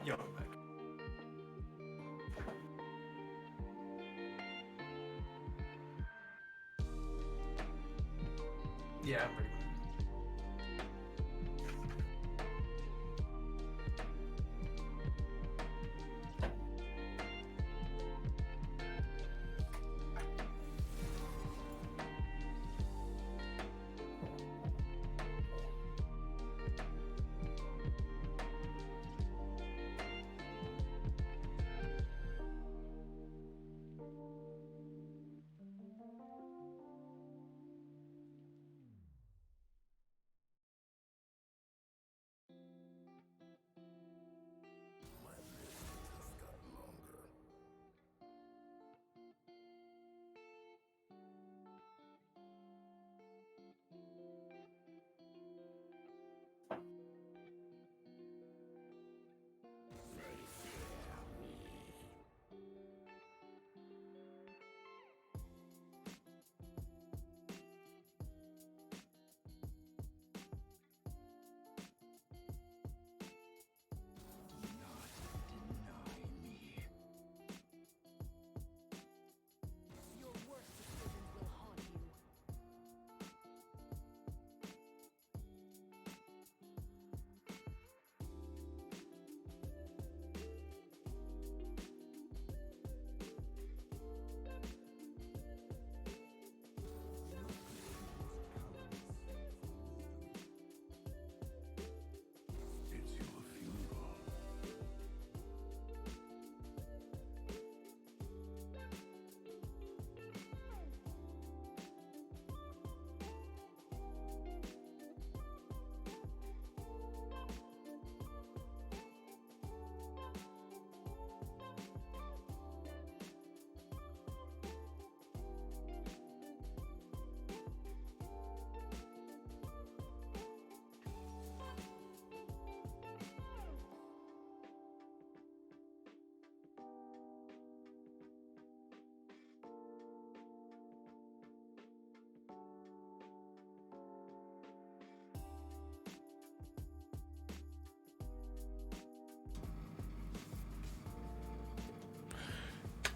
Yo, I'm back. Yeah, I'm ready.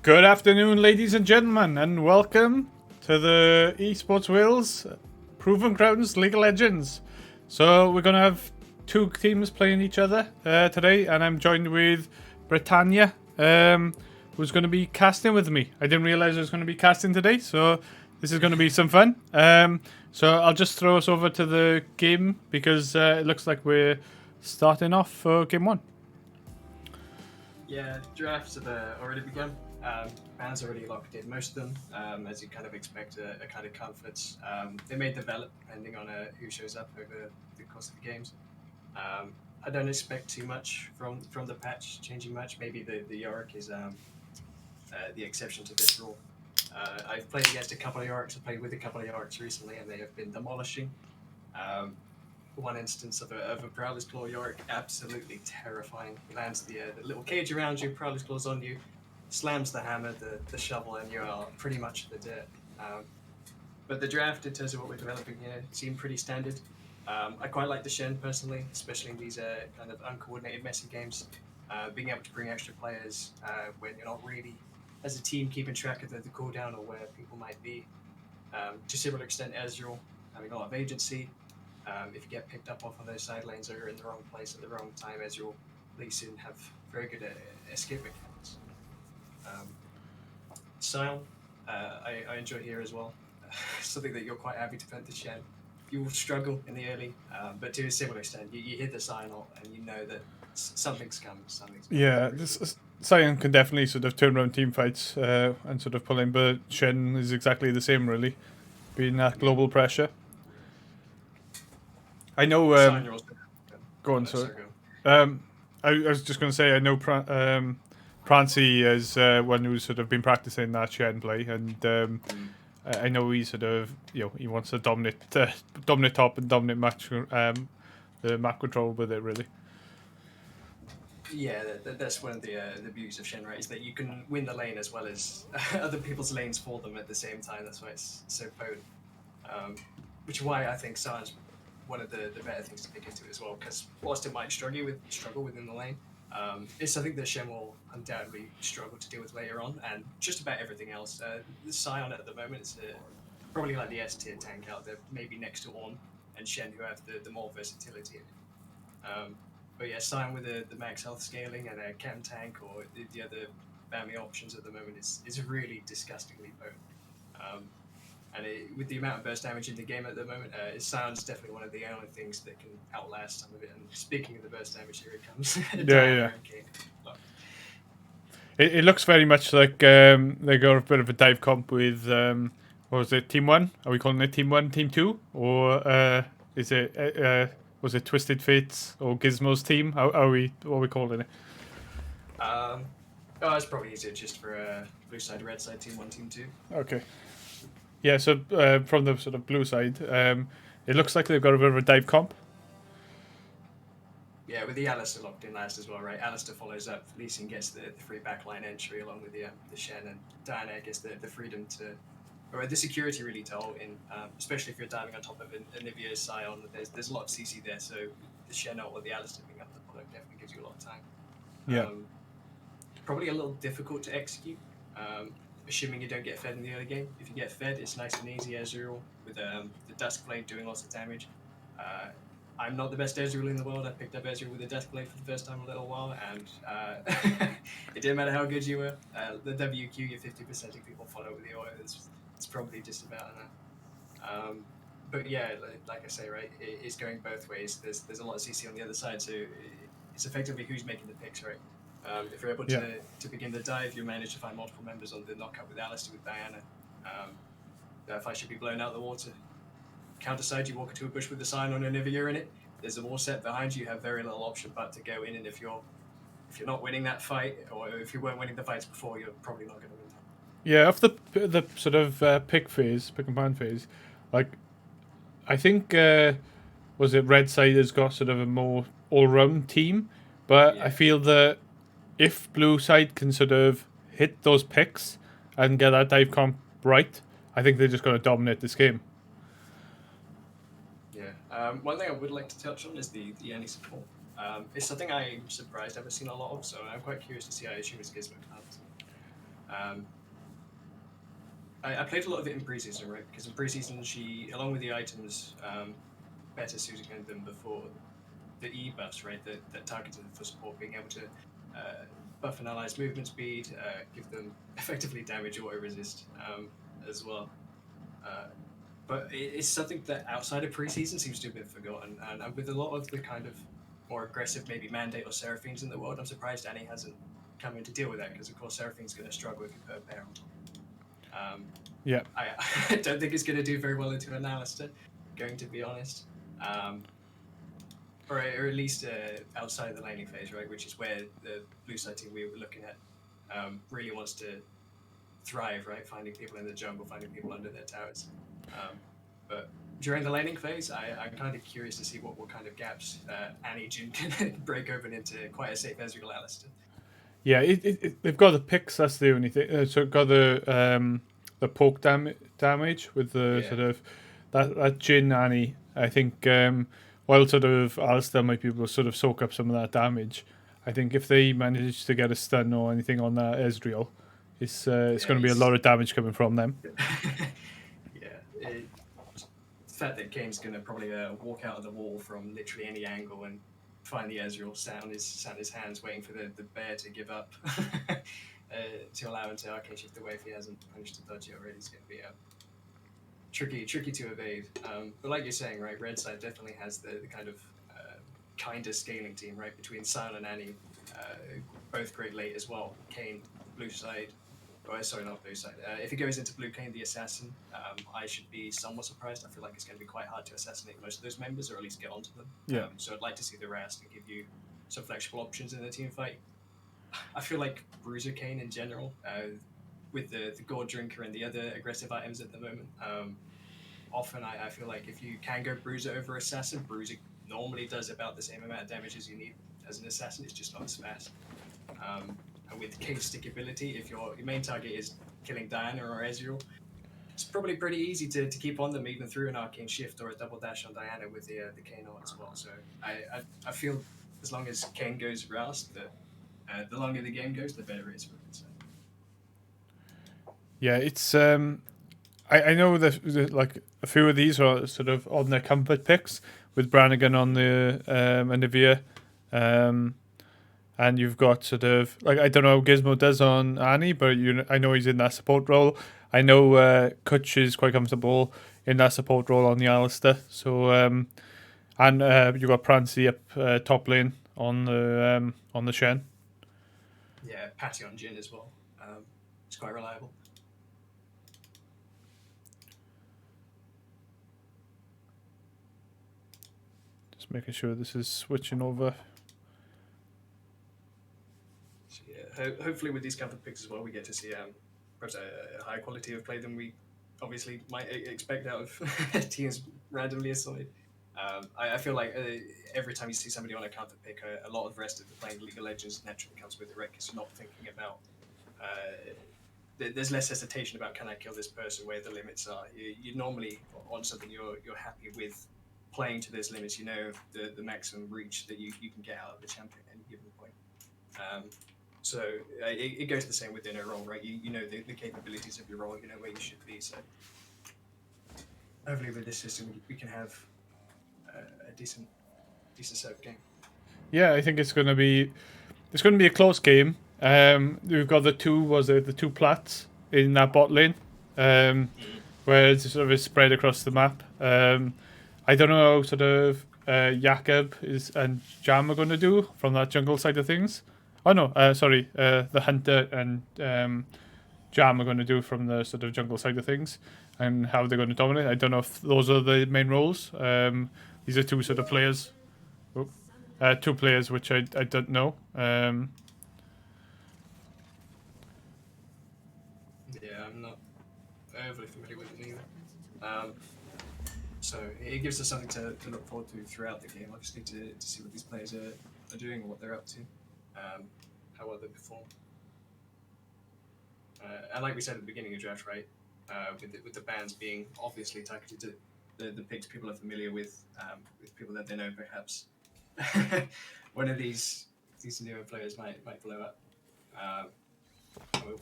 Good afternoon, ladies and gentlemen, and welcome to the EsportsWales Proven Grounds League of Legends. So we're going to have two teams playing each other today, and I'm joined with Brettania, who's going to be casting with me. I didn't realize I was going to be casting today, so this is going to be some fun. So I'll just throw us over to the game because it looks like we're starting off for game one. Yeah, drafts have already begun. Fans already locked in, most of them, as you kind of expect a kind of conference. They may develop depending on who shows up over the course of the games. I don't expect too much from the patch changing much. Maybe the Yorick is the exception to this rule. I've played against a couple of Yoriks. I've played with a couple of Yoriks recently, and they have been demolishing. One instance of a Prowler's Claw Yorick, absolutely terrifying. He lands the little cage around you, Prowler's Claw's on you, slams the hammer, the shovel, and you are pretty much the dirt. But the draft, in terms of what we're developing here, seemed pretty standard. I quite like the Shen personally, especially in these kind of uncoordinated, messy games. Being able to bring extra players when you're not really, as a team, keeping track of the cooldown or where people might be. To a similar extent, Ezreal having a lot of agency. If you get picked up off of those side lanes or you're in the wrong place at the wrong time, Ezreal, Lee Sin have very good escape mechanics. Sion, I enjoy here as well. Something that you're quite happy to put the Shen. You will struggle in the early, but to a similar extent, you hit the Sion ult and you know that something's coming. Yeah, Sion can definitely sort of turn around team fights and sort of pull in, but Shen is exactly the same, really, being that global pressure. I know. Go on, sorry. I was just going to say, I know Prancy is one who's sort of been practicing that Shen play, and I know he sort of, he wants to dominate top and dominate match, the map control with it, really. Yeah, that's one of the beauties of Shen, right? Is that you can win the lane as well as other people's lanes for them at the same time. That's why it's so potent. Which is why I think Sion's one of the better things to pick into as well. Because whilst it might struggle within the lane, It's something that Shen will undoubtedly struggle to deal with later on, and just about everything else. The Scion at the moment is probably like the S tier tank out there, maybe next to Ornn and Shen, who have the more versatility in it. But yeah, Scion with the max health scaling and a chem tank or the other family options at the moment is really disgustingly potent. With the amount of burst damage in the game at the moment, Sion's definitely one of the only things that can outlast some of it. And speaking of the burst damage, here it comes. Yeah. And Kane. It looks very much like they got a bit of a dive comp with what was it, Team 1? Are we calling it Team 1, Team 2? Or is it was it Twisted Fates or Gizmo's team? What are we calling it? It's probably easier just for blue side, red side, Team 1, Team 2. Okay. Yeah, so from the sort of blue side, it looks like they've got a bit of a dive comp. Yeah, with the Alistair locked in last as well, right? Alistair follows up. Lee Sin gets the free backline entry along with the Shen, and Diana gets the freedom to, or the security really to ult in, especially if you're diving on top of an Anivia Scion. There's a lot of CC there, so the Shen ult or the Alistair being up the product definitely gives you a lot of time. Yeah. Probably a little difficult to execute, assuming you don't get fed in the early game. If you get fed, it's nice and easy Ezreal with the Duskblade doing lots of damage. I'm not the best Ezreal in the world. I picked up Ezreal with a Duskblade for the first time in a little while, and it didn't matter how good you were. The WQ, you're 50% of people follow with the oil. It's probably just about enough. But yeah, like I say, right, it's going both ways. There's a lot of CC on the other side, so it's effectively who's making the picks, right? If you're able to begin the dive, you manage to find multiple members on the knockout with Alistair, with Diana. That fight should be blown out of the water. Counter side, you walk into a bush with a sign on Anivia in it. There's a wall set behind you. You have very little option but to go in, and if you're not winning that fight, or if you weren't winning the fights before, you're probably not going to win. Yeah, off the sort of pick and pan phase, like I think was it Red Side has got sort of a more all round team, but I feel that if Blue Side can sort of hit those picks and get that dive comp right, I think they're just going to dominate this game. Yeah. One thing I would like to touch on is the Annie support. It's something I'm surprised I haven't seen a lot of, so I'm quite curious to see how Ishima's Gizmo comes. I played a lot of it in preseason, right? Because in preseason, she, along with the items better suited than before, the E buffs, right, that targeted for support, being able to buff an ally's movement speed, give them effectively damage auto resist as well. But it's something that outside of preseason seems to have been forgotten, and with a lot of the kind of more aggressive, maybe Mandate or Seraphine's in the world, I'm surprised Annie hasn't come in to deal with that, because of course Seraphine's going to struggle if you put a pair on top. Yeah. I don't think it's going to do very well into an Alistair, going to be honest. Or at least outside of the laning phase, right, which is where the blue side team we were looking at really wants to thrive, right, finding people in the jungle, finding people under their towers. But during the laning phase, I'm kind of curious to see what kind of gaps Annie Jin can break open into quite a safe Ezreal Alistair. Yeah, they've got the picks. That's the only thing. So it got the poke damage with the sort of that Jin Annie. I think while sort of Alistair might be able to sort of soak up some of that damage, I think if they manage to get a stun or anything on that Ezreal, it's going to be a lot of damage coming from them. The fact that Kane's going to probably walk out of the wall from literally any angle and find the Ezreal sat on his hands waiting for the bear to give up to allow him to arcane shift away if he hasn't managed to dodge it already. It's going to be tricky to evade. But like you're saying, right, red side definitely has the kind of kinder scaling team, right, between Sion and Annie, both great late as well. Kane, blue side. Oh, sorry, not blue side. If it goes into blue Kane, the assassin, I should be somewhat surprised. I feel like it's going to be quite hard to assassinate most of those members, or at least get onto them. Yeah. So I'd like to see the rest and give you some flexible options in the team fight. I feel like Bruiser Kane in general, with the Gourd Drinker and the other aggressive items at the moment, often I feel like if you can go Bruiser over Assassin, Bruiser normally does about the same amount of damage as you need as an Assassin. It's just not as fast. And with Kane's stickability, if your main target is killing Diana or Ezreal, it's probably pretty easy to keep on them even through an arcane shift or a double dash on Diana with the Kane ult as well. So I feel as long as Kane goes Rouse, the longer the game goes, the better it is for him. So. Yeah, it's I know that like a few of these are sort of on their comfort picks with Brannigan on the Anivia, and you've got sort of like I don't know how Gizmo does on Annie, but I know he's in that support role. I know Kutch is quite comfortable in that support role on the Alistair. So and you got Prancy up top lane on the Shen. Yeah, Patty on Jin as well. It's quite reliable. Just making sure this is switching over. So, yeah, hopefully with these comfort picks as well, we get to see perhaps a higher quality of play than we obviously might expect out of teams randomly assigned. I feel like every time you see somebody on a counter pick, a lot of the rest of the playing League of Legends naturally comes with it, right? Because you're not thinking about. There's less hesitation about can I kill this person, where the limits are. You normally on something you're happy with playing to those limits. You know the maximum reach that you can get out of the champion at any given point. So it goes the same within a role, right? You know the capabilities of your role. You know where you should be. So hopefully with this system we can have a decent serve game. Yeah, I think it's going to be a close game. We've got the two plats in that bot lane, where it's sort of spread across the map. I don't know how sort of Jakob and Jam are going to do from that jungle side of things. Oh no, sorry, the Hunter and Jam are going to do from the sort of jungle side of things, and how they're going to dominate. I don't know if those are the main roles. These are two sort of players. Two players which I don't know. Yeah, I'm not overly familiar with it either. So it gives us something to look forward to throughout the game, obviously, to see what these players are doing and what they're up to, how well they perform. And like we said at the beginning of the draft, right, with the bans being obviously targeted to the picks people are familiar with people that they know, perhaps one of these newer players might blow up.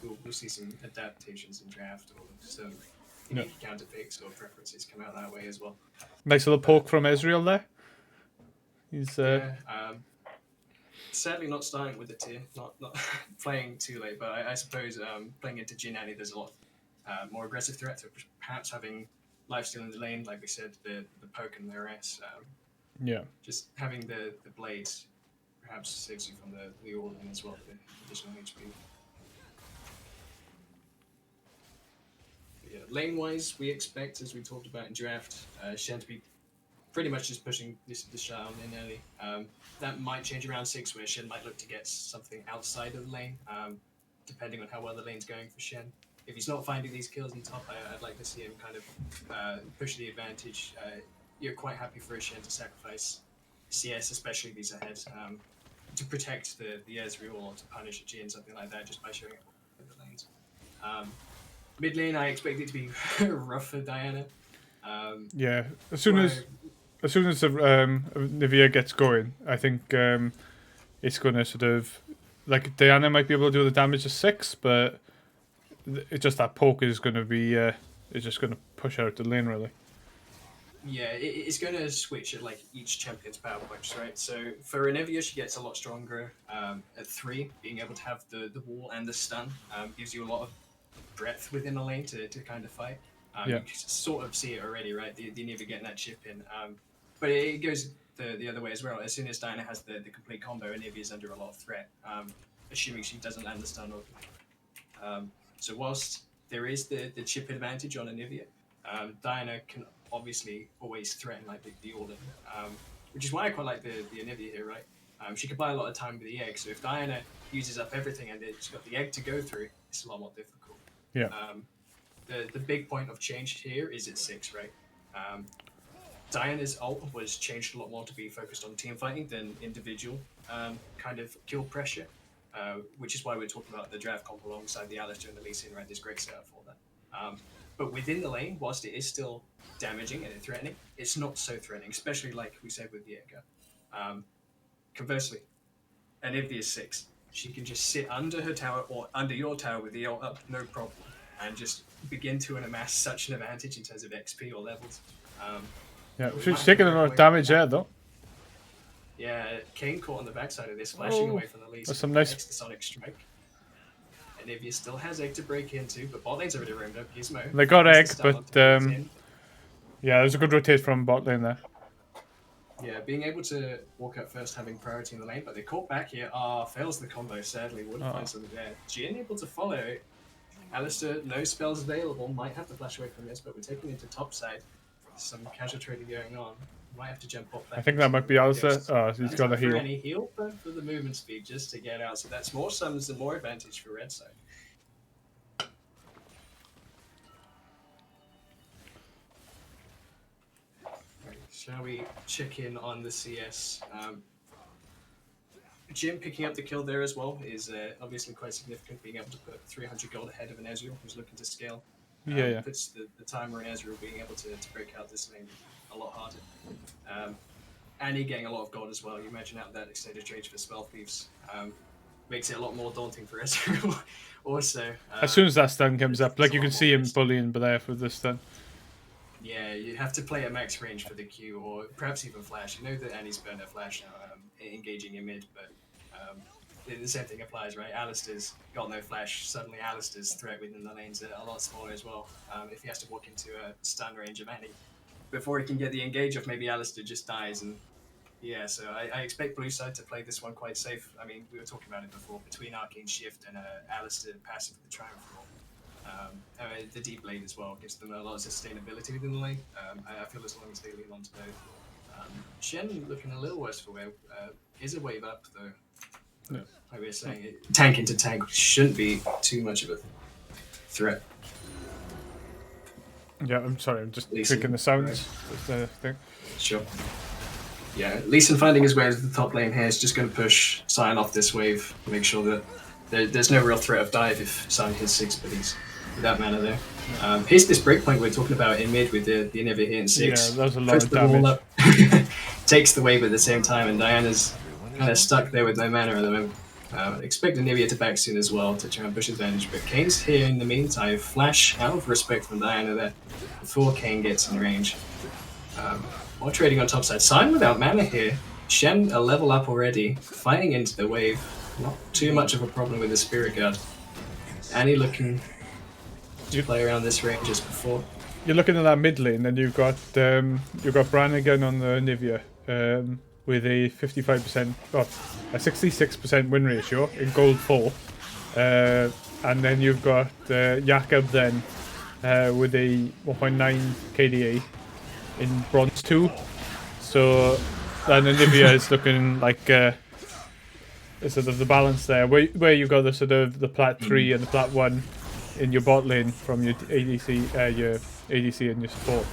We'll see some adaptations in draft or some unique counter picks or preferences come out that way as well. Nice little poke from Ezreal there. He's sadly not starting with the tier, not playing too late, but I suppose playing into Jinani there's a lot more aggressive threat, so perhaps having lifesteal in the lane, like we said, the poke and the RS. Just having the blades perhaps saves you from the Orlan as well, the additional HP. But yeah, lane-wise, we expect, as we talked about in draft, Shen to be pretty much just pushing this shot in early. That might change around 6, where Shen might look to get something outside of the lane, depending on how well the lane's going for Shen. If he's not finding these kills in top, I'd like to see him kind of push the advantage. You're quite happy for a Shen to sacrifice CS, especially these ahead, to protect the Ezreal or to punish a Jhin, something like that, just by showing up in the lanes. Mid lane, I expect it to be rough for Diana. As soon as Nivea gets going, I think it's going to sort of like Diana might be able to do the damage of 6, but it's just that poke is going to be it's just going to push out the lane really. Yeah, it's going to switch at like each champion's power points, right? So for Anivia, she gets a lot stronger at 3, being able to have the wall and the stun gives you a lot of breadth within the lane to kind of fight. You can sort of see it already, right? The Anivia getting that chip in. But it goes the other way as well. As soon as Diana has the complete combo, Anivia is under a lot of threat, assuming she doesn't land the stun. So whilst there is the chip advantage on Anivia, Diana can obviously always threaten like the Orlan, which is why I quite like the Anivia here, right? She can buy a lot of time with the egg, so if Diana uses up everything and she's got the egg to go through, it's a lot more difficult. Yeah. The big point of change here is at 6, right? Diana's ult was changed a lot more to be focused on team fighting than individual kind of kill pressure, which is why we're talking about the draft comp alongside the Alistair and the Lee Sin, right? There's great setup for that. But within the lane, whilst it is still damaging and threatening, it's not so threatening, especially like we said with Diego. Conversely, Anivia's 6. She can just sit under her tower or under your tower with the ult up, no problem, and just begin to amass such an advantage in terms of XP or levels. Yeah, she's taking a lot of damage there, though. Yeah, Kane caught on the backside of this, flashing away from the lead. That's some nice. Next to Sonic Strike. Anivia still has egg to break into, but bot lane's already roamed up. Gizmo. They got egg, but yeah, there's a good rotate from bot lane there. Yeah, being able to walk up first, having priority in the lane, but they caught back here. Fails the combo, sadly. Would have find something there. Jin able to follow. Alistair, no spells available. Might have to flash away from this, but we're taking into top side. Some casual trading going on. Might have to jump up back. I think that might be Alistair. Oh, he's got a heal. Any heal, but for the movement speed just to get out. So that's more summons and more advantage for red side. Shall we check in on the CS? Jim picking up the kill there as well is obviously quite significant, being able to put 300 gold ahead of an Ezreal who's looking to scale. Yeah. Puts the timer in Ezreal being able to break out this lane a lot harder. Annie getting a lot of gold as well. You imagine out that extended trade for Spell Thieves. Makes it a lot more daunting for Ezreal also. As soon as that stun comes up, like you can see him bullying there for the stun. Yeah, you have to play at max range for the Q, or perhaps even flash. You know that Annie's burned her flash now, engaging in mid, but the same thing applies, right? Alistair's got no flash. Suddenly Alistair's threat within the lane's a lot smaller as well. If he has to walk into a stun range of Annie, before he can get the engage off, maybe Alistair just dies. And yeah, so I expect blue side to play this one quite safe. I mean, we were talking about it before, between Arcane Shift and Alistair passive with the Triumph Roll. The deep blade as well gives them a lot of sustainability within the lane. I feel as long as they lean onto both. Shen looking a little worse for wear. Is a wave up though. Yeah. Like we were saying, tank into tank shouldn't be too much of a threat. Yeah, I'm sorry, I'm just clicking the sounds. Right. Sure. Yeah, Lee Sin finding his way to the top lane here is just going to push Sion off this wave, make sure that there's no real threat of dive if Sion hits 6 buddies. That mana there. Here's this breakpoint we're talking about in mid with the Inhibitor hitting 6. Yeah, that was a lot of damage. Takes the wave at the same time, and Diana's kind of stuck there with no mana at the moment. Expect Anivia to back soon as well to try and push advantage, but Kane's here in the meantime. Flash out of respect from Diana there before Kane gets in range. More trading on top side. Sion without mana here. Shen a level up already, fighting into the wave. Not too much of a problem with the Spirit Guard. Annie looking to play around this range as before. You're looking at that mid lane, and you've got Brannigan on the Nivea with a 55%, a 66% win ratio in gold 4, and then you've got Jakob then with a 1.9 KDA in bronze 2. So then Nivea is looking like sort of the balance there, where you've got the sort of the plat 3 and the plat 1 in your bot lane from your ADC and your support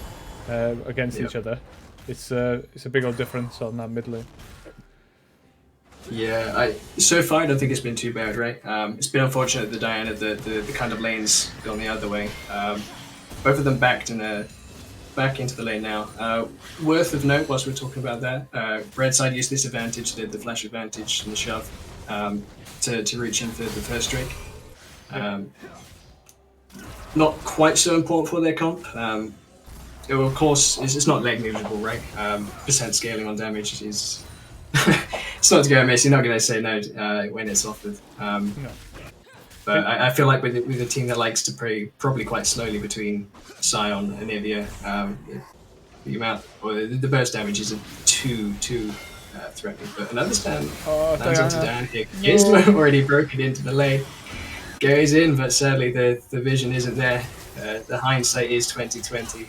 against each other. It's a big old difference on that mid lane. Yeah, so far I don't think it's been too bad, right? It's been unfortunate that Diana, the kind of lane's gone the other way. Both of them back into the lane now. Worth of note, whilst we're talking about that, red side used this advantage, the flash advantage and the shove, to reach in for the first Drake. Not quite so important for their comp. Of course, it's not leg negligible, right? Percent scaling on damage is... it's not to go amiss, you're not going to say no when it's offered. No. But I feel like with a team that likes to play probably quite slowly between Sion and Nivea, the amount, or the burst damage isn't too threatening. But another stand lands onto Dan here. Gizmo already broken into the lane. Goes in, but sadly the vision isn't there. The hindsight is 2020.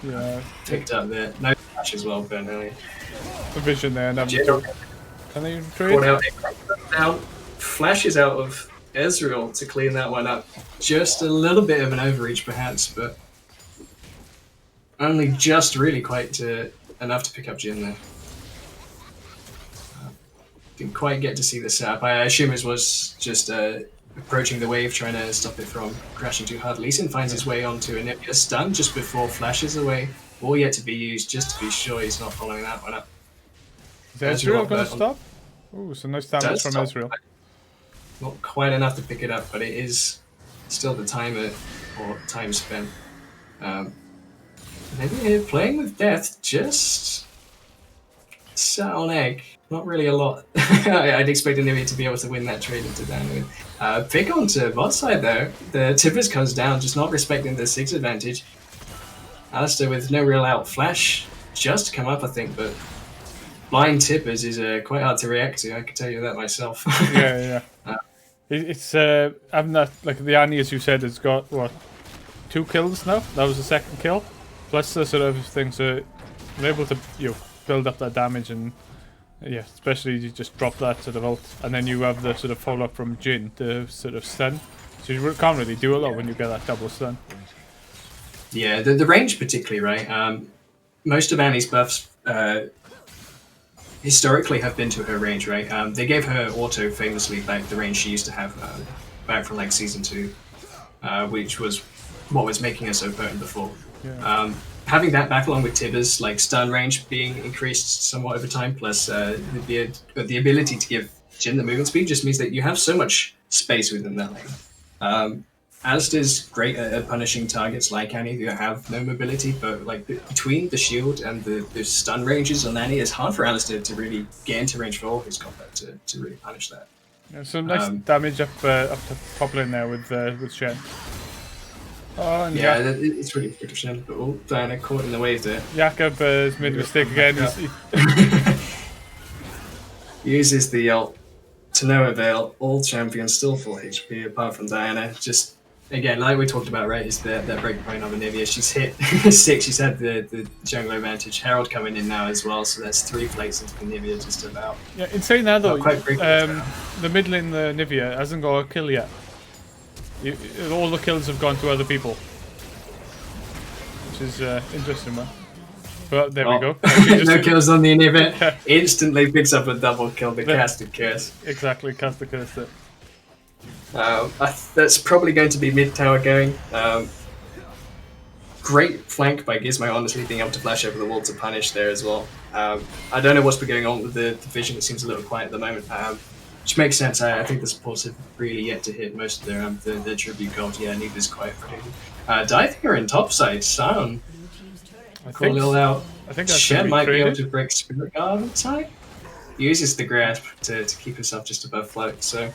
Yeah. Picked up there. No flash as well, burn early. The vision there. Can they trade? Now, flashes out of Ezreal to clean that one up. Just a little bit of an overreach, perhaps, but only just really quite enough to pick up Jin there. Didn't quite get to see the setup. I assume it was just approaching the wave, trying to stop it from crashing too hard. Lee Sin finds his way onto a stun just before flashes away. All yet to be used, just to be sure he's not following that one up. Is Ezreal going to stop? Ooh, so nice damage from Israel. Not quite enough to pick it up, but it is still the timer or time spent. Maybe playing with death, just sat on egg. Not really a lot. I'd expect Anivia to be able to win that trade into down. Pick onto bot side though. The Tippers comes down, just not respecting the 6 advantage. Alistair with no real out flash, just come up I think, but blind Tippers is quite hard to react to, I can tell you that myself. Yeah. It's having that, like the Annie, as you said, has got what, 2 kills now. That was the 2nd kill. Plus the sort of things that they're able to build up that damage, and especially you just drop that sort of ult, and then you have the sort of follow up from Jin, the sort of stun. So you can't really do a lot when you get that double stun. Yeah, the range particularly, right? Most of Annie's buffs historically have been to her range, right? They gave her auto famously back the range she used to have back from like season 2, which was what was making her so potent before. Yeah. Having that back along with Tibbers, like stun range being increased somewhat over time, plus the ability to give Jin the movement speed just means that you have so much space within that lane. Alistair's great at punishing targets like Annie who have no mobility, but like between the shield and the stun ranges on Annie, it's hard for Alistair to really get into range for all his combat to really punish that. Yeah, some nice damage up to top lane there with Shen. Oh, and yeah, it's really good for Shen, but Diana caught in the wave there. Jakob has made a mistake again. Uses the ult to no avail. All champions still full HP apart from Diana. Just again, like we talked about, right, is that breakpoint of Anivia. She's hit 6. She's had the jungle advantage. Herald coming in now as well, so that's 3 plates into Anivia just about. Yeah, in saying that though, the mid lane, the Anivia hasn't got a kill yet. All the kills have gone to other people, which is interesting, man. But there we go. No kills on the Anivia. Instantly picks up a double kill. The casted curse. Exactly, casted curse. That's probably going to be mid tower going. Great flank by Gizmo, honestly, being able to flash over the wall to punish there as well. I don't know what's been going on with the vision. It seems a little quiet at the moment. Which makes sense. I think the supports have really yet to hit most of their tribute gold. Yeah, Neither's quiet for him. Diving are in top side. Sound. Call Lil out. I think that's Shen might be able to break Spirit Guard on side. Uses the grasp to keep himself just above float. So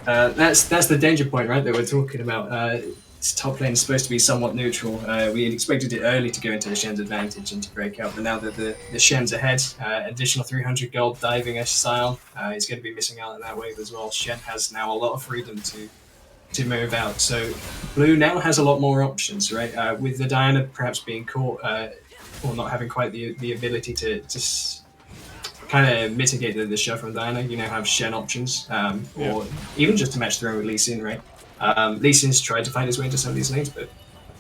that's the danger point, right, that we're talking about. This top lane is supposed to be somewhat neutral. We had expected it early to go into the Shen's advantage and to break out, but now that the Shen's ahead, additional 300 gold diving Sion, he's going to be missing out on that wave as well. Shen has now a lot of freedom to move out, so Blue now has a lot more options, right? With the Diana perhaps being caught, or not having quite the ability to just kind of mitigate the shove from Diana, you now have Shen options, or even just to match their own with Lee Sin, right? Lee Sin's tried to find his way into some of these lanes, but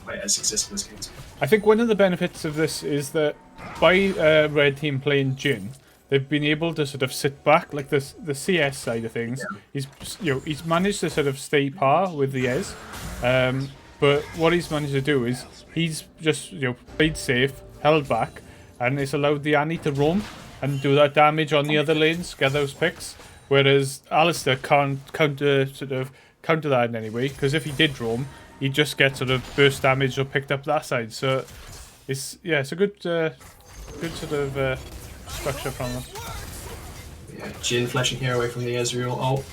quite as successful as Kings. I think one of the benefits of this is that by Red Team playing Jin, they've been able to sort of sit back, like the CS side of things. Yeah. He's managed to sort of stay par with the Ez, but what he's managed to do is he's just played safe, held back, and it's allowed the Annie to roam and do that damage on the other lanes, get those picks. Whereas Alistair can't counter that in any way, because if he did roam, he'd just get sort of burst damage or picked up that side. So it's a good sort of structure from them. Yeah, Jin flashing here away from the Ezreal ult.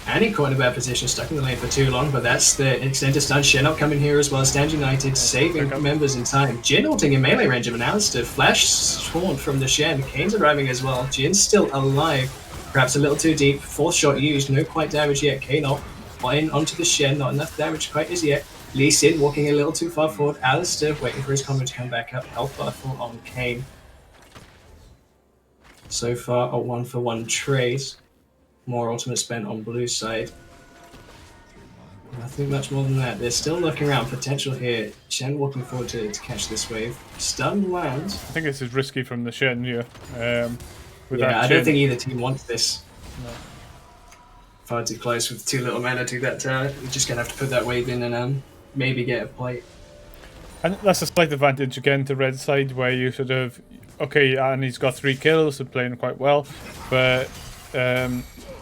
Annie caught in a bad position, stuck in the lane for too long, but that's the extended stun. Shen up coming here as well. Stand United, saving members in time. Jin ulting in melee range of an Alistair. Flash spawned from the Shen. Kane's arriving as well. Jin's still alive. Perhaps a little too deep. 4th shot used, no quite damage yet. Kane up. In onto the Shen, not enough damage quite as yet. Lee Sin walking a little too far forward. Alistair waiting for his combo to come back up. Health bar full on Kane. So far, a 1-for-1 trade. More ultimate spent on blue side. Nothing much more than that. They're still looking around potential here. Shen walking forward to catch this wave. Stun lands. I think this is risky from the Shen here. I don't think either team wants this. No. Far too close with too little mana to that tower. You're just going to have to put that wave in and maybe get a plate. And that's a slight advantage again to red side, where you sort of, and he's got 3 kills and playing quite well, but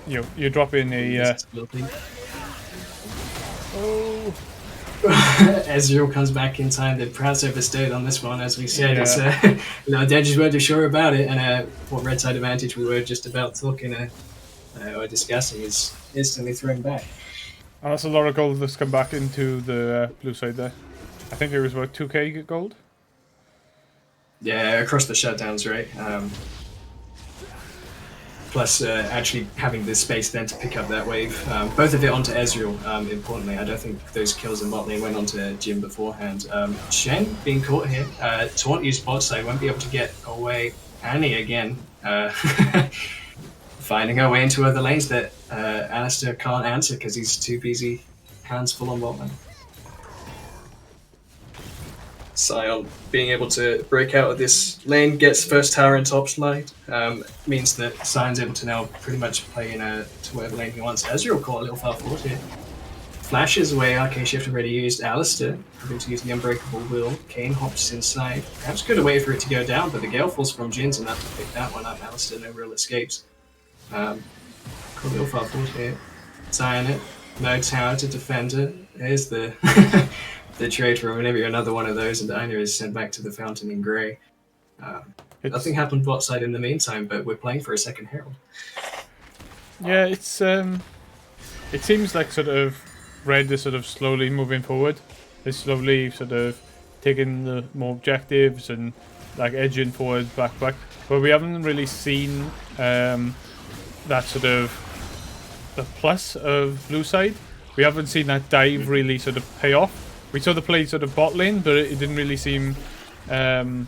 you drop in a. Oh. Ezreal comes back in time. The Prowse overstayed on this one, as we said. Yeah. It's they just weren't too sure about it, and what red side advantage we were just about talking or discussing is instantly thrown back. And that's a lot of gold that's come back into the blue side there. I think it was about 2k gold. Yeah, across the shutdowns, right? Plus, actually having the space then to pick up that wave. Both of it onto Ezreal, importantly. I don't think those kills in bot lane went onto Jim beforehand. Shen being caught here. Taunt used bot side, won't be able to get away. Annie again, finding her way into other lanes that Alistair can't answer because he's too busy, hands full on bot lane. Sion being able to break out of this lane, gets first tower and top slide, means that Sion's able to now pretty much play in to whatever lane he wants. Ezreal caught a little far forward here. Flashes away, Arcane Shift already used. Alistair having to use the Unbreakable Will. Kane hops inside. Perhaps could have waited for it to go down, but the Gale falls from Jin's enough to pick that one up. Alistair, no real escapes. Caught a little far forward here. Sion it. No tower to defend it. There's the the trade for whenever you're another one of those, and Dinah is sent back to the fountain in grey. Nothing happened bot side in the meantime, but we're playing for a second Herald. Yeah, it seems like sort of Red is sort of slowly moving forward. They're slowly sort of taking the more objectives and like edging forward, back. But we haven't really seen that sort of the plus of blue side. We haven't seen that dive really sort of pay off. We saw the play sort of bot lane, but it didn't really seem they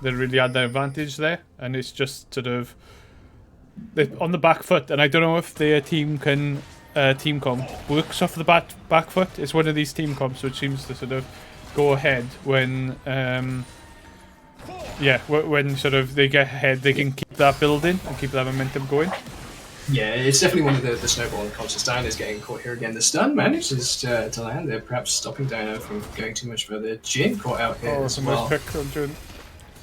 really had the advantage there. And it's just sort of they're on the back foot. And I don't know if their team can team comp works off the back foot. It's one of these team comps which seems to sort of go ahead when when sort of they get ahead, they can keep that building and keep that momentum going. Yeah, it's definitely one of the snowball unconscious. Dinah's getting caught here again. The stun manages to land there, perhaps stopping Dinah from going too much further. Jin caught out here as well. Nice pick on Jin.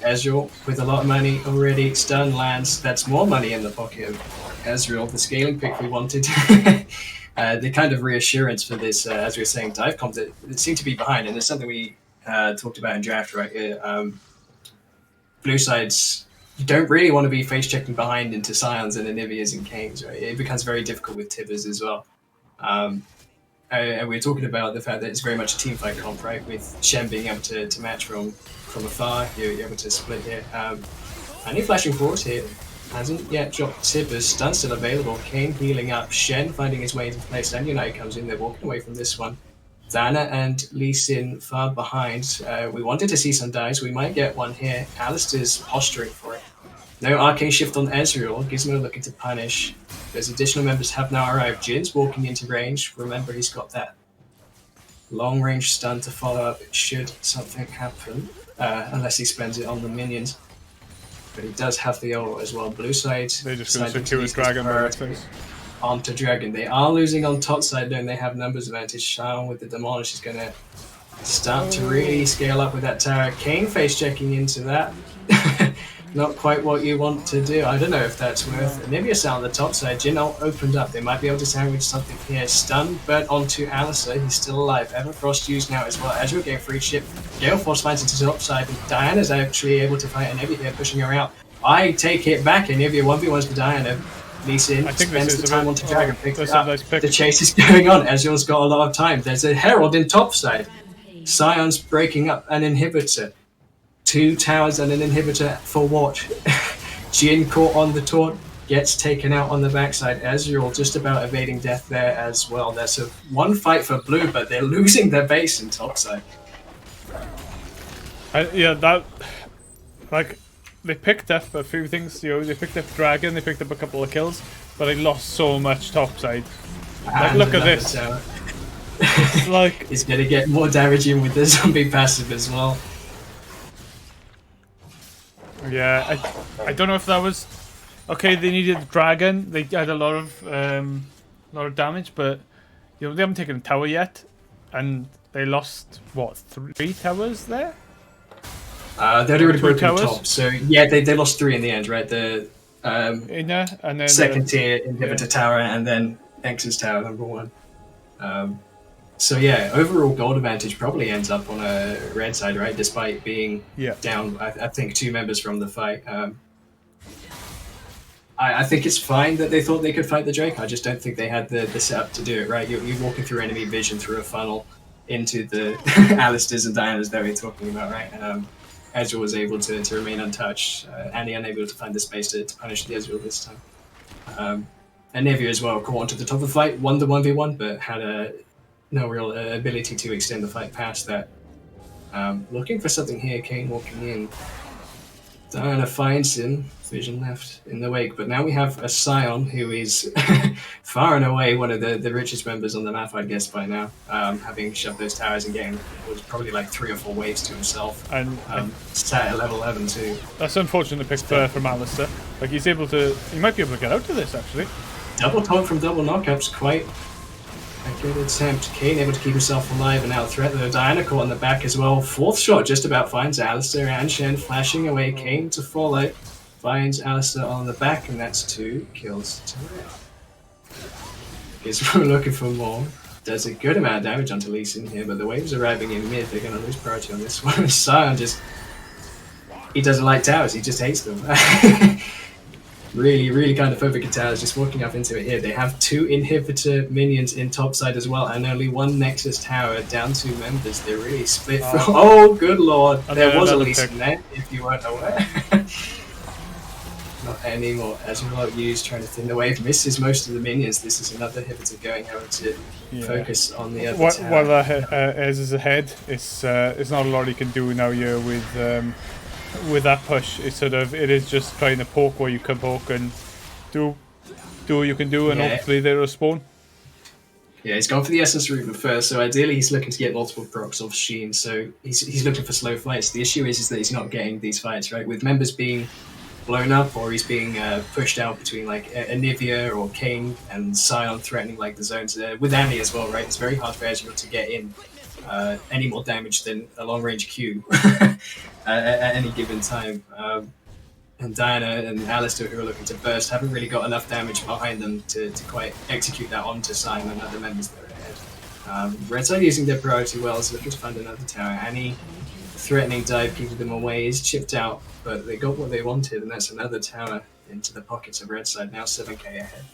Ezreal with a lot of money already. Stun lands. That's more money in the pocket of Ezreal. The scaling pick we wanted. The kind of reassurance for this, as we were saying, dive comp that seemed to be behind. And it's something we talked about in draft right here. Blue sides, you don't really want to be face checking behind into Sions and Anivias and Kanes, right? It becomes very difficult with Tibbers as well. And we're talking about the fact that it's very much a team fight comp, right? With Shen being able to match from afar, you're able to split here. Annie flashing forward here, hasn't yet dropped Tibbers, stun still available. Kane healing up, Shen finding his way into place, and United comes in, they're walking away from this one. Dana and Lee Sin far behind. We wanted to see some dives. We might get one here. Alistair's posturing for it. No Arcane Shift on Ezreal. Gizmo looking to punish. Those additional members have now arrived. Jin's walking into range. Remember, he's got that long range stun to follow up should something happen. Unless he spends it on the minions. But he does have the ult as well. Blue side. They just going to secure his dragon by that thing. Onto Dragon. They are losing on top side, don't they have numbers advantage. Shawn with the Demolish is going to start to really scale up with that tower. Kane face checking into that. Not quite what you want to do. I don't know if that's worth it. Maybe a sound on the top side. Jin opened up. They might be able to sandwich something here. Stun, but onto Alistair. He's still alive. Everfrost used now as well. Ezreal getting free ship. Gale Force finds into the top side. Diana's actually able to fight Anivia here, pushing her out. I take it back. Anivia 1v1s for Diana. Lee Sin spends the time onto Dragon, picks it up. Nice the chase is going on. Ezreal's got a lot of time. There's a Herald in top side. Sion's breaking up an inhibitor. 2 towers and an inhibitor for what? Jin caught on the taunt, gets taken out on the backside. Ezreal just about evading death there as well. There's one fight for blue, but they're losing their base in top side. They picked up a few things, they picked up Dragon, they picked up a couple of kills, but they lost so much topside. Like, look at this. It's like he's gonna get more damage in with the zombie passive as well. Yeah, I don't know if that was okay. They needed Dragon. They had a lot of damage, but they haven't taken a tower yet, and they lost what 3 towers there. They'd already broken top, so yeah, they lost 3 in the end, right? The Inner, and then second tier inhibitor tower, and then Nexus tower number 1. So yeah, overall gold advantage probably ends up on a red side, right? Despite being down, I think 2 members from the fight. I think it's fine that they thought they could fight the Drake. I just don't think they had the setup to do it, right? You're walking through enemy vision through a funnel into the Alistairs and Dianas that we're talking about, right? Ezreal was able to remain untouched. Annie unable to find the space to punish the Ezreal this time. And Nivea as well caught onto the top of the fight, won the 1v1, but had no real ability to extend the fight past that. Looking for something here, Kane walking in. Diana finds him, vision left in the wake, but now we have a Scion who is far and away one of the richest members on the map, I'd guess, by now, having shoved those towers and getting was probably like 3 or 4 waves to himself, and sat at level 11 too. That's an unfortunate pick from Alistair. Like, he might be able to get out of this, actually. Double taunt from double knockups, quite a good attempt. Kane able to keep himself alive and out threat though. Diana caught on the back as well. 4th shot just about finds Alistair, and Shen flashing away. Kane to follow. Finds Alistair on the back, and that's 2 kills to Red. Guess we're looking for more. Does a good amount of damage onto Lee Sin here, but the waves arriving in mid, they're going to lose priority on this one. Sion he doesn't like towers, he just hates them. Really kind of focused towers, just walking up into it here. They have 2 inhibitor minions in topside as well, and only 1 Nexus tower, down 2 members. They're really split. Oh, good lord. There was a Lee Sin there, if you weren't aware. Not anymore. Ezreal used trying to thin the wave, misses most of the minions. This is another inhibitor going out to focus on the other tower. While Ez is ahead, it's not a lot he can do now here with that push. It is just trying to poke where you can poke and do what you can do, and hopefully they respawn. Yeah, he's gone for the Essence Root first, so ideally he's looking to get multiple procs off Sheen, so he's looking for slow fights. The issue is that he's not getting these fights, right? With members being blown up, or he's being pushed out between like Anivia or Kane and Sion threatening like the zones with Annie as well, right? It's very hard for Ezreal to get in any more damage than a long range Q at any given time. And Diana and Alistair, who are looking to burst, haven't really got enough damage behind them to quite execute that onto Sion and other members that are ahead. Red side using their priority well, so looking to find another tower. Annie threatening dive, keeping them away, is chipped out, but they got what they wanted, and that's another tower into the pockets of red side, now 7k ahead.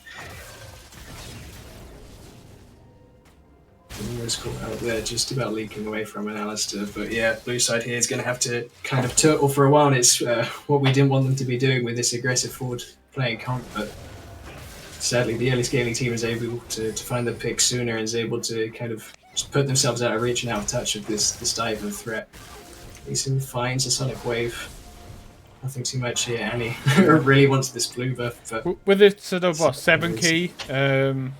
Almost caught out there, just about leaking away from an Alistair, but yeah, blue side here is going to have to kind of turtle for a while, and it's what we didn't want them to be doing with this aggressive forward playing comp, but sadly the early scaling team is able to find the pick sooner and is able to kind of just put themselves out of reach and out of touch of this dive of threat. Leeson finds a Sonic Wave. Nothing too much here. Annie really wants this blue buff, but with it sort of 7k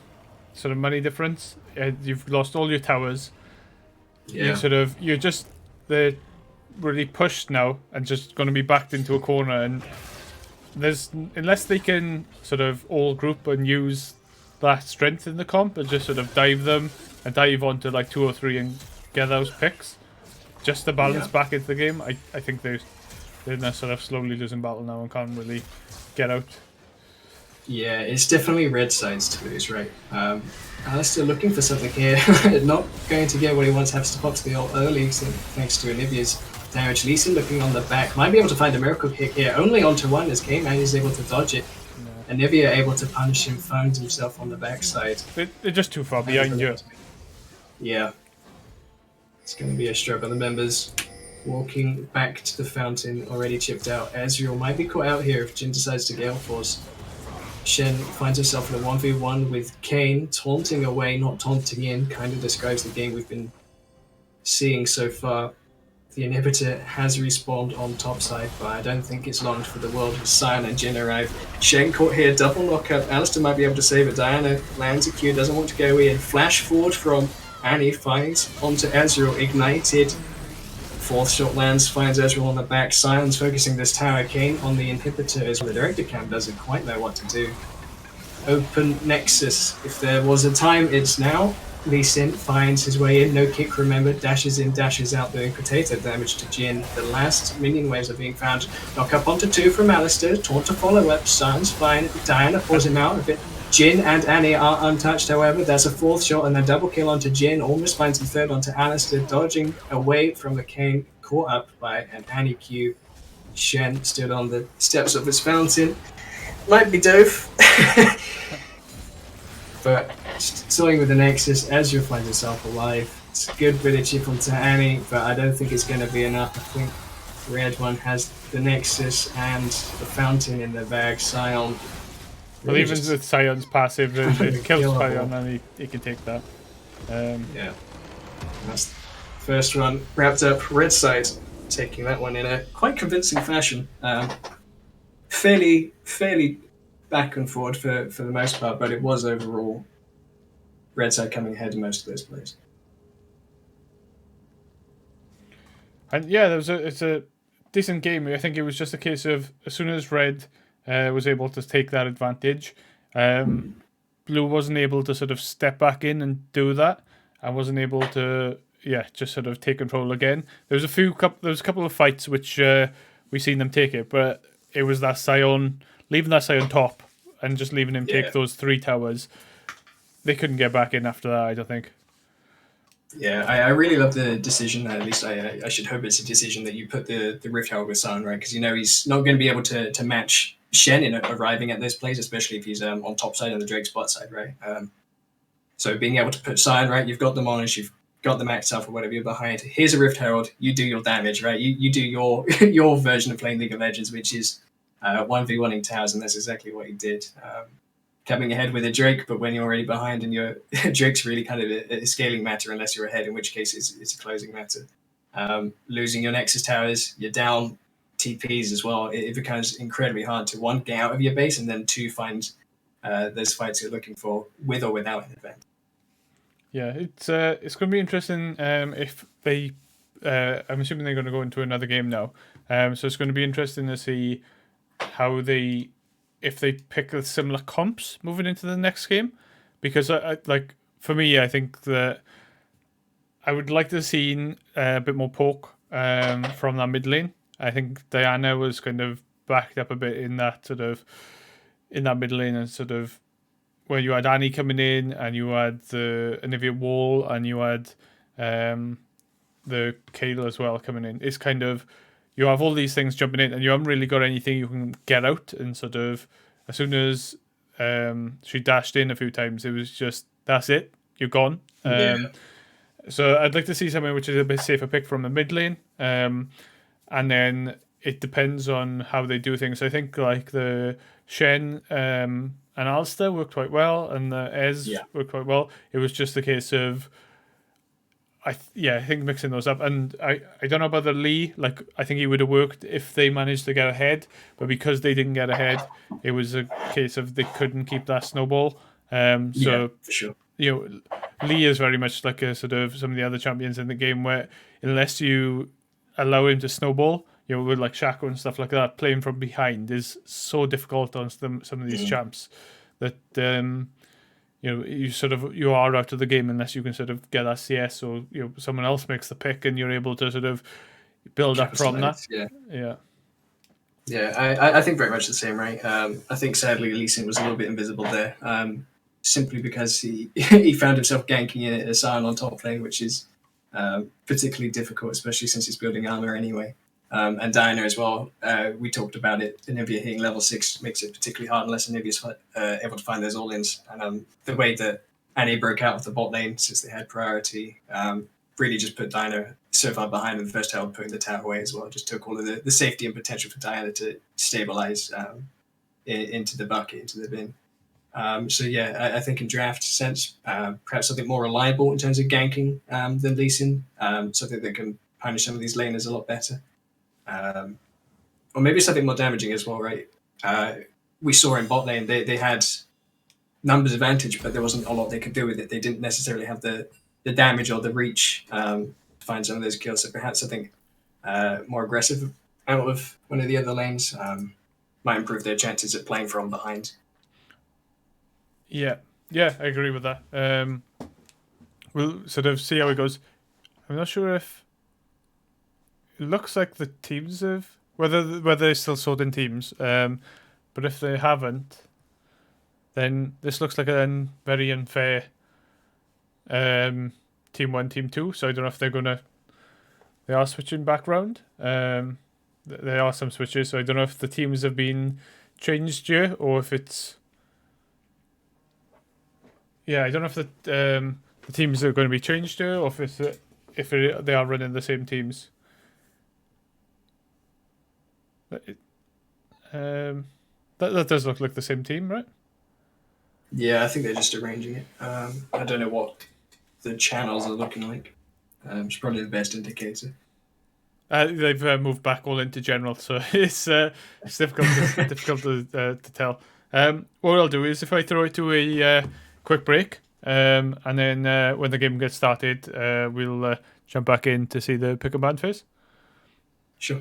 sort of money difference, you've lost all your towers. Yeah. They're really pushed now and just going to be backed into a corner, and unless they can sort of all group and use that strength in the comp and just sort of dive them and dive onto like 2 or 3 and get those picks, just to balance back into the game. I think they're sort of slowly losing battle now and can't really get out. Yeah, it's definitely red sides to lose, right? Alistair looking for something here, not going to get what he wants, has to pop to the ult early, so thanks to Anivia's damage. Leeson looking on the back, might be able to find a miracle kick here, only onto 1 as K-Man is able to dodge it. No. Anivia able to punish him, finds himself on the backside. They're just too far behind you. Yeah. It's going to be a struggle. The members walking back to the fountain, already chipped out. Ezreal might be caught out here if Jin decides to Gale Force. Shen finds herself in a 1v1 with Kane, taunting away, not taunting in, kind of describes the game we've been seeing so far. The inhibitor has respawned on top side, but I don't think it's long for the world as Sion and Jin arrive. Shen caught here, double knockup. Alistair might be able to save it. Diana lands a Q, doesn't want to go in. Flash forward from Annie, finds onto Ezreal, ignited. 4th shot lands, finds Ezreal on the back. Sion's focusing this tower. Kane on the inhibitor as well. The director cam doesn't quite know what to do. Open Nexus. If there was a time, it's now. Lee Sin finds his way in, no kick, remember, dashes in, dashes out, doing potato damage to Jin. The last minion waves are being found. Knock up onto 2 from Alistair, taunt to follow up, Sun's fine, Diana pulls him out a bit. Jin and Annie are untouched, however. There's a 4th shot and a double kill onto Jin, almost finds the 3rd onto Alistair, dodging away from the cane, caught up by an Annie Q. Shen stood on the steps of his fountain. Might be doof. But sawing with the Nexus, Ezra finds himself alive. It's a good bit of chip onto Annie, but I don't think it's going to be enough. I think Red One has the Nexus and the Fountain in their bag. Scion. Well, even with Scion's passive, it kills Scion and he can take that. Yeah. That's the first one wrapped up. Red side taking that one in a quite convincing fashion. Fairly back and forward for the most part, but it was overall Red side coming ahead in most of those plays. And yeah, it's a decent game. I think it was just a case of as soon as Red was able to take that advantage, Blue wasn't able to sort of step back in and do that, and wasn't able to just sort of take control again. There was a couple of fights which we seen them take it, but it was that Scion leaving that Scion top and just leaving him take those 3 towers. They couldn't get back in after that, I don't think. Yeah, I really love the decision. At least I should hope it's a decision that you put the Rift Herald with Sun, right? Because he's not going to be able to match Shen in arriving at those plays, especially if he's on top side and the Drake spot side, right? So being able to put Sion, right? You've got the Monish, you've got the Max Alpha, whatever you're behind. Here's a Rift Herald. You do your damage, right? You do your your version of playing League of Legends, which is 1v1ing towers, and that's exactly what he did. Coming ahead with a Drake, but when you're already behind and your Drake's really kind of a scaling matter unless you're ahead, in which case it's a closing matter. Losing your Nexus towers, you're down TPs as well. It becomes incredibly hard to, 1, get out of your base, and then 2, find those fights you're looking for with or without an event. Yeah, it's going to be interesting if they. I'm assuming they're going to go into another game now, so it's going to be interesting to see how if they pick similar comps moving into the next game, because for me, I think that I would like to see a bit more poke from that mid lane. I think Diana was kind of backed up a bit in that mid lane, and sort of where you had Annie coming in, and you had the Anivia Wall, and you had the Kale as well coming in. It's kind of, you have all these things jumping in, and you haven't really got anything you can get out. And sort of, as soon as she dashed in a few times, it was just, that's it, you're gone. So I'd like to see something which is a bit safer pick from the mid lane. And then it depends on how they do things. I think like the Shen and Alistair worked quite well, and the Ez worked quite well. It was just a case of, I think mixing those up. And I don't know about the Lee. Like, I think he would have worked if they managed to get ahead, but because they didn't get ahead, it was a case of they couldn't keep that snowball. So for sure. Lee is very much like a sort of some of the other champions in the game, where unless you allow him to snowball, with like Shaco and stuff like that, playing from behind is so difficult on some of these champs that you are out of the game unless you can sort of get that CS, or someone else makes the pick and you're able to sort of build up from that. I think very much the same, right? I think sadly Lee Sin was a little bit invisible there, simply because he found himself ganking in a Sion on top lane, which is particularly difficult, especially since he's building armor anyway. And Diana as well. We talked about it. Anivia hitting level 6 makes it particularly hard unless Anivia's able to find those all-ins. And the way that Annie broke out of the bot lane, since they had priority, really just put Diana so far behind in the first tower, putting the tower away as well. Just took all of the safety and potential for Diana to stabilize into the bucket, into the bin. I think in draft sense, perhaps something more reliable in terms of ganking than Lee Sin, something that can punish some of these laners a lot better. Or maybe something more damaging as well, right? We saw in bot lane, they had numbers advantage, but there wasn't a lot they could do with it. They didn't necessarily have the damage or the reach to find some of those kills. So perhaps something more aggressive out of one of the other lanes might improve their chances at playing from behind. Yeah, I agree with that. we'll sort of see how it goes. I'm not sure if it looks like the teams have whether they're still sorting teams. But if they haven't, then this looks like a very unfair team 1, team 2. So I don't know if they are switching back round. There are some switches, so I don't know if the teams have been changed here or if it's. Yeah, I don't know if the teams are going to be changed here or if they are running the same teams. That does look like the same team, right? Yeah, I think they're just arranging it. I don't know what the channels are looking like. It's probably the best indicator. They've moved back all into general, so it's difficult to tell. What I'll do is if I throw it to a quick break, and then when the game gets started, we'll jump back in to see the pick and ban phase. Sure.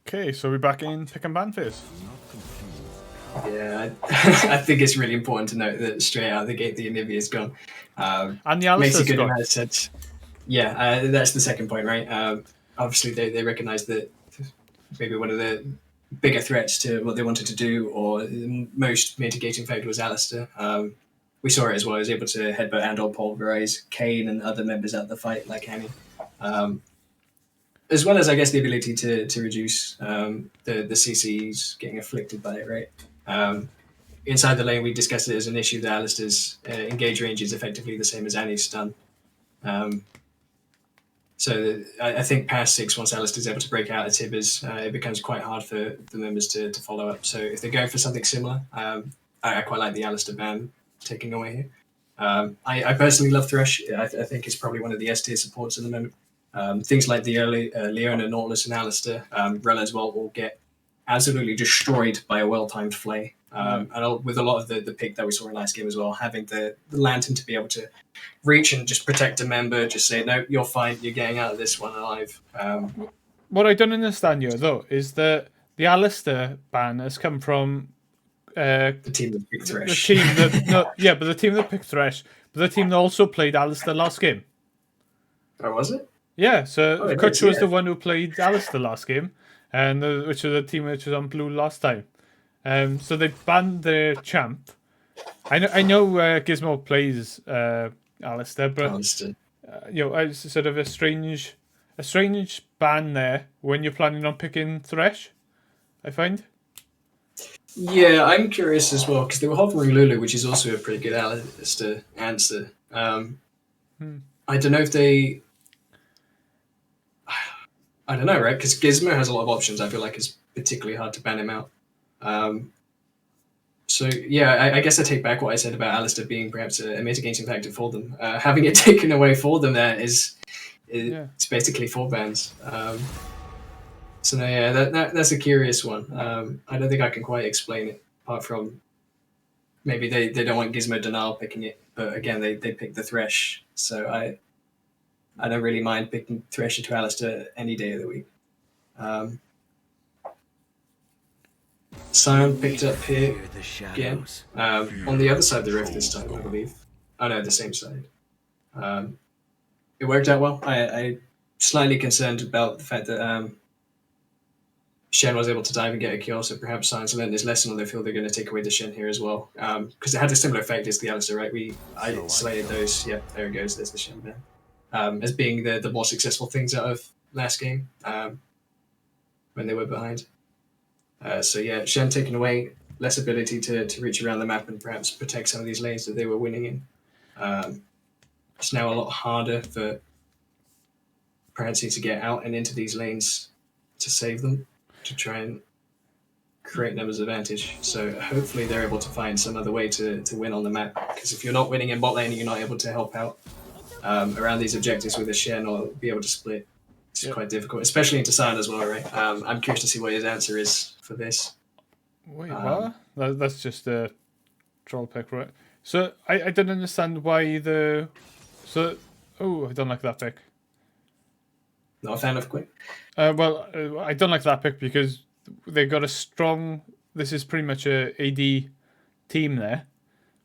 Okay, so we're back in pick and ban phase. Yeah, I think it's really important to note that straight out of the gate, the Anivia is gone. And the Makes Alistair's it good in gone. that sense. Yeah, that's the second point, right? Obviously, they recognise that maybe one of the bigger threats to what they wanted to do, or the most mitigating factor, was Alistair. We saw it as well. He was able to headbutt and/or pulverize Kane and other members out of the fight, like Annie. As well as, I guess, the ability to reduce the CCs getting afflicted by it, right? Inside the lane, we discussed it as an issue that Alistair's engage range is effectively the same as Annie's stun. So I think past 6, once Alistair's able to break out of Tibbers, it becomes quite hard for the members to follow up. So if they're going for something similar, I quite like the Alistair ban taking away here. I personally love Thresh. I think it's probably one of the S tier supports at the moment. Things like the early Leona, Nautilus, and Alistair, Rel as well, will get absolutely destroyed by a well-timed flay. And with a lot of the pick that we saw in last game as well, having the Lantern to be able to reach and just protect a member, just say, no, you're fine, you're getting out of this one alive. What I don't understand here, though, is that the Alistair ban has come from the team that picked Thresh. the team but the team that picked Thresh, but the team that also played Alistair last game. Oh, was it? Yeah, so Kutch was yeah. the one who played Alistair last game, and which was the team which was on blue last time. So they banned their champ. I know Gizmo plays Alistair, but it's sort of a strange ban there when you're planning on picking Thresh, I find. Yeah, I'm curious as well, because they were hovering Lulu, which is also a pretty good Alistair answer. I don't know if they I don't know, right? Because Gizmo has a lot of options. I feel like it's particularly hard to ban him out. So yeah, I guess I take back what I said about Alistair being perhaps a mitigating factor for them. Having it taken away for them there is it's basically 4 bans. So no, yeah, that's a curious one. I don't think I can quite explain it apart from maybe they don't want Gizmo Denial picking it, but again they pick the Thresh, so I don't really mind picking Thresh to Alistair any day of the week. Sion picked up here again on the other side of the rift this time, I believe. Oh no, the same side. It worked out well. I slightly concerned about the fact that Shen was able to dive and get a kill, so perhaps Sion's learned his lesson on the field. They're going to take away the Shen here as well, because it had a similar effect as the Alistair, right? I slayed those. Yeah, there it goes. There's the Shen ban. As being the more successful things out of last game when they were behind. So yeah, Shen taken away, less ability to reach around the map and perhaps protect some of these lanes that they were winning in. It's now a lot harder for Prancy to get out and into these lanes to save them, to try and create numbers advantage. So hopefully they're able to find some other way to win on the map. Because if you're not winning in bot lane, you're not able to help out around these objectives with a Shen or be able to split. It's quite difficult, especially into Sion as well, right? I'm curious to see what his answer is for this. Wait, what? That's just a troll pick, right? So I don't understand why the... So... Oh, I don't like that pick. Not a fan of Quinn? Well, I don't like that pick because they got a strong... This is pretty much a AD team there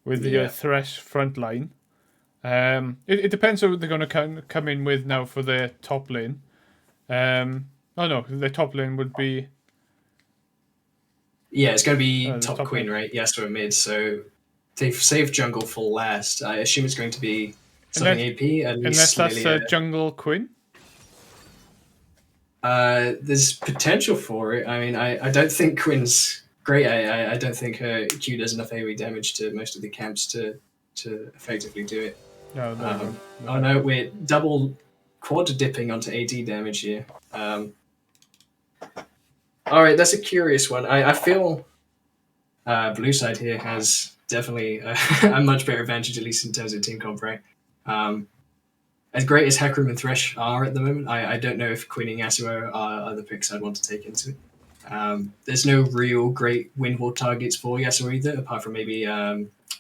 with the Thresh front line. It depends who they're going to come in with now for their top lane. Oh no, their top lane would be... Yeah, it's going to be top Queen, right? Yasuo mid, so they've saved jungle for last. I assume it's going to be something AP. Unless that's a jungle Queen? There's potential for it. I mean, I don't think Quinn's great. I don't think her Q does enough AoE damage to most of the camps to effectively do it. No. Oh no, we're quad dipping onto AD damage here. All right, that's a curious one. I feel blue side here has definitely a much better advantage, at least in terms of team comp, right? As great as Hecarim and Thresh are at the moment, I don't know if Queen and Yasuo are the picks I'd want to take into it. There's no real great win wall targets for Yasuo either, apart from maybe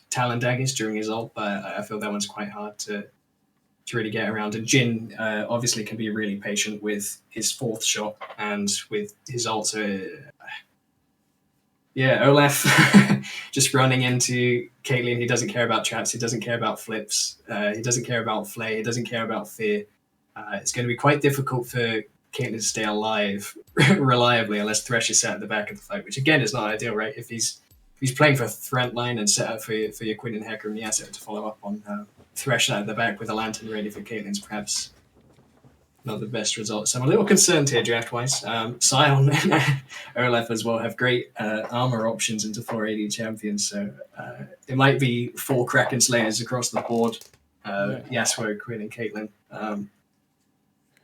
Talon Daggers during his ult, but I feel that one's quite hard to really get around. And Jhin obviously can be really patient with his 4th shot and with his ult. So, Olaf just running into Caitlyn. He doesn't care about traps. He doesn't care about flips. He doesn't care about flay. He doesn't care about fear. It's going to be quite difficult for Caitlyn to stay alive reliably unless Thresh is sat at the back of the fight, which again is not ideal, right? If he's playing for front line and set up for your Quinn and Hecarim, you have to follow up on Thresh at the back with a lantern ready for Caitlyn's perhaps not the best result. So I'm a little concerned here draft-wise. Sion and Olaf as well have great armor options into 4 AD champions, so it might be 4 Kraken Slayers across the board. Yasuo, Quinn, and Caitlyn.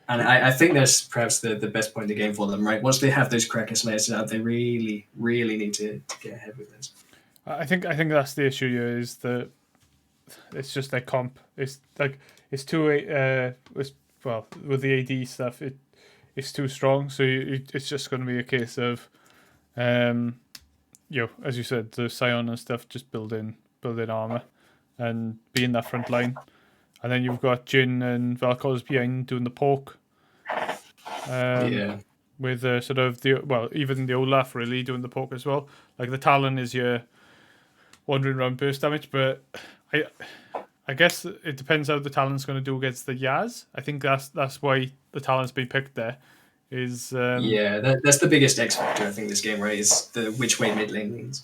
And I think that's perhaps the best point of the game for them, right? Once they have those Kraken Slayers out, they really, really need to get ahead with this. I think that's the issue here, is that it's just their comp. It's like it's too with the AD stuff, it's too strong. So it's just going to be a case of, as you said, the Sion and stuff just building armor and being that front line, and then you've got Jhin and Vel'Koz behind doing the poke. With sort of even the Olaf really doing the poke as well. Like the Talon is your wandering around burst damage, but I guess it depends how the Talon's going to do against the Yaz. I think that's why the Talon's been picked there. Is that's the biggest X factor I think this game, right? Is the which way mid lane leans.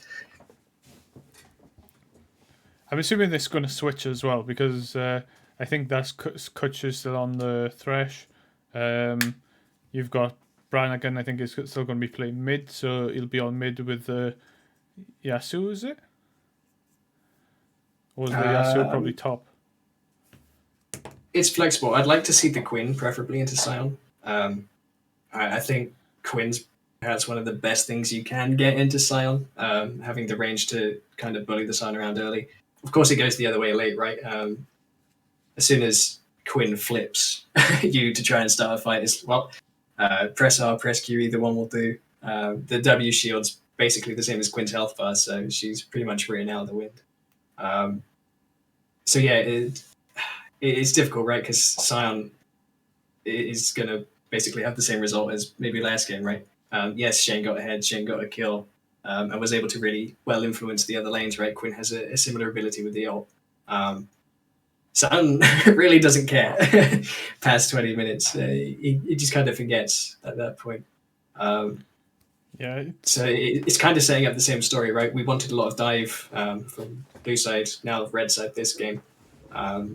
I'm assuming this is going to switch as well because I think that's Kutch is still on the Thresh. You've got Brannigan, I think, is still going to be playing mid, so he'll be on mid with the Yasuo, is it? Or is the Yasuo probably top? It's flexible. I'd like to see the Quinn, preferably into Sion. I think Quinn's perhaps one of the best things you can get into Sion, having the range to kind of bully the Sion around early. Of course, it goes the other way late, right? As soon as Quinn flips you to try and start a fight, it's, well, press R, press Q, either one will do. The W shield's basically the same as Quinn's health bar, so she's pretty much written out of the wind. So yeah, it's difficult, right? Because Sion is going to basically have the same result as maybe last game, right? Yes, Shane got ahead, Shane got a kill, and was able to really well influence the other lanes, right? Quinn has a similar ability with the ult. Sion really doesn't care past 20 minutes. He just kind of forgets at that point. Yeah. So it's kind of setting up the same story, right? We wanted a lot of dive from blue side, now red side this game,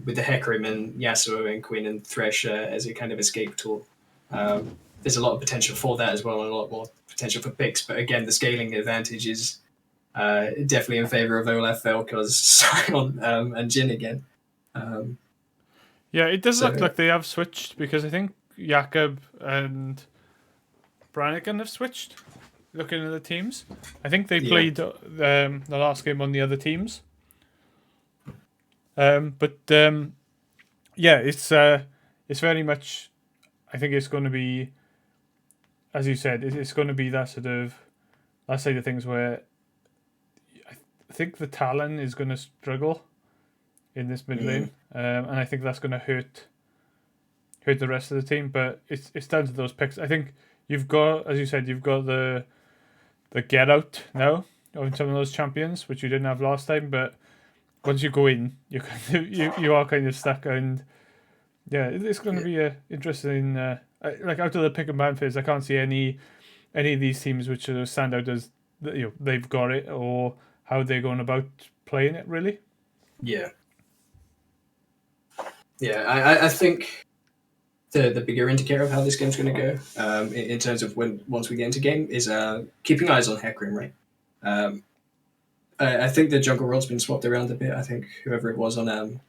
with the Hecarim and Yasuo and Quinn and Thresh as a kind of escape tool. There's a lot of potential for that as well, and a lot more potential for picks. But again, the scaling advantage is definitely in favor of Olaf, Vel'Koz, Sion, and Jhin again. Yeah, it does look like they have switched, because I think Jakob and Brannigan have switched. Looking at the teams, I think they played the last game on the other teams. Yeah, it's very much. I think it's going to be, as you said, it's going to be that sort of that side of things where I think the Talon is going to struggle in this mid lane, and I think that's going to hurt the rest of the team. But it's down to those picks. I think you've got, as you said, you've got the get out now on some of those champions, which you didn't have last time. But once you go in, you are kind of stuck, and yeah, it's going to be a interesting. Like out of the pick and ban phase, I can't see any of these teams which sort of stand out as they've got it, or how they're going about playing it really. Yeah. I think the bigger indicator of how this game's going to go, in terms of once we get into game, is keeping eyes on Hecarim, right? I think the jungle role's been swapped around a bit. I think whoever it was on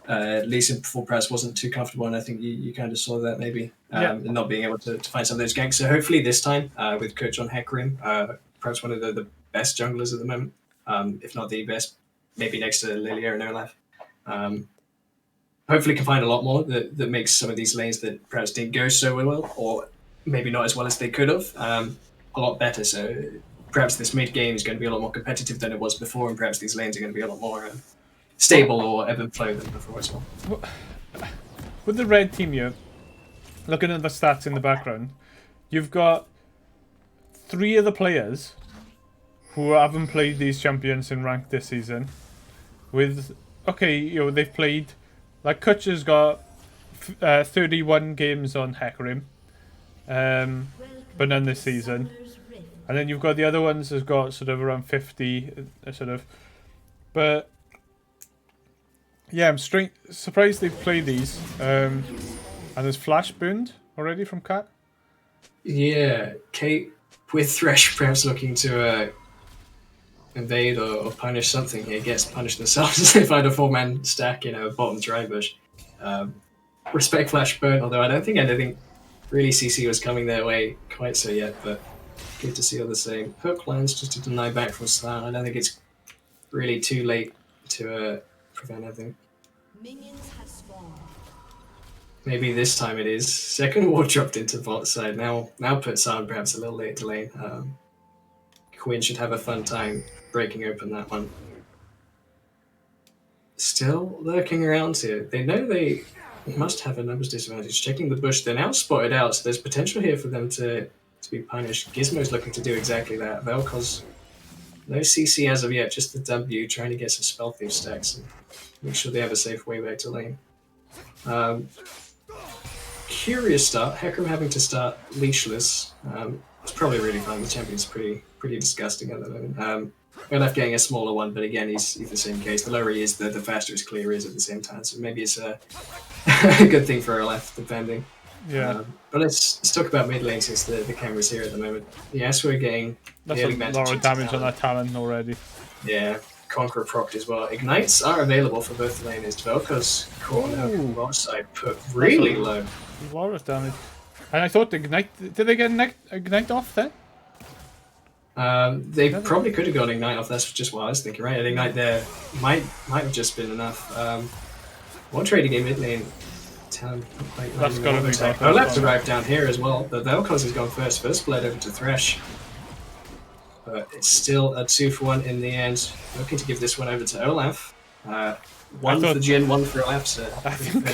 Lisa before press wasn't too comfortable, and I think you kind of saw that maybe, not being able to find some of those ganks. So hopefully this time, with coach on Hecarim, perhaps one of the best junglers at the moment, if not the best, maybe next to Lilia and Olaf. Hopefully can find a lot more that makes some of these lanes that perhaps didn't go so well, or maybe not as well as they could have, a lot better. So perhaps this mid game is going to be a lot more competitive than it was before, and perhaps these lanes are going to be a lot more stable or ebb and flow than before as well. With the red team here, looking at the stats in the background, you've got 3 of the players who haven't played these champions in ranked this season. With they've played, like Kutcher's got 31 games on Hecarim, but none this season. And then you've got the other ones who've got sort of around 50, but yeah, I'm surprised they've played these. And there's Flash burned already from Cat. Yeah, Kate with Thresh perhaps looking to invade or punish something here, gets punished themselves. They find a 4-man stack in a bottom dry bush. Respect Flash burn, although I don't think anything really CC was coming their way quite so yet, but good to see all the same. Hook lands just to deny back from Slan. I don't think it's really too late to prevent anything. Minions have spawned. Maybe this time it is. Second ward dropped into bot side. Now puts on perhaps a little late to lane. Quinn should have a fun time breaking open that one. Still lurking around here. They know they must have a numbers disadvantage. Checking the bush, they're now spotted out, so there's potential here for them to be punished. Gizmo's looking to do exactly that. Vel'Koz, no CC as of yet, just the W, trying to get some spell thief stacks and make sure they have a safe way back to lane. Curious start. Hecarim having to start leashless. It's probably really fun. The champion's pretty disgusting at the moment. Olaf getting a smaller one, but again, he's the same case. The lower he is, the faster his clear is at the same time. So maybe it's a good thing for Olaf, depending. Yeah. But let's talk about mid lane since the camera's here at the moment. Yes, we're getting that's a lot of damage on that talent already. Yeah, Conqueror procced as well. Ignites are available for both laners. Vel'Koz caught on the side, put really low. A lot of damage. And I thought Ignite... Did they get Ignite off then? They probably could have got Ignite off. That's just what I was thinking, right? An Ignite there might have just been enough. One trading game mid lane. That's got to be tough. I'll have to arrive down here as well. The Vel'Koz has gone first. First blood over to Thresh. But it's still a 2-for-1 in the end. Looking to give this one over to Olaf. One for Jin, one for Olaf. So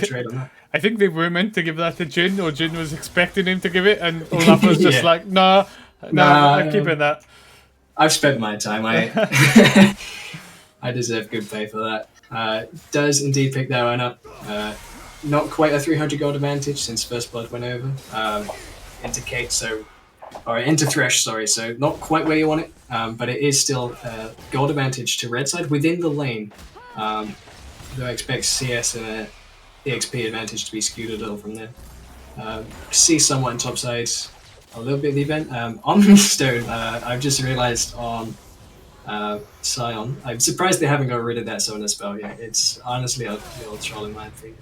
trade on that. I think they were meant to give that to Jin, or Jin was expecting him to give it, and Olaf was just like, nah, I'm keeping that. I've spent my time. I deserve good pay for that. Does indeed pick that one up. Not quite a 300 gold advantage since First Blood went over. Into Kate, into Thresh, sorry, so not quite where you want it, but it is still gold advantage to red side within the lane. Though I expect CS and EXP advantage to be skewed a little from there. See someone top side a little bit of the event. On Stone, I've just realised on Sion, I'm surprised they haven't got rid of that Sona spell yet. It's honestly a little troll in my opinion.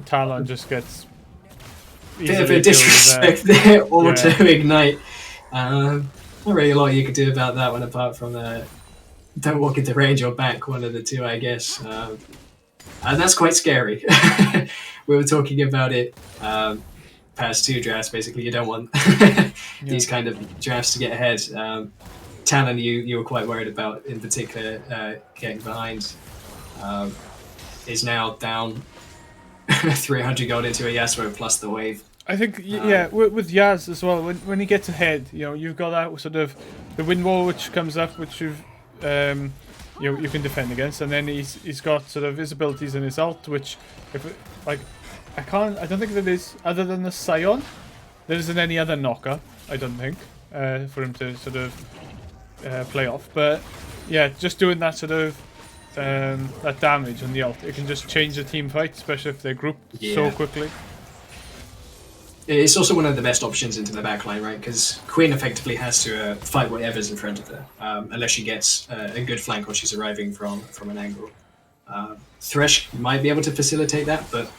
Talon just gets bit of a disrespect there, auto ignite. Not really a lot you could do about that one apart from don't walk into range or back, one of the two, I guess. And that's quite scary. We were talking about it past 2 drafts. Basically, you don't want these kind of drafts to get ahead. Talon, you were quite worried about in particular getting behind. Is now down 300 gold into a Yasuo plus the wave. I think with Yaz as well. When he gets ahead, you've got that sort of the wind wall which comes up, which you can defend against, and then he's got sort of his abilities and his ult, which I don't think there is other than the Sion. There isn't any other knocker, I don't think, for him to sort of play off. But yeah, just doing that sort of that damage on the ult, it can just change the team fight, especially if they're grouped so quickly. It's also one of the best options into the backline, right? Because Queen effectively has to fight whatever's in front of her, unless she gets a good flank or she's arriving from an angle. Thresh might be able to facilitate that, but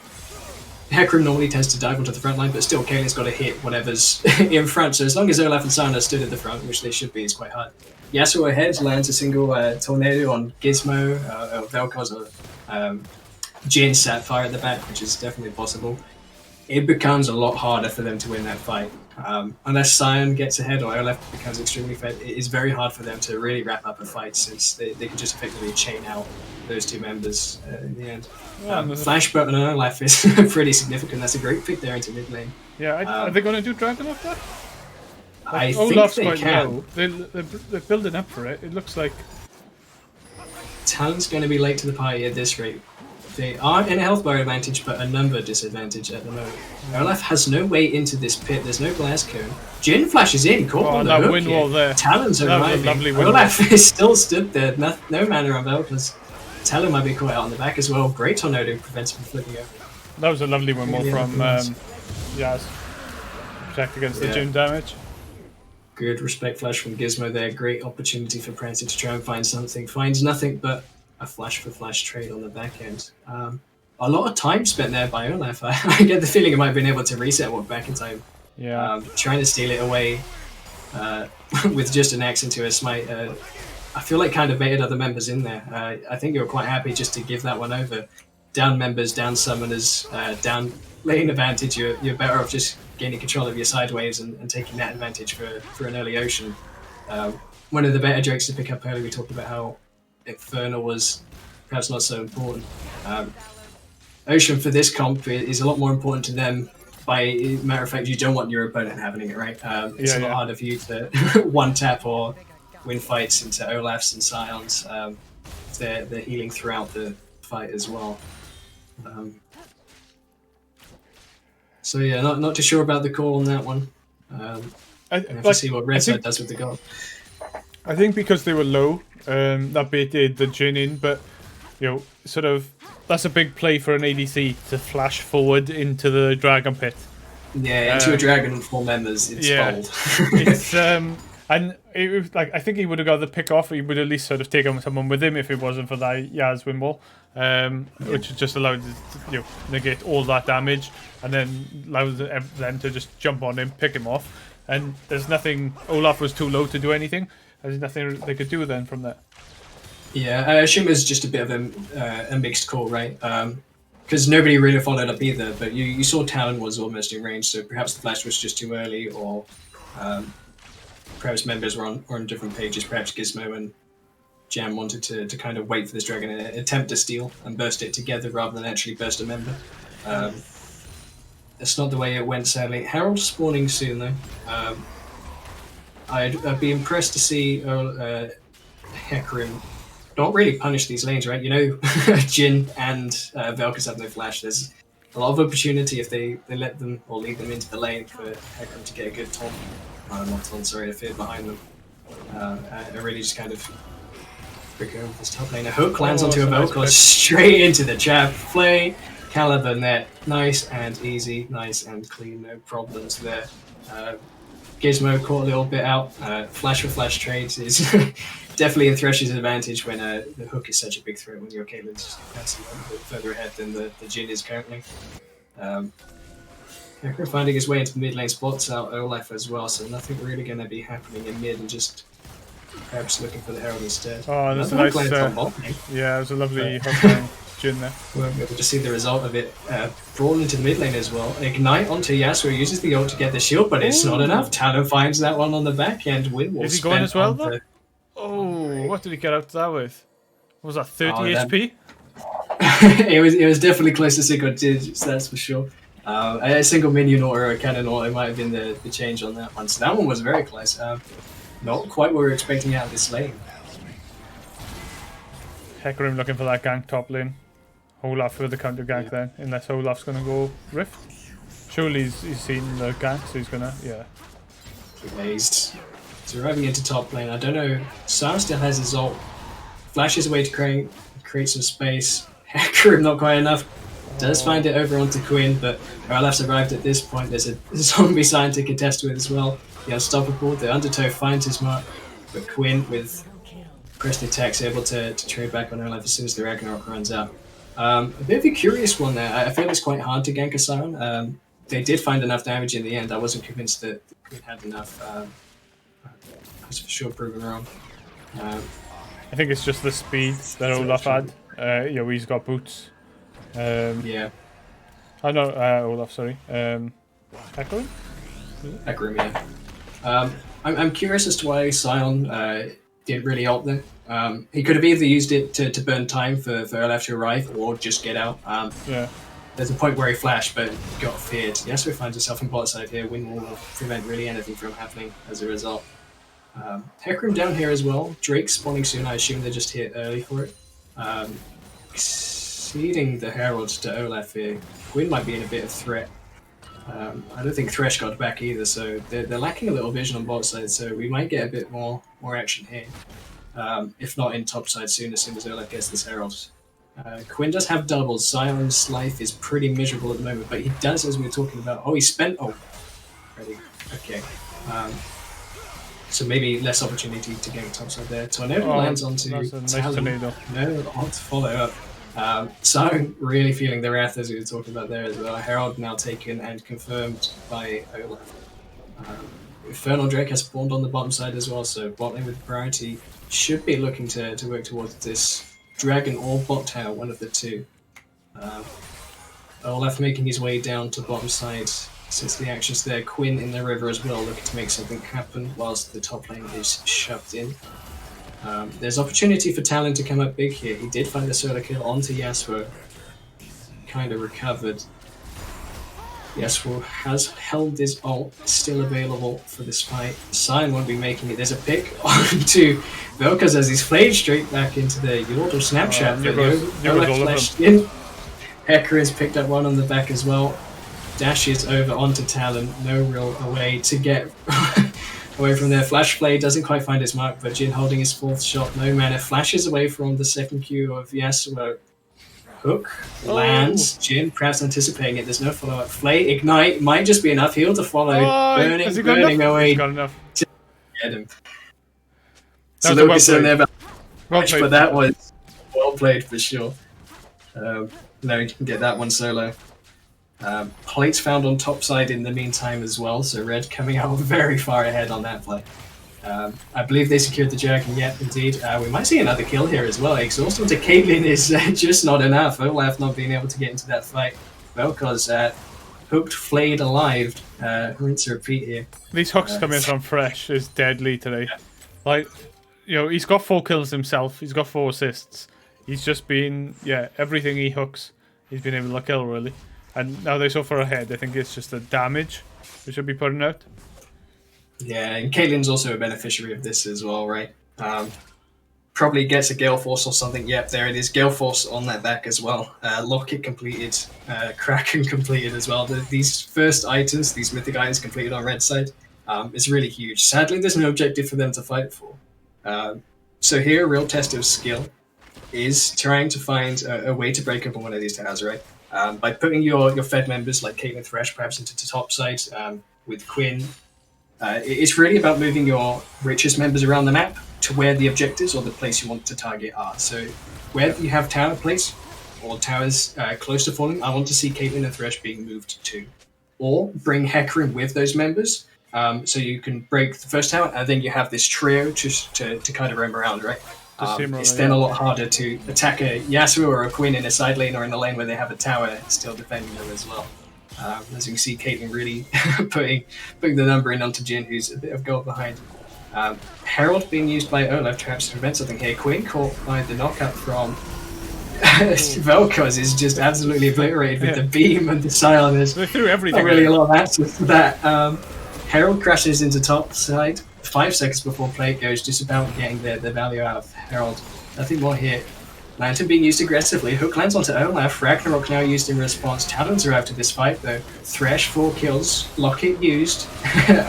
Hecarim normally tends to dive onto the front line, but still Kaylin's got to hit whatever's in front. So as long as Olaf and Sana stood at the front, which they should be, it's quite hard. Yasuo ahead lands a single tornado on Gizmo, or Vel'Koz, or Jin Sapphire at the back, which is definitely possible. It becomes a lot harder for them to win that fight. Unless Sion gets ahead or Olaf becomes extremely fed, it is very hard for them to really wrap up a fight, since they can just effectively chain out those 2 members in the end. Flash button on Olaf is pretty significant. That's a great pick there into mid lane. Yeah, are they going to do Dragon off that? I Olaf's think they can. Low. They're building up for it. It looks like Talon's going to be late to the party at this rate. They are in a health bar advantage, but a number disadvantage at the moment. Olaf has no way into this pit. There's no glass cone. Jin flashes in, caught on the hook wind wall there. Talon's arriving. Olaf is still stood there. No mana on Vel'Koz. Talon might be caught out on the back as well. Great tornado prevents him from flipping over. That was a lovely one more from Yaz. Protect against the Jin damage. Good respect flash from Gizmo there. Great opportunity for Prancer to try and find something. Finds nothing but a flash for flash trade on the back end. A lot of time spent there by Olaf. I get the feeling it might have been able to reset walk back in time. Yeah. Trying to steal it away with just an axe into a smite. I feel like kind of baited other members in there. I think you were quite happy just to give that one over. Down members, down summoners, down lane advantage. You're better off just gaining control of your sideways and taking that advantage for an early Ocean. One of the better jokes to pick up earlier, we talked about how Infernal was perhaps not so important. Ocean for this comp is a lot more important to them. By matter of fact, you don't want your opponent having it, right? It's a lot harder for you to one tap or win fights into Olafs and Scions. They're healing throughout the fight as well. So yeah, not too sure about the call on that one. I have to see what Red Side does with the goal. I think because they were low, that baited the Jin in, but sort of that's a big play for an ADC to flash forward into the Dragon Pit. Yeah, into a Dragon with 4 members, it's bold. And it was like I think he would have got the pick off. He would at least sort of taken someone with him if it wasn't for that Yaz windwall, which just allowed to negate all that damage, and then allowed them to just jump on him, pick him off. And there's nothing. Olaf was too low to do anything. There's nothing they could do then from that. Yeah, I assume it was just a bit of a mixed call, right? Because nobody really followed up either. But you saw Talon was almost in range, so perhaps the flash was just too early, or perhaps members were on different pages. Perhaps Gizmo and Jam wanted to kind of wait for this dragon and attempt to steal and burst it together rather than actually burst a member. That's not the way it went, sadly. Herald spawning soon, though. I'd be impressed to see Hecarim not really punish these lanes, right? You know, Jin and Velkas have no flash. There's a lot of opportunity if they let them or lead them into the lane for Hecarim to get a good taunt. Not taunt, sorry, a fear behind them. And really just kind of break over this top lane. A hook lands onto a Velkas straight into the jab. Flay, Caliber net. Nice and easy, nice and clean, no problems there. Gizmo caught a little bit out. Flash for flash trades is definitely in Thresh's advantage when the hook is such a big threat when your Caitlin's actually a bit further ahead than the Jin is currently. Hecarim finding his way into mid lane, spots out Olaf as well, so nothing really going to be happening in mid and just perhaps looking for the Herald instead. Oh, that's a nice. Yeah, it was a lovely hook line. Jin there. We'll be able to see the result of it. Brawl into the mid lane as well. Ignite onto Yasuo, uses the ult to get the shield, but it's not enough. Talon finds that one on the back end. Windwall is he going as well, though? Oh, what did he get out that with? What was that, 30 HP? It was definitely close to single digits, that's for sure. A single minion or a cannon or it might have been the change on that one. So that one was very close. Not quite what we were expecting out of this lane. Hecarim looking for that gank top lane. Olaf for the counter gank then, unless Olaf's gonna go Rift. Surely he's seen the gank, so he's gonna, yeah. He's arriving into top lane. I don't know. Sar still has his ult. Flashes away to create some space. Hecarim not quite enough. Does find it over onto Quinn, but Olaf's arrived at this point. There's a zombie sign to contest with as well. The Unstoppable, the Undertow finds his mark, but Quinn with pressed attacks able to trade back on Olaf as soon as the Ragnarok runs out. A bit of a curious one there. I feel it's quite hard to gank a Sion. They did find enough damage in the end. I wasn't convinced that Quinn had enough. I was for sure proven wrong. I think it's just the speed that Olaf had. He's got boots. Yeah. I know, Olaf, sorry. Hecarim? Hecarim, yeah. I'm curious as to why Sion didn't really ult there. He could have either used it to burn time for Olaf to arrive or just get out. Yeah. There's a point where he flashed but got feared. Yasuo finds himself in bot side here. Windwall will prevent really anything from happening as a result. Hecarim down here as well. Drake spawning soon. I assume they're just here early for it. Exceeding the Herald to Olaf here. Quinn might be in a bit of threat. I don't think Thresh got back either, so they're lacking a little vision on bot side, so we might get a bit more action here. If not in top side soon, as soon as Olaf gets this Herald. Quinn does have doubles. Sion's life is pretty miserable at the moment, but he does, as we were talking about. Oh, he spent. Oh, ready. Okay. So maybe less opportunity to get top side there. Tornado lands onto Talon. No, odd follow up. Sion really feeling the wrath as we were talking about there as well. Herald now taken and confirmed by Olaf. Infernal Drake has spawned on the bottom side as well, so bot lane with priority should be looking to work towards this dragon or bot tower, one of the two. Olaf making his way down to bottom side since the action's there. Quinn in the river as well, looking to make something happen whilst the top lane is shoved in. There's opportunity for Talon to come up big here. He did find the solo kill onto Yasuo. Kind of recovered. Yasuo has held his ult, still available for this fight. Sion won't be making it. There's a pick onto Velkas as he's flayed straight back into the Yordle snapshot. Flashed in. Hecarim's picked up one on the back as well. Dashes over onto Talon. No real way to get away from there. Flash Flay doesn't quite find his mark, but Jin holding his fourth shot. No mana. Flashes away from the second Q of Yasuo. Hook lands. Jin perhaps anticipating it. There's no follow up. Flay ignite might just be enough. Heal to follow. Burning away. Got enough. get him. That So was no well concern played. there about Well Thresh, played. but that was well played for sure. Now you can get that one solo. Plates found on top side in the meantime as well, so Red coming out very far ahead on that play. I believe they secured the Jerk, and yet, indeed, we might see another kill here as well. Exhaust onto Caitlyn is just not enough. Olaf not being able to get into that fight. Vel'Koz hooked, flayed alive. Rinse and repeat here. These hooks coming from Fresh is deadly today. Like, you know, he's got 4 kills himself. He's got 4 assists. He's just been, everything he hooks, he's been able to kill, really. And now they're so far ahead, I think it's just the damage we should be putting out. Yeah, and Caitlyn's also a beneficiary of this as well, right? Probably gets a Gale Force or something. Yep, there it is. Gale Force on that back as well. Locket completed. Kraken completed as well. These first items, these mythic items completed on red side, is really huge. Sadly, there's no objective for them to fight for. So here, a real test of skill is trying to find a way to break up on one of these towers, right? By putting your Fed members like Caitlyn Thresh perhaps into the top side with Quinn. It's really about moving your richest members around the map to where the objectives or the place you want to target are. So where you have tower place or towers close to falling, I want to see Caitlyn and Thresh being moved to. Or bring Hecarim with those members so you can break the first tower and then you have this trio just to kind of roam around, right? It's then a lot harder to attack a Yasuo or a Queen in a side lane or in a lane where they have a tower still defending them as well. As you can see, Caitlyn really putting the number in onto Jhin, who's a bit of gold behind. Herald being used by Olaf perhaps to prevent something here. Quinn caught by the knockup from Vel'Koz is just absolutely obliterated with the beam and the silence. They threw everything. Not really a lot of answers to that. Herald crashes into top side 5 seconds before play goes, just about getting the value out of Herald. Nothing more here. Lantern being used aggressively. Hook lands onto Olaf. Ragnarok now used in response. Talons are after this fight though. Thresh 4 kills. Locket used.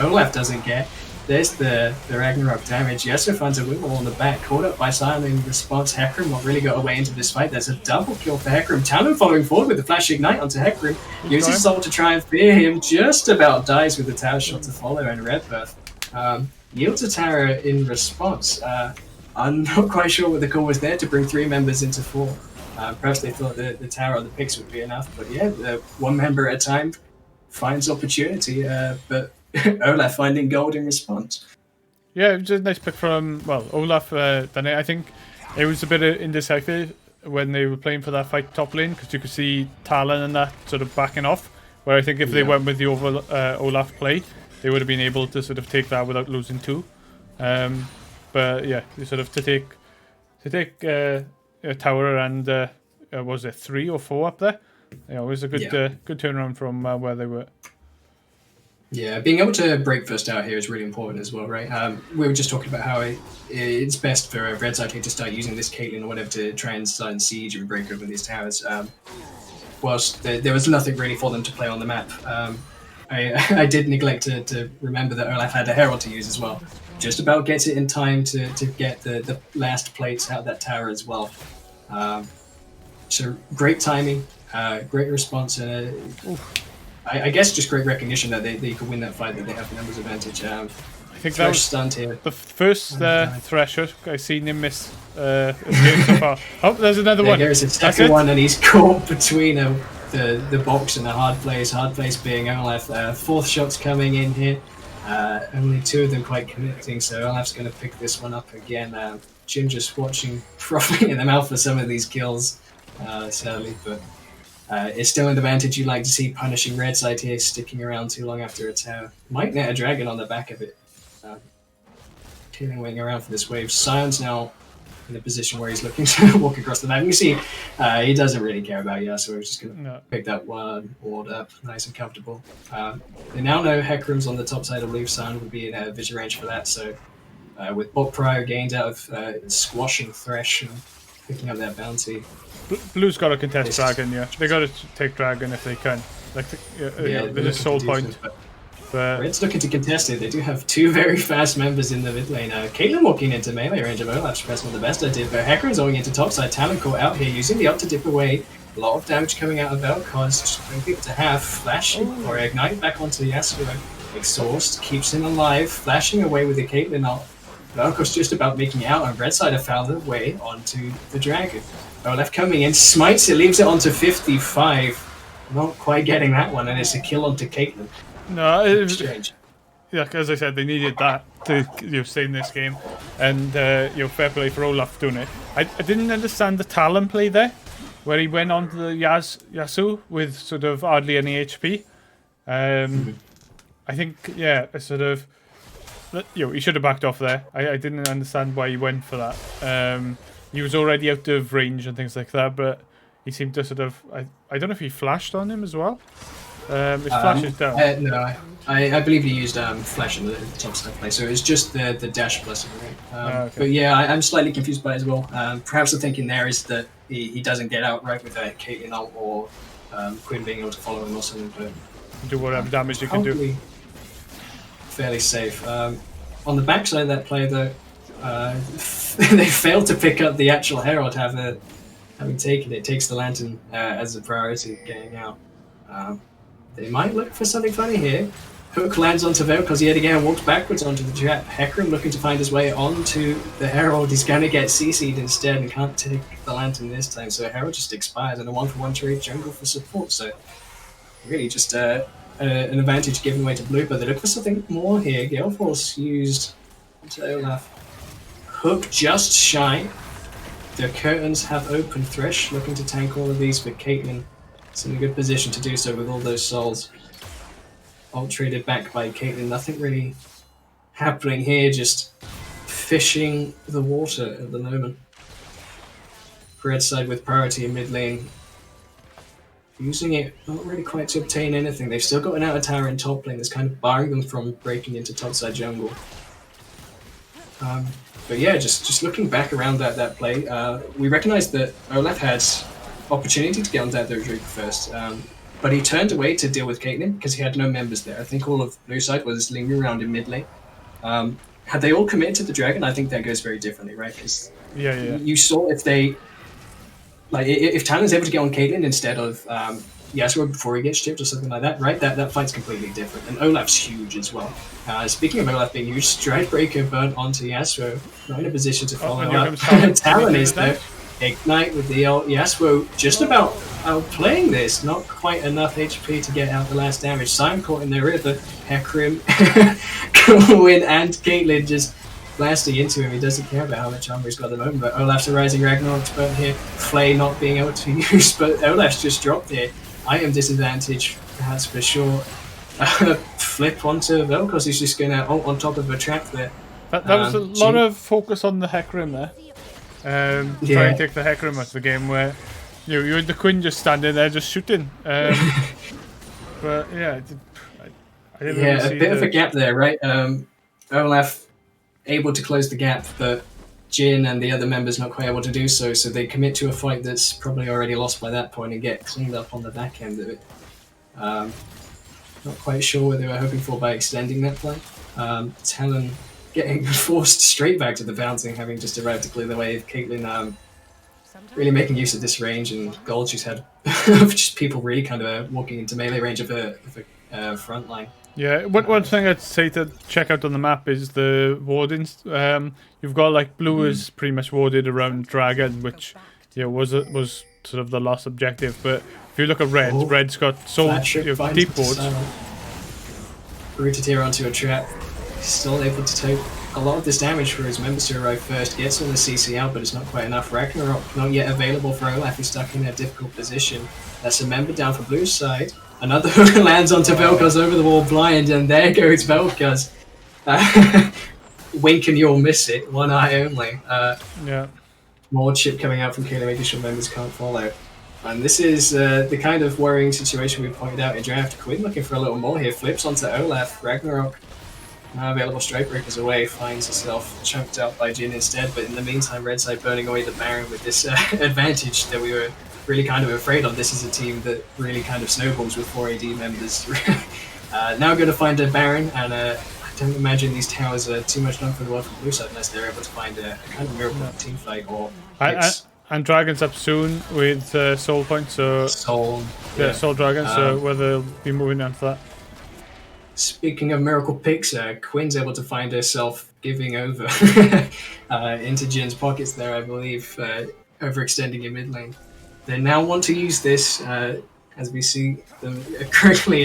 Olaf doesn't get. There's the Ragnarok damage. Yasuo finds a windmill on the back. Caught up by Silent in response. Hecarim not really got away into this fight. There's a double kill for Hecarim. Talon following forward with the flash ignite onto Hecarim. Uses Soul to try and fear him. Just about dies with the tower shot to follow and red buff. Yields a tower in response. I'm not quite sure what the call was there to bring 3 members into 4. Perhaps they thought the tower or the picks would be enough, but yeah, one member at a time finds opportunity, but Olaf finding gold in response. Yeah, it was a nice pick from, Olaf. Then I think it was a bit indecisive when they were playing for that fight top lane, because you could see Talon and that sort of backing off, where I think if they went with the Olaf play, they would have been able to sort of take that without losing 2. But yeah, sort of to take a tower and was it 3 or 4 up there? Yeah, it was a good good turnaround from where they were. Yeah, being able to break first tower here is really important as well, right? We were just talking about how it's best for a red side here to start using this Caitlyn or whatever to try and start siege and break over these towers. Whilst there was nothing really for them to play on the map. I did neglect to remember that Olaf had a Herald to use as well. Just about gets it in time to get the last plates out of that tower as well. So great timing, great response, and I guess just great recognition that they could win that fight, that they have the numbers advantage. I think that was stunned here. The first Thresher I've seen him miss a game so far. Oh, there's another one. There's a second one, and he's caught between the box and the hard place. Hard place being Olaf. 4th shot's coming in here. Only 2 of them quite connecting, so Olaf's going to pick this one up again. Jim just watching, frothing in the mouth for some of these kills, sadly, but it's still an advantage you like to see, punishing red side here, sticking around too long after a tower. Might net a dragon on the back of it. Killing waiting around for this wave. Sion's now in a position where he's looking to walk across the map. You can see he doesn't really care about Yasuo. He's just going to pick that one ward up, nice and comfortable. They now know Hecarim's on the top side. I believe Sion would be in vision range for that. So with bot prior gained out of squashing Thresh and picking up that bounty. Blue's got to contest dragon, yeah. They got to take dragon if they can. Like, there's a soul point. But Red's looking to contest it. They do have 2 very fast members in the mid lane. Caitlyn walking into melee range of Olaf's perhaps not the best idea, but Hecarim's going into topside. Talon caught out here, using the up to dip away. A lot of damage coming out of Vel'Koz, just bring people to half. Flash or ignite back onto Yasuo. Exhaust keeps him alive, flashing away with the Caitlyn ult. Velko's just about making it out, and Red side have found their way onto the Dragon. Olaf coming in, smites it, leaves it onto 55. Not quite getting that one, and it's a kill onto Caitlyn. No, it was Strange. yeah. As I said, they needed that to stay in this game, and fair play for Olaf doing it. I didn't understand the Talon play there, where he went on to the Yasuo with sort of hardly any HP. I think it's sort of he should have backed off there. I didn't understand why he went for that. He was already out of range and things like that, but he seemed to sort of I don't know if he flashed on him as well. His flash is down. No, I believe he used flash in the top side play, so it's just the dash plus. Okay. But yeah, I'm slightly confused by it as well. Perhaps the thinking there is that he doesn't get out right with Caitlyn ult or Quinn being able to follow him or something, but do whatever damage you can do. Fairly safe. On the backside of that play, though, they failed to pick up the actual Herald. Having taken it, takes the Lantern as a priority getting out. They might look for something funny here. Hook lands onto Vel'Koz yet again, walks backwards onto the trap. Hecarim looking to find his way onto the Herald. He's going to get CC'd instead and can't take the Lantern this time. So Herald just expires and a 1-for-1 trade jungle for support. So really just an advantage given away to Blue, but they look for something more here. Gale Force used onto Olaf. Hook just shy. The curtains have opened. Thresh looking to tank all of these, but Caitlyn is in a good position to do so with all those souls. Ult traded back by Caitlyn. Nothing really happening here, just fishing the water at the moment. Red side with priority in mid lane. Using it not really quite to obtain anything. They've still got an outer tower in top lane that's kind of barring them from breaking into topside jungle. But yeah, just looking back around that play, we recognised that Olaf had opportunity to get on that Drake first, but he turned away to deal with Caitlyn because he had no members there. I think all of Blue side was lingering around in mid lane. Had they all committed to the Dragon, I think that goes very differently, right? Because you saw if they, like, if Talon's able to get on Caitlyn instead of Yasuo before he gets chipped or something like that, right? That fight's completely different. And Olaf's huge as well. Speaking of Olaf being huge, Stridebreaker burnt onto Yasuo, not in a position to follow up. Talon is there. Ignite with the ult. Yasuo just about outplaying this. Not quite enough HP to get out the last damage. Simon caught in the river. Hecarim, Win, and Caitlyn just blasting into him. He doesn't care about how much armor he's got at the moment. But Olaf's a Rising Ragnarok's burnt here. Flay not being able to use, but Olaf's just dropped here. Item disadvantage, perhaps for sure. Flip onto Vel'Koz. He's just going to ult on top of a trap there. That was a lot of focus on the Hecarim there. Trying to take the Hecarim out of the game where you had the Quinn just standing there just shooting. But yeah, I didn't really see a bit of a gap there, right? Olaf able to close the gap, but Jin and the other members not quite able to do so, so they commit to a fight that's probably already lost by that point and get cleaned up on the back end of it. Not quite sure what they were hoping for by extending that play. Talon getting forced straight back to the bouncing, having just arrived to clear the wave. Caitlyn really making use of this range, and gold she's had of just people really kind of walking into melee range of a front line. Yeah, one thing I'd say to check out on the map is the wardings. You've got like blue is pretty much warded around Dragon, which was sort of the last objective. But if you look at red, red's got so deep wards. Rooted here onto a trap. Still able to take a lot of this damage for his members to arrive first. Gets on the CC out, but it's not quite enough. Ragnarok not yet available for Olaf. He's stuck in a difficult position. That's a member down for Blue's side. Another hook lands onto Vel'Koz over the wall blind, and there goes Vel'Koz. Wink and you'll miss it. One eye only. More chip coming out from Kayla, making sure members can't follow. And this is the kind of worrying situation we pointed out in draft. Quinn looking for a little more here. Flips onto Olaf. Ragnarok, now available Strikebreakers away, finds herself chunked out by Jin instead. But in the meantime, red side burning away the Baron with this advantage that we were really kind of afraid of. This is a team that really kind of snowballs with 4 AD members. Now going to find a Baron, and I don't imagine these towers are too much done for the world from blue side unless they're able to find a kind of miracle team fight or. And Dragon's up soon with Soul Point, so Soul Dragon. So whether they'll be moving on to that. Speaking of miracle picks, Quinn's able to find herself giving over into Jin's pockets there, I believe, overextending in mid lane. They now want to use this, as we see them correctly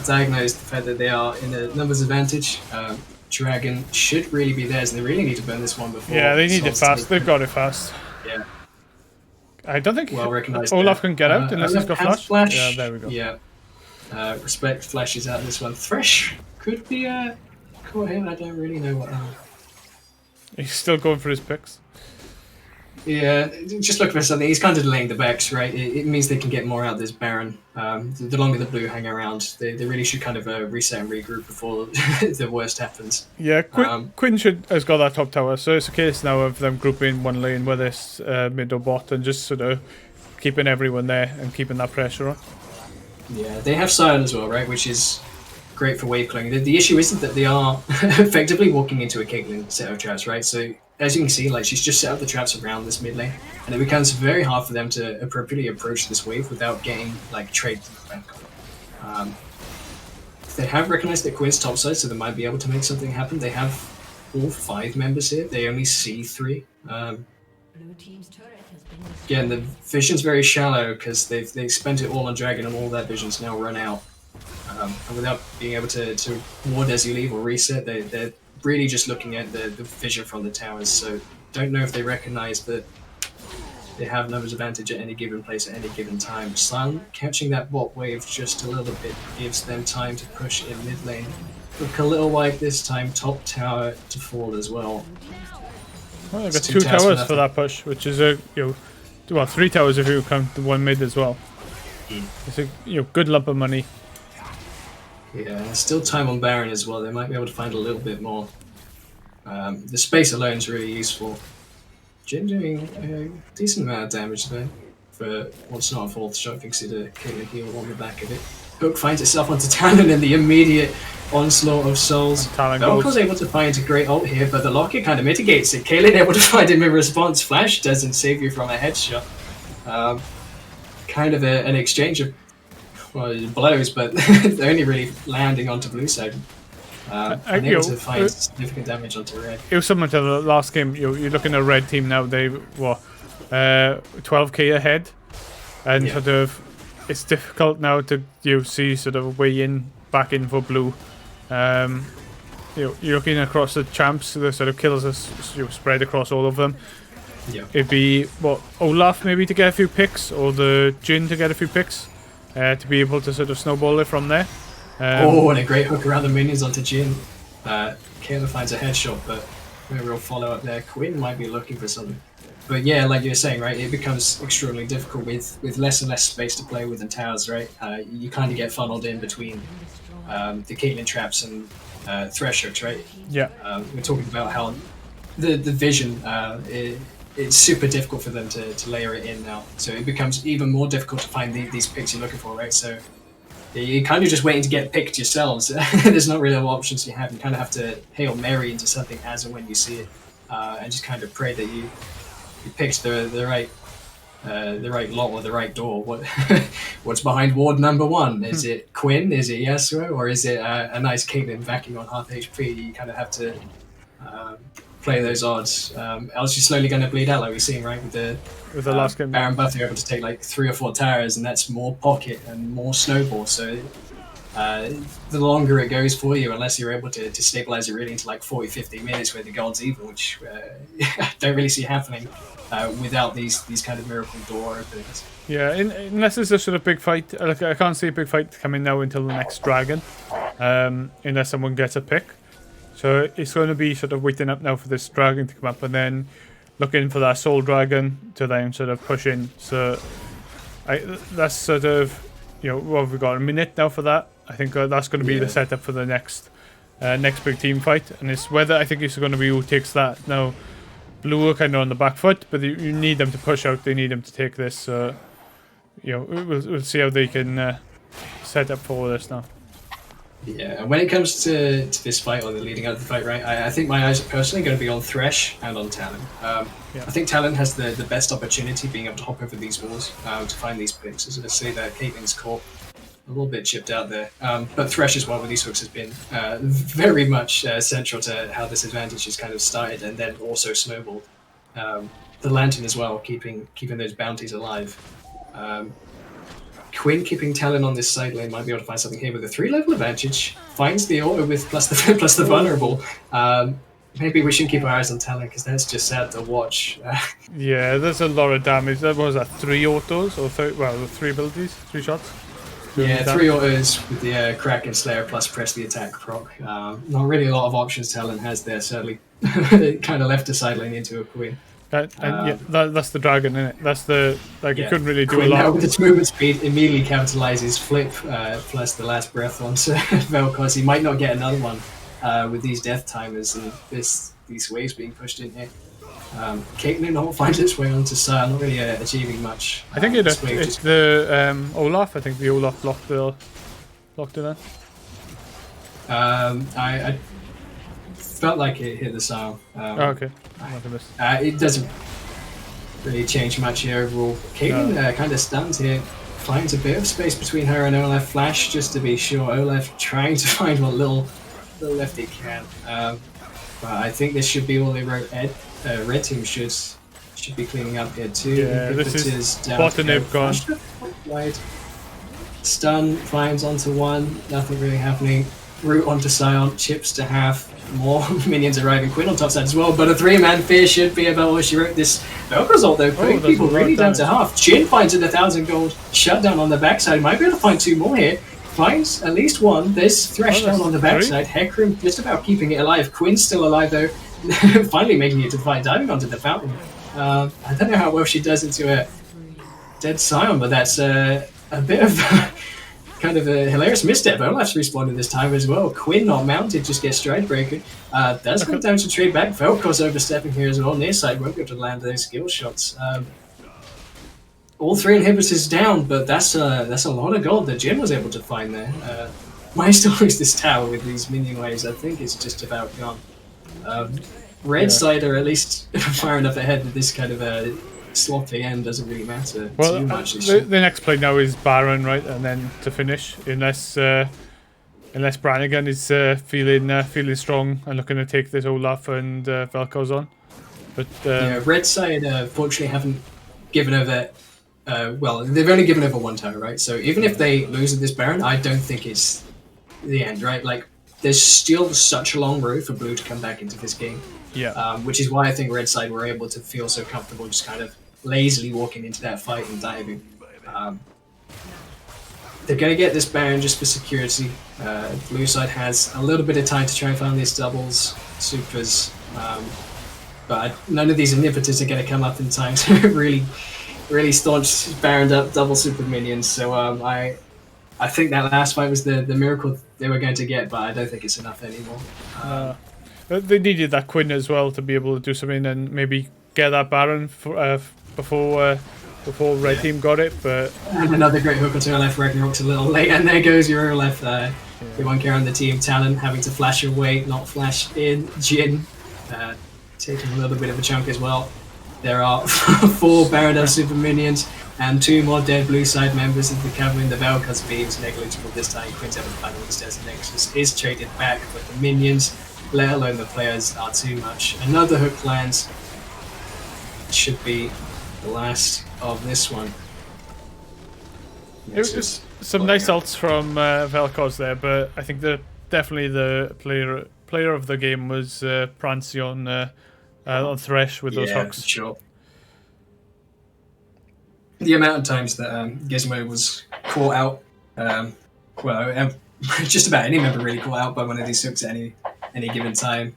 diagnose the fact that they are in a numbers advantage. Dragon should really be theirs, and they really need to burn this one before. Yeah, they need it fast. They've got it fast. Yeah. I don't think Well-recognized Olaf can get out unless he's got flash. Yeah, there we go. Yeah. Respect flashes out this one. Thresh could be caught him. I don't really know what. He's still going for his picks. Yeah, just looking for something. He's kind of delaying the Vex, right? It means they can get more out of this Baron. The longer the blue hang around, they really should kind of reset and regroup before the worst happens. Yeah, Quinn has got that top tower, so it's a case now of them grouping one lane with this mid or bot and just sort of keeping everyone there and keeping that pressure on. Yeah, they have Sion as well, right? Which is great for wave clearing. The issue isn't that they are effectively walking into a Caitlyn set of traps, right? So as you can see, like she's just set up the traps around this mid lane, and it becomes very hard for them to appropriately approach this wave without getting like trade back on. They have recognized that Quinn's topside, so they might be able to make something happen. They have all 5 members here. They only see 3. Again, the vision's very shallow because they spent it all on Dragon, and all that vision's now run out. And without being able to ward as you leave or reset, they're really just looking at the vision from the towers. So don't know if they recognize that they have numbers advantage at any given place at any given time. Sun catching that bot wave just a little bit gives them time to push in mid lane. Look a little white this time, top tower to fall as well. Well, they've got 2 towers for that push, which is a 3 towers if you count the one mid as well. It's a good lump of money. Yeah, still time on Baron as well. They might be able to find a little bit more. The space alone is really useful. Jin doing a decent amount of damage though for what's not a fourth shot. Consider Caitlyn heal on the back of it. Hook finds itself onto Talon in the immediate onslaught of souls. Velcro's able to find a great ult here, but the locket kind of mitigates it. Caitlyn able to find him in response. Flash doesn't save you from a headshot. Kind of an exchange of blows, but they're only really landing onto blue side. Able to find significant damage onto red. It was similar to the last game. You're looking at a red team now. They were 12k ahead, and sort of it's difficult now to see sort of back in for blue. You're looking across the champs. The sort of kills are spread across all of them. Yeah. It'd be Olaf maybe to get a few picks, or the Jin to get a few picks. To be able to sort of snowball it from there. And a great hook around the minions onto Jin. Kayla finds a headshot, but no real follow-up there. Quinn might be looking for something. But yeah, like you were saying, right, it becomes extraordinarily difficult with less and less space to play with in towers, right? You kind of get funneled in between the Caitlyn traps and Thresh hooks, right? Yeah. We're talking about how the vision it's super difficult for them to layer it in now. So it becomes even more difficult to find these picks you're looking for, right? So you're kind of just waiting to get picked yourselves. There's not really options you have. You kind of have to Hail Mary into something as and when you see it, and just kind of pray that you picked the right lot or the right door. What's behind ward number 1? Is it Quinn? Is it Yasuo? Or is it a nice Caitlyn backing on half HP? You kind of have to play those odds, else you're slowly going to bleed out, like we're seeing, right, with the last game. Baron buff, you're able to take like 3 or 4 towers, and that's more pocket and more snowball. So the longer it goes for you, unless you're able to stabilize it really into like 40-50 minutes where the gold's even, which I don't really see happening without these kind of miracle door openings. Yeah, unless there's a sort of big fight. Like, I can't see a big fight coming now until the next dragon, unless someone gets a pick. So it's going to be sort of waiting up now for this dragon to come up, and then looking for that soul dragon to then sort of push in. So that's sort of, what have we got? A minute now for that. I think that's going to be the setup for the next big team fight, and it's whether I think it's going to be who takes that. Now, blue are kind of on the back foot, but you need them to push out. They need them to take this. So we'll see how they can set up for this now. Yeah, and when it comes to this fight, or the leading out of the fight, right, I think my eyes are personally going to be on Thresh and on Talon. I think Talon has the best opportunity being able to hop over these walls to find these picks. As I say that Caitlyn's caught little bit chipped out there. But Thresh as well with these hooks has been very much central to how this advantage has kind of started and then also snowballed. The Lantern as well, keeping those bounties alive. Quinn keeping Talon on this side lane might be able to find something here with a 3-level advantage. Finds the auto with plus the vulnerable. Maybe we should keep our eyes on Talon because that's just sad to watch. Yeah, there's a lot of damage. That was 3 autos or 3 abilities, 3 shots. Yeah, 3 autos with the Kraken Slayer plus press the attack proc. Not really a lot of options Talon has there. Sadly, it kind of left the side lane into a Quinn. Yeah, that's the dragon, isn't it? That's the it couldn't really do Quinn a lot. now with its movement speed immediately capitalizes flip plus the last breath onto Vel'Koz. He might not get another one with these death timers and these waves being pushed in here. Caitlyn will find its way onto Sion, not really achieving much. I think it's the Olaf. I think the Olaf blocked it in. I felt like it hit the Sion. Okay. It doesn't really change much here overall. Caitlyn kind of stuns here, finds a bit of space between her and Olaf. Flash just to be sure. Olaf trying to find what little left he can. But I think this should be all they wrote. Red team should be cleaning up here too. Yeah, this is Bottom gone. Wide. Stun finds onto one. Nothing really happening. Root onto Sion. Chips to half. More minions arriving. Quinn on top side as well, but a 3-man fear should be about what she wrote. This Vel'Koz ult though, putting people really down to half. Jhin finds it 1,000 gold. Shutdown on the backside. Might be able to find 2 more here. Finds at least 1. There's Thresh down on the backside. Hecarim just about keeping it alive. Quinn's still alive though. Finally making it to the fight, diving onto the fountain. I don't know how well she does into a dead Sion, but that's a bit of kind of a hilarious misstep. Olaf's respawned this time as well. Quinn not mounted, just gets Stridebreaker. Does come down to trade back. Vel'Koz overstepping here as well. Near side won't be able to land those skill shots. All 3 inhibitors down, but that's a lot of gold that Jhin was able to find there. Might still lose this tower with these minion waves. I think it's just about gone. Red side are at least far enough ahead that this kind of a sloppy end doesn't really matter too much. The next play now is Baron, right, and then to finish, unless Brannigan is feeling strong and looking to take this Olaf and Vel'Koz on. But yeah, red side fortunately haven't given over. Well, they've only given over 1 tower, right? So even if they lose at this Baron, I don't think it's the end, right? Like, there's still such a long road for blue to come back into this game. Yeah. Which is why I think red side were able to feel so comfortable just kind of lazily walking into that fight and diving. They're going to get this Baron just for security. Blue side has a little bit of time to try and find these doubles, supers, but none of these inhibitors are going to come up in time to really staunch Baroned up double super minions. So I think that last fight was the miracle they were going to get, but I don't think it's enough anymore. They needed that Quinn as well to be able to do something and maybe get that Baron before red team got it. But and another great hook onto Olaf. Ragnarok's a little late, and there goes your Olaf. They won't care on the team. Talon having to flash away, not flash in. Jhin taking a little bit of a chunk as well. There are 4 Baron super minions and 2 more dead blue side members of the cavalry. The Vel'Koz beams negligible this time. Quinn's able to find all the stairs and Nexus is traded back, but the minions, let alone the players, are too much. Another hook lands. It should be the last of this one. It was some nice ults from Vel'Koz there, but I think definitely the player of the game was Prancy on Thresh with those hooks. Sure. The amount of times that Gizmo was caught out, just about any member really caught out by one of these hooks at any given time.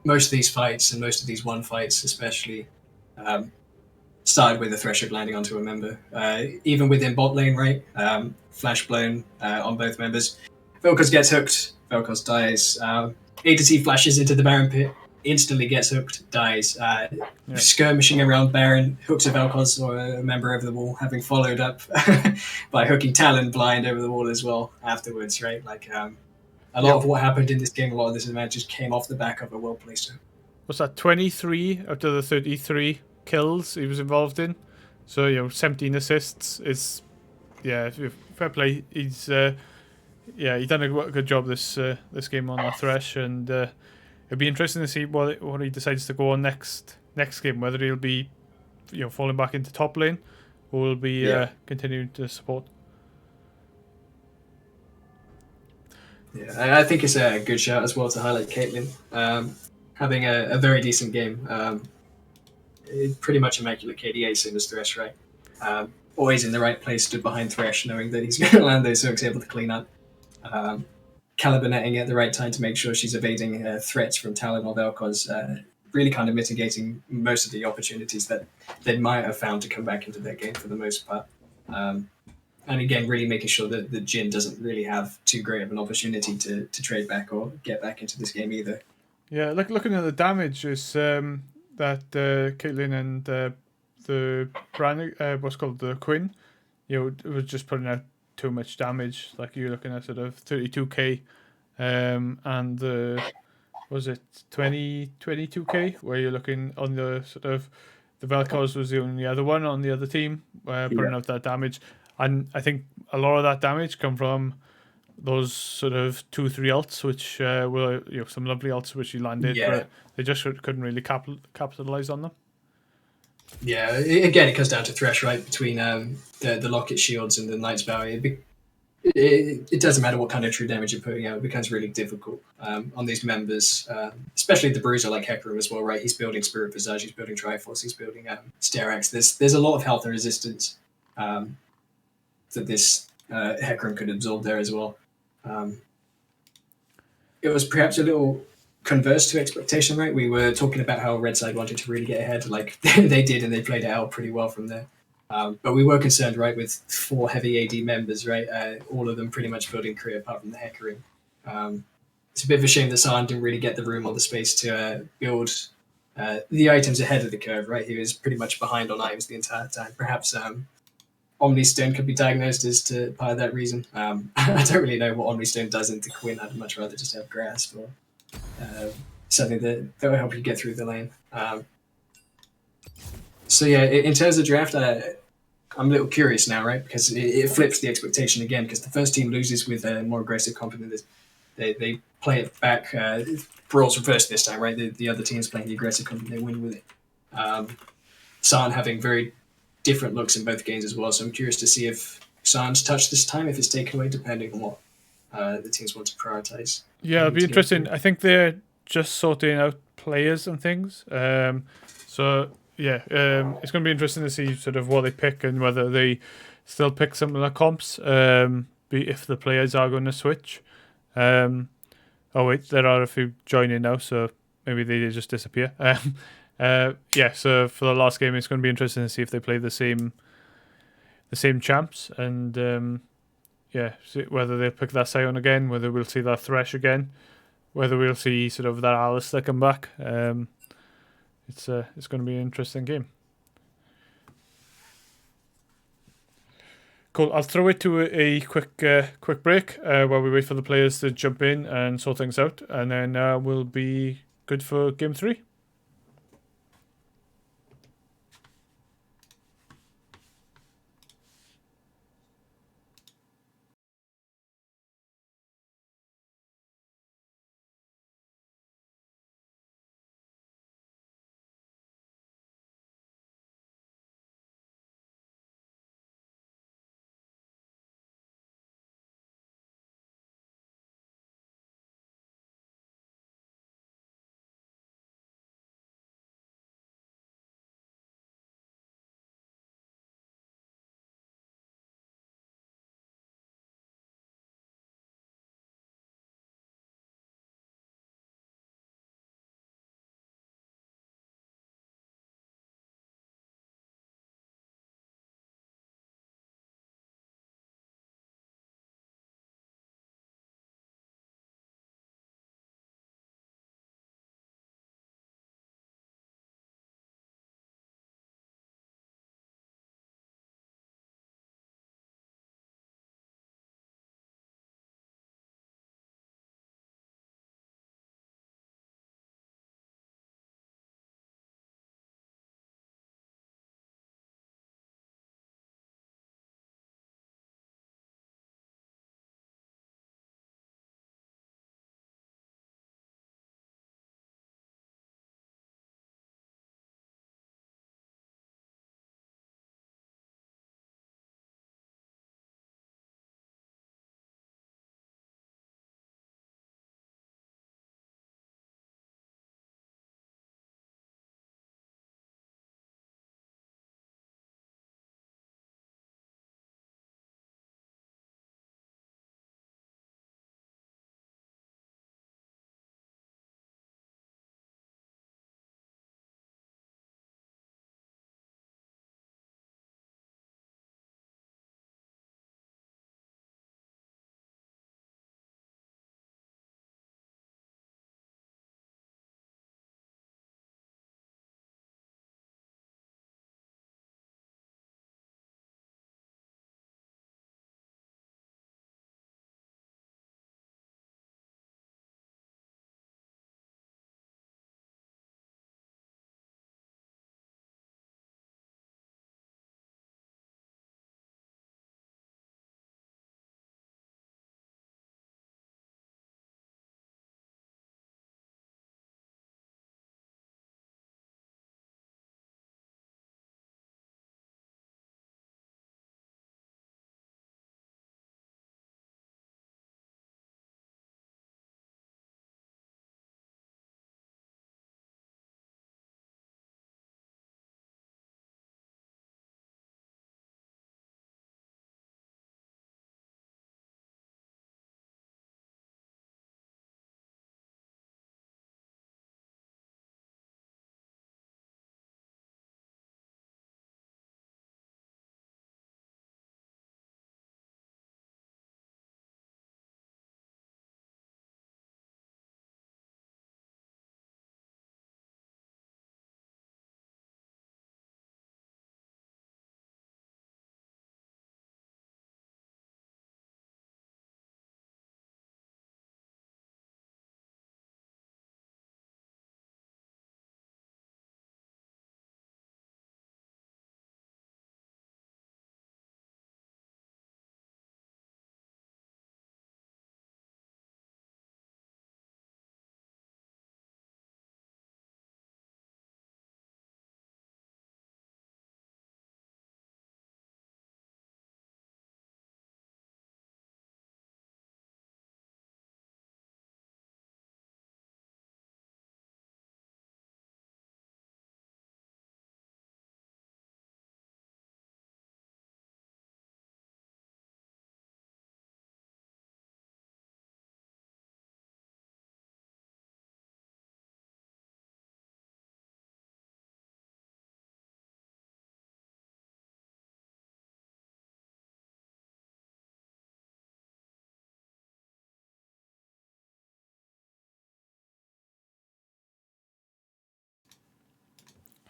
Most of these fights and most of these one fights especially started with a Thresh hook landing onto a member. Even within bot lane, right? Flash blown on both members. Vel'Koz gets hooked, Vel'Koz dies. A to T flashes into the Baron pit, instantly gets hooked, dies. Skirmishing around Baron, hooks a Vel'Koz or a member over the wall, having followed up by hooking Talon blind over the wall as well afterwards, right? Like, a lot of what happened in this game, a lot of this advantage just came off the back of a well-placed hook. Was that 23 out of the 33 kills he was involved in? So, 17 assists is yeah, fair play. He's he done a good job this game on that Thresh, and it'd be interesting to see what he decides to go on next game. Whether he'll be falling back into top lane, or will be continuing to support. Yeah, I think it's a good shout as well to highlight Caitlyn. Having a very decent game. Pretty much immaculate KDA, same as Thresh, right? Always in the right place, stood behind Thresh, knowing that he's going to land those hooks, able to clean up. Caliber netting at the right time to make sure she's evading threats from Talon or Vel'Koz, really kind of mitigating most of the opportunities that they might have found to come back into their game for the most part. And again, really making sure that the Jhin doesn't really have too great of an opportunity to trade back or get back into this game either. Yeah, looking at the damage is that Caitlyn and the brand, what's called the Quinn, it was just putting out too much damage. Like you're looking at sort of 32k, and was it 22k, where you're looking on the sort of the Vel'Koz was the only other one on the other team putting out that damage, and I think a lot of that damage come from those sort of 2-3 ults, which were some lovely ults which he landed, but they just couldn't really capitalize on them. Yeah, again, it comes down to Thresh, right? Between the Locket shields and the Knight's Vow, it doesn't matter what kind of true damage you're putting out, it becomes really difficult on these members, especially the Bruiser like Hecarim as well, right? He's building Spirit Visage, he's building Triforce, he's building Sterax. There's a lot of health and resistance that this Hecarim could absorb there as well. It was perhaps a little converse to expectation, right? We were talking about how Red Side wanted to really get ahead, like they did, and they played it out pretty well from there. But we were concerned, right, with 4 heavy AD members, right? All of them pretty much building career apart from the Hecarim. It's a bit of a shame that San didn't really get the room or the space to build the items ahead of the curve, right? He was pretty much behind on items the entire time. Perhaps Omni Stone could be diagnosed as to part of that reason. I don't really know what Omni Stone does into Quinn. I'd much rather just have Grasp or something that will help you get through the lane. So yeah, in terms of draft, I'm a little curious now, right? Because it flips the expectation again. Because the first team loses with a more aggressive confidence. They play it back. Brawl's reversed this time, right? The other team's playing the aggressive confident. They win with it. San having very different looks in both games as well. So I'm curious to see if San's touched this time, if it's taken away, depending on what the teams want to prioritize. Yeah, it'll be interesting. I think they're just sorting out players and things. So yeah, it's going to be interesting to see sort of what they pick and whether they still pick some of the comps. If the players are going to switch. Oh wait, there are a few joining now, so maybe they just disappear. Yeah, so for the last game, it's going to be interesting to see if they play the same champs, and see whether they'll pick that Sion again, whether we'll see that Thresh again, whether we'll see sort of that Alistair come back. It's going to be an interesting game. Cool. I'll throw it to a quick break while we wait for the players to jump in and sort things out, and then we'll be good for game 3.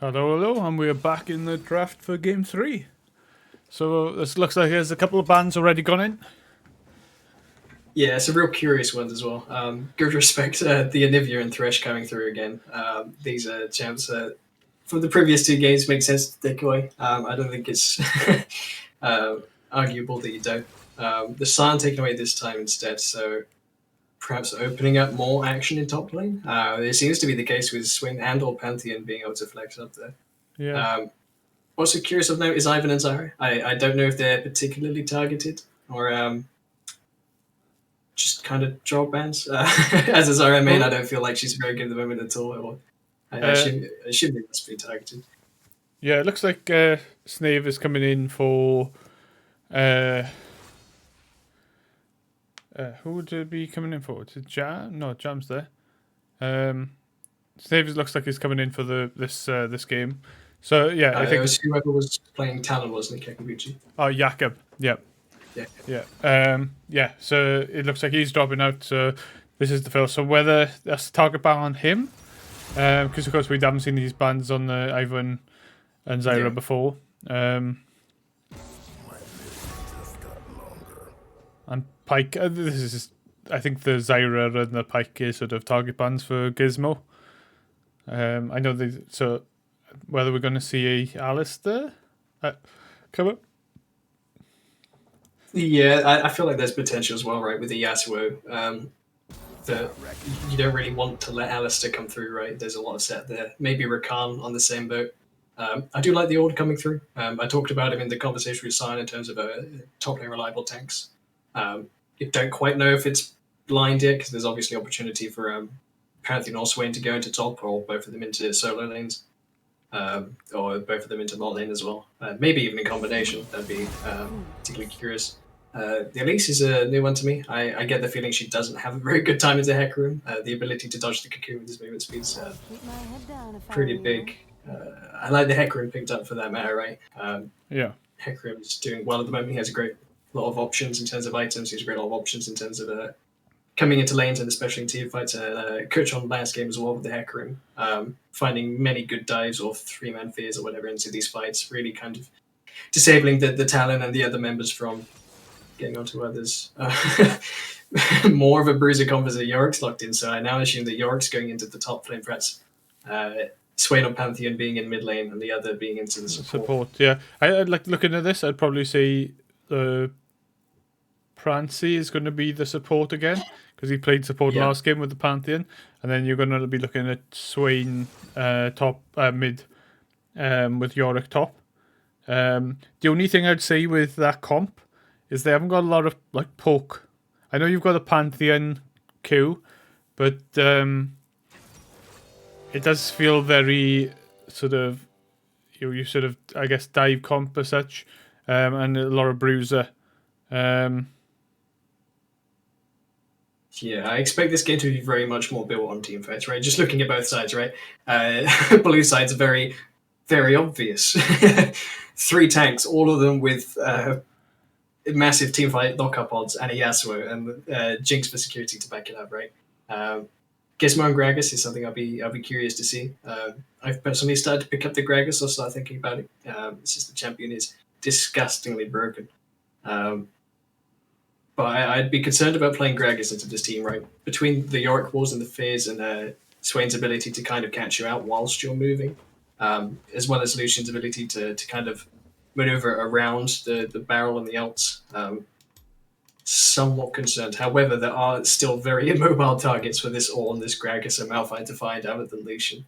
Hello, and we're back in the draft for Game 3. So this looks like there's a couple of bands already gone in. Yeah, it's a real curious ones as well. Good respect to the Anivia and Thresh coming through again. These are champs from the previous 2 games make sense to take away. I don't think it's arguable that you don't. The Scion taken away this time instead, so perhaps opening up more action in top lane. It seems to be the case with Swing and or Pantheon being able to flex up there. Yeah. Also curious of note is Ivan and Zyra. I don't know if they're particularly targeted or just kind of drop bans. As a Zyra main, I don't feel like she's very good at the moment at all. I assume they must be targeted. Yeah, it looks like Snave is coming in for... who would it be coming in for? Is it Jam? No, Jam's there. Snave looks like he's coming in for this game. So, yeah, I think... It was whoever was playing Talon, wasn't it, Kekaguchi? Oh, Jakob. Yep. Yeah. So it looks like he's dropping out. So this is the first. So whether that's a target ban on him, because of course we haven't seen these bans on the Ivan and Zyra before. And Pike. This is, I think, the Zyra and the Pike is sort of target bans for Gizmo. I know they. So whether we're going to see a Alistair come up. Yeah, I feel like there's potential as well, right, with the Yasuo. That you don't really want to let Alistair come through, right? There's a lot of set there. Maybe Rakan on the same boat. I do like the order coming through. I talked about him in the conversation with Sion in terms of top lane reliable tanks. You don't quite know if it's blind yet, because there's obviously opportunity for Pantheon or Swain to go into top, or both of them into solo lanes. Or both of them into bot lane as well. Maybe even in combination. That'd be particularly curious. The Elise is a new one to me. I get the feeling she doesn't have a very good time in the Heck Room. The ability to dodge the cocoon with his movement speed is pretty big. I like the Heck Room picked up for that matter, right? Yeah. Heck Room is doing well at the moment. He has a great lot of options in terms of items. He has a great lot of options in terms of coming into lanes and especially in team fights. Coach on last game as well with the Heck Room. Finding many good dives or 3-man fears or whatever into these fights, really kind of disabling the Talon and the other members from getting onto others. More of a bruiser composite Yorick's locked in, so I now assume that Yorick's going into the top lane, perhaps Swain or Pantheon being in mid lane and the other being into the support. Yeah. I'd like looking at this, I'd probably say Prancy is going to be the support again, because he played support last game with the Pantheon, and then you're going to be looking at Swain top mid with Yorick top. The only thing I'd say with that comp is they haven't got a lot of like poke. I know you've got a Pantheon Q, but it does feel very sort of you sort of, I guess, dive comp as such, and a lot of bruiser. Yeah, I expect this game to be very much more built on team fights, right? Just looking at both sides, right? Blue side's very, very obvious. 3 tanks, all of them with massive team fight lockup odds and a Yasuo and Jinx for security to back it up, right? Gizmo and Gragas is something I'll be curious to see. I've personally started to pick up the Gragas. I'll start thinking about it. It's just the champion is disgustingly broken. But I'd be concerned about playing Gragas into this team, right? Between the Yorick walls and the Fears and Swain's ability to kind of catch you out whilst you're moving, as well as Lucian's ability to kind of maneuver around the barrel and the ults. Somewhat concerned. However, there are still very immobile targets for this Ornn, this Gragas, and Malphite to find other than Lucian.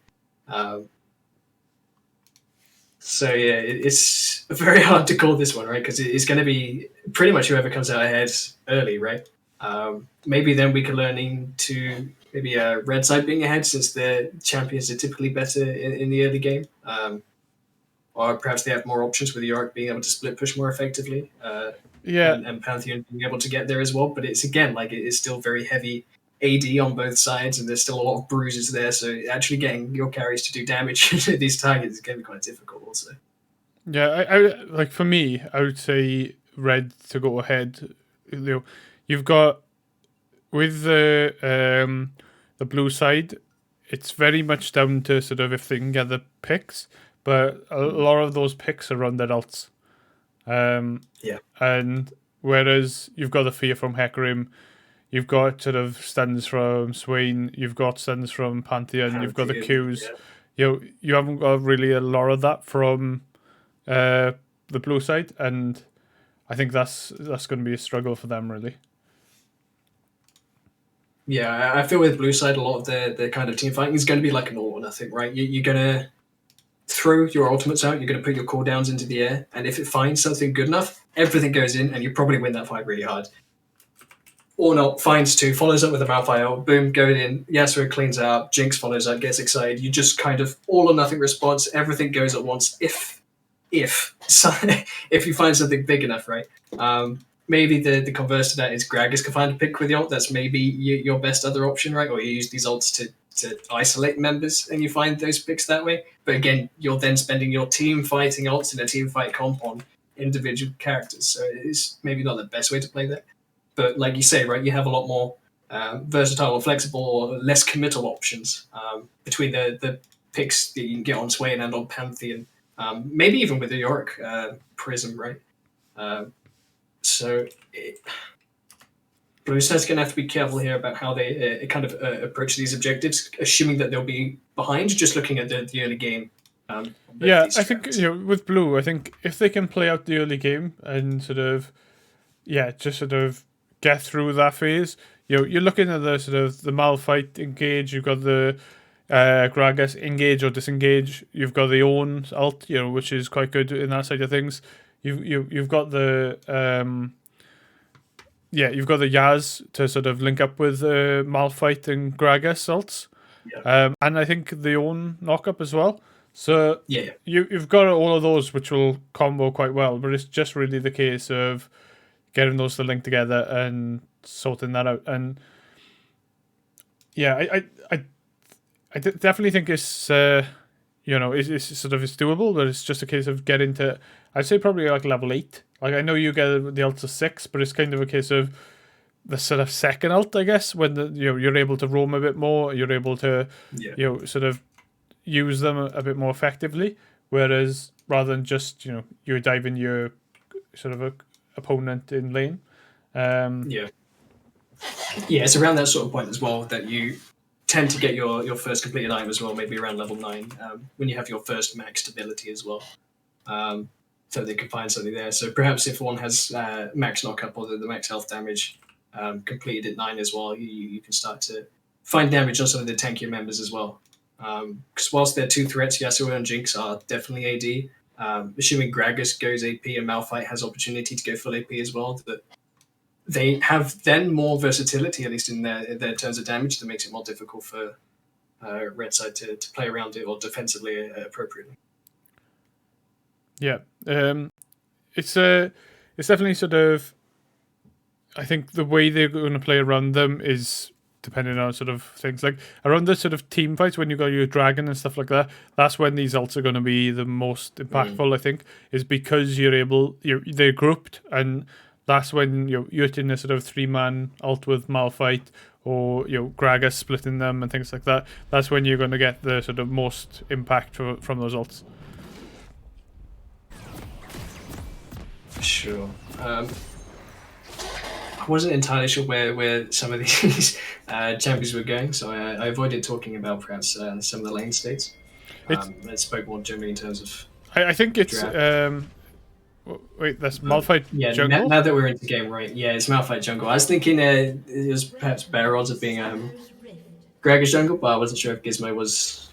So yeah, it's very hard to call this one, right? Because it's going to be pretty much whoever comes out ahead early, right? Maybe then we can learn into maybe a red side being ahead, since their champions are typically better in the early game. Or perhaps they have more options with Yorick being able to split push more effectively. And Pantheon being able to get there as well. But it's again, like, it is still very heavy AD on both sides, and there's still a lot of bruises there. So actually getting your carries to do damage to these targets is going to be quite difficult also. Yeah, I like, for me, I would say red to go ahead. You've got with the blue side, it's very much down to sort of if they can get the picks, but a lot of those picks are on their ults. And whereas you've got the fear from Hecarim, you've got sort of stuns from Swain, you've got stuns from Pantheon, you've got the Qs. You haven't got really a lot of that from the blue side, and I think that's going to be a struggle for them, really. Yeah, I feel with blue side, a lot of the kind of team fighting is going to be like an all or nothing, right? You're going to throw your ultimates out, you're going to put your cooldowns into the air, and if it finds something good enough, everything goes in, and you probably win that fight really hard. Or not, finds two, follows up with a Malphite ult, boom, go in, Yasuo cleans out, Jinx follows up, gets excited, you just kind of all or nothing response, everything goes at once, if you find something big enough, right? Maybe the converse to that is Gragas can find a pick with the ult, that's maybe your best other option, right? Or you use these ults to isolate members and you find those picks that way. But again, you're then spending your team fighting ults in a team fight comp on individual characters. So it is maybe not the best way to play that. But like you say, right, you have a lot more versatile or flexible or less committal options between the picks that you can get on Swain and on Pantheon. Maybe even with the Yorick Prism, right? Blue side's going to have to be careful here about how they approach these objectives, assuming that they'll be behind, just looking at the early game. I think with blue, I think if they can play out the early game and just get through that phase, you're looking at the sort of the Malphite engage, you've got the Gragas engage or disengage, you've got the own ult, which is quite good in that side of things. You've got the you've got the Yaz to sort of link up with Malphite and Gragas ults. And I think the own knockup as well. So you've got all of those which will combo quite well, but it's just really the case of getting those to link together and sorting that out. And I definitely think it's it's sort of it's doable, but it's just a case of getting to, I'd say probably like level 8. Like I know you get the ult to 6, but it's kind of a case of the sort of second ult, I guess, when you're able to roam a bit more, you're able to sort of use them a bit more effectively. Whereas rather than just you diving your sort of opponent in lane. It's around that sort of point as well that you tend to get your first completed item as well, maybe around level 9, when you have your first max ability as well. So they can find something there. So perhaps if one has max knockup or the max health damage completed at 9 as well, you can start to find damage on some of the tankier members as well. Because whilst their two threats, Yasuo and Jinx, are definitely AD, assuming Gragas goes AP and Malphite has opportunity to go full AP as well, that they have then more versatility, at least in their terms of damage, that makes it more difficult for red side to play around it or defensively appropriately. Yeah, it's definitely sort of, I think the way they're going to play around them is depending on sort of things like around the sort of team fights when you got your dragon and stuff like that. That's when these ults are going to be the most impactful. I think is because they're grouped, and that's when you're hitting a sort of 3-man ult with Malphite or Gragas splitting them and things like that. That's when you're going to get the sort of most impact from those ults. Sure. I wasn't entirely sure where some of these champions were going, so I avoided talking about perhaps some of the lane states. I spoke more generally in terms of. I think it's. Wait, that's Malphite jungle? Now that we're into game, right? Yeah, it's Malphite jungle. I was thinking it was perhaps better odds of being Gragas jungle, but I wasn't sure if Gizmo was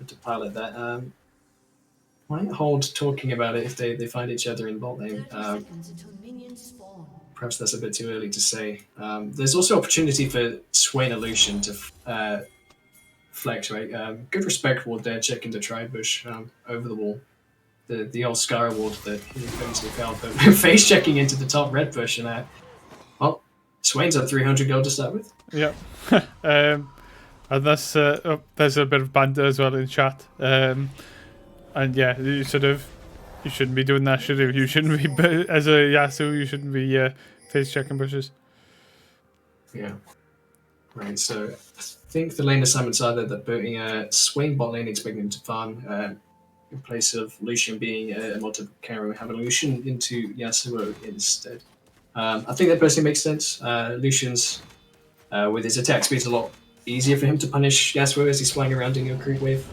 to pilot that. Might hold talking about it if they find each other in bot lane. Perhaps that's a bit too early to say. There's also opportunity for Swain Illusion to flex, right? Good respect ward there, checking the tri bush over the wall. The old Scar ward that he famously failed, but face checking into the top red bush, and Swain's at 300 gold to start with. Yeah. And that's there's a bit of banter as well in chat. And yeah, you shouldn't be doing that, should you? You shouldn't be, as a Yasuo, you shouldn't be face checking bushes. Yeah. Right, so I think the lane assignments are that they're putting a Swain bot lane, expecting him to farm in place of Lucian being a multiple carry, having Lucian into Yasuo instead. I think that personally makes sense. Lucian's, with his attack speed, a lot easier for him to punish Yasuo as he's flying around in your creep wave,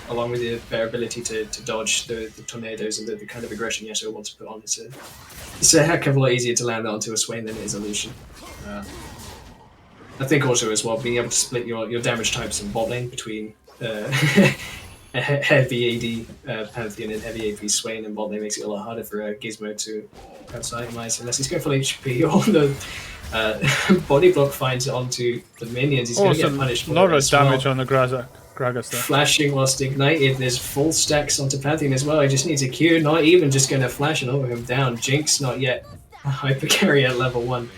along with their ability to dodge the tornadoes and the kind of aggression Yasuo wants to put on. It's a heck of a lot easier to land that onto a Swain than it is a Lucian. I think also as well, being able to split your damage types in bot lane between a heavy AD Pantheon and heavy AP Swain and bot lane makes it a lot harder for Gizmo to outsidemize unless he's going full HP or the body block finds it onto the minions. He's going to get punished for a lot of damage well. on the Gragas there. Flashing whilst ignited, there's full stacks onto Pantheon as well. He just needs a Q, not even just going to flash and over him down. Jinx not yet a hyper carry at level 1.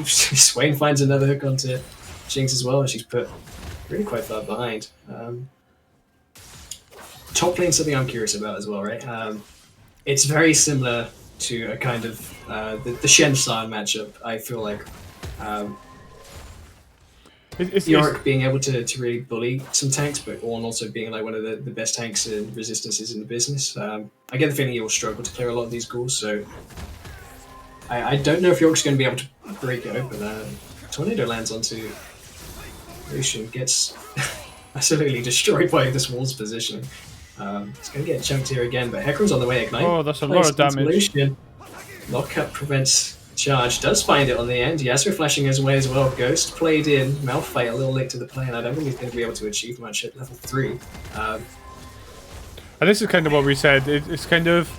Swain finds another hook onto Jinx as well, and she's put really quite far behind. Top lane, something I'm curious about as well, right? It's very similar to a kind of the Shen San matchup. I feel like Yorick being able to really bully some tanks, but Ornn also being like one of the best tanks and resistances in the business. I get the feeling he will struggle to clear a lot of these ghouls, so I don't know if Yorick's going to be able to break it open. Tornado lands onto Lucian, gets absolutely destroyed by this wall's positioning. It's going to get chunked here again, but Hecarim's on the way. Ignite. Oh, that's a lot of damage. Lucian. Lockup prevents charge. Does find it on the end. Yasuo flashing his way as well. Ghost played in. Malphite a little late to the play, and I don't think he's going to be able to achieve much at level 3. And this is kind of what we said. It's kind of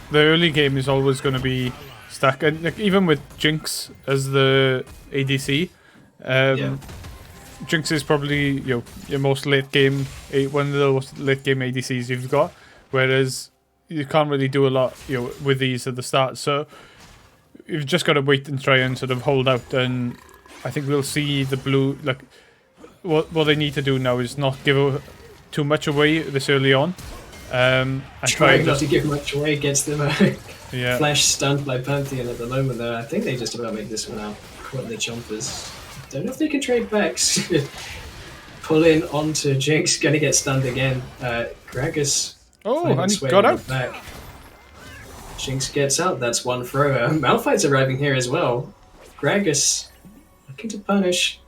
the early game is always going to be stuck, and like, even with Jinx as the ADC, Jinx is probably your most late game, one of the most late game ADCs you've got, whereas you can't really do a lot with these at the start. So you've just got to wait and try and sort of hold out, and I think we'll see the blue like what they need to do now is not give too much away this early on. And trying not to give much away gets them flash stunned by Pantheon at the moment though. I think they just about make this one out. Caught in the chompers. Don't know if they can trade backs. Pull in onto Jinx, gonna get stunned again. Gragas. Oh, and he got out. Back. Jinx gets out, that's one thrower. Malphite's arriving here as well. Gragas looking to punish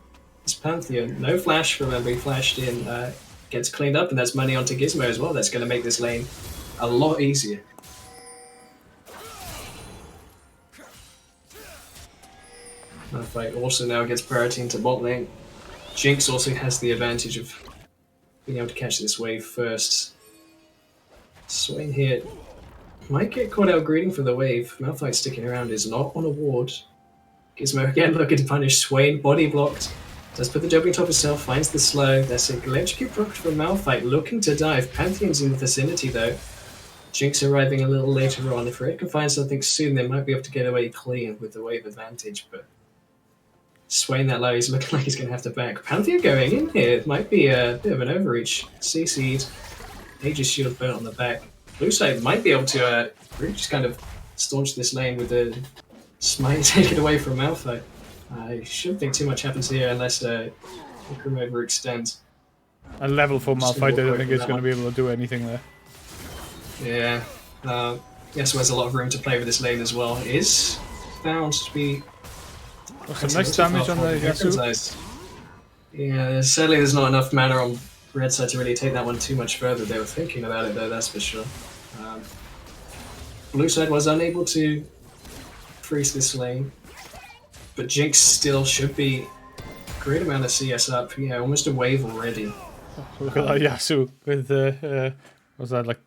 this Pantheon. No flash, remember, he flashed in. Gets cleaned up, and that's money onto Gizmo as well. That's going to make this lane a lot easier. Malphite also now gets priority into bot lane. Jinx also has the advantage of being able to catch this wave first. Swain here might get caught out greeting for the wave. Malphite sticking around is not on a ward. Gizmo again looking to punish Swain, body blocked. Does put the W on top herself, finds the slow. That's a electrocute blocked from Malphite, looking to dive. Pantheon's in the vicinity though. Jinx arriving a little later on. If Red can find something soon, they might be able to get away clean with the wave advantage, but Swain that low, he's looking like he's going to have to back. Pantheon going in here, it might be a bit of an overreach. CC'd, Aegis shield burnt on the back. Blue side might be able to really just kind of staunch this lane with the smite, take it away from Malphite. I shouldn't think too much happens here unless Hecarim overextends. A level 4 Malphite, I don't think it's going to be able to do anything there. Yeah. Yasuo has a lot of room to play with this lane as well. It is found to be... some nice damage on the Yasuo. Yeah, sadly there's not enough mana on red side to really take that one too much further. They were thinking about it though, that's for sure. Blue side was unable to freeze this lane. But Jinx still should be a great amount of CS up. Yeah, almost a wave already. Look at that Yasuo with was that like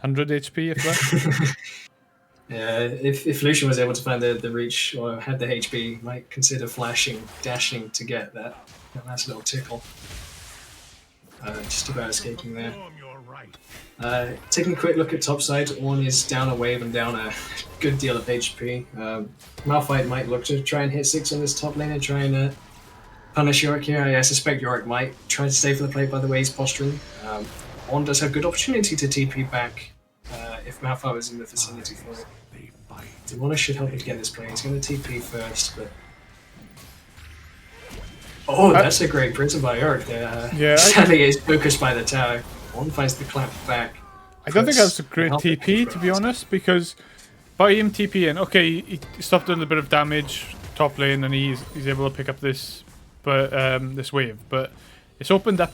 100 HP if that? Yeah, if Lucian was able to find the reach or had the HP, might consider flashing, dashing to get that nice little tickle. Just about escaping there. Taking a quick look at top side, Ornn is down a wave and down a good deal of HP. Malphite might look to try and hit 6 on this top lane and try and punish Yorick here. I suspect Yorick might try to stay for the play by the way he's posturing. Ornn does have good opportunity to TP back if Malphite was in the vicinity for it. Demolish should help him get this play. He's going to TP first, but Oh, that's a great prison by Yorick. Yeah, Sadly, it's focused by the tower. One finds the clap back. I don't think that was a great TP, to be honest, because by him TPing, okay, he stopped doing a bit of damage top lane, and he's able to pick up this, this wave. But it's opened up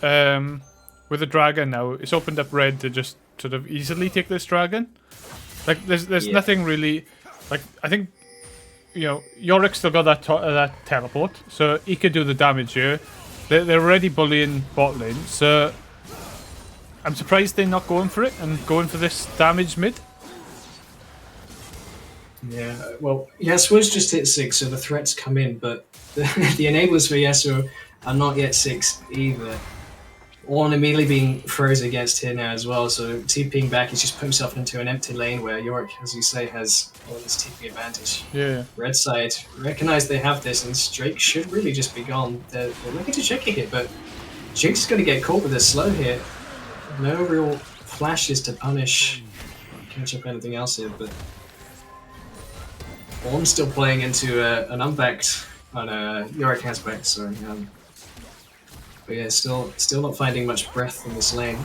with the dragon now. It's opened up red to just sort of easily take this dragon. Like there's nothing really, like I think, you know, Yorick still got that teleport, so he could do the damage here. They're already bullying bot lane, so I'm surprised they're not going for it and going for this damage mid. Yeah, well, Yasuo's just hit 6, so the threats come in, but the enablers for Yasuo are not yet 6 either. Ornn immediately being froze against here now as well, so TPing back, he's just put himself into an empty lane where Yorick, as you say, has all this TP advantage. Yeah. Red side recognize they have this, and Drake should really just be gone. They're looking to check it here, but Jinx is going to get caught with a slow here. No real flashes to punish, catch up anything else here, but Ornn's still playing into an unbacked on Yorick has back, sorry. But yeah, still not finding much breath in this lane.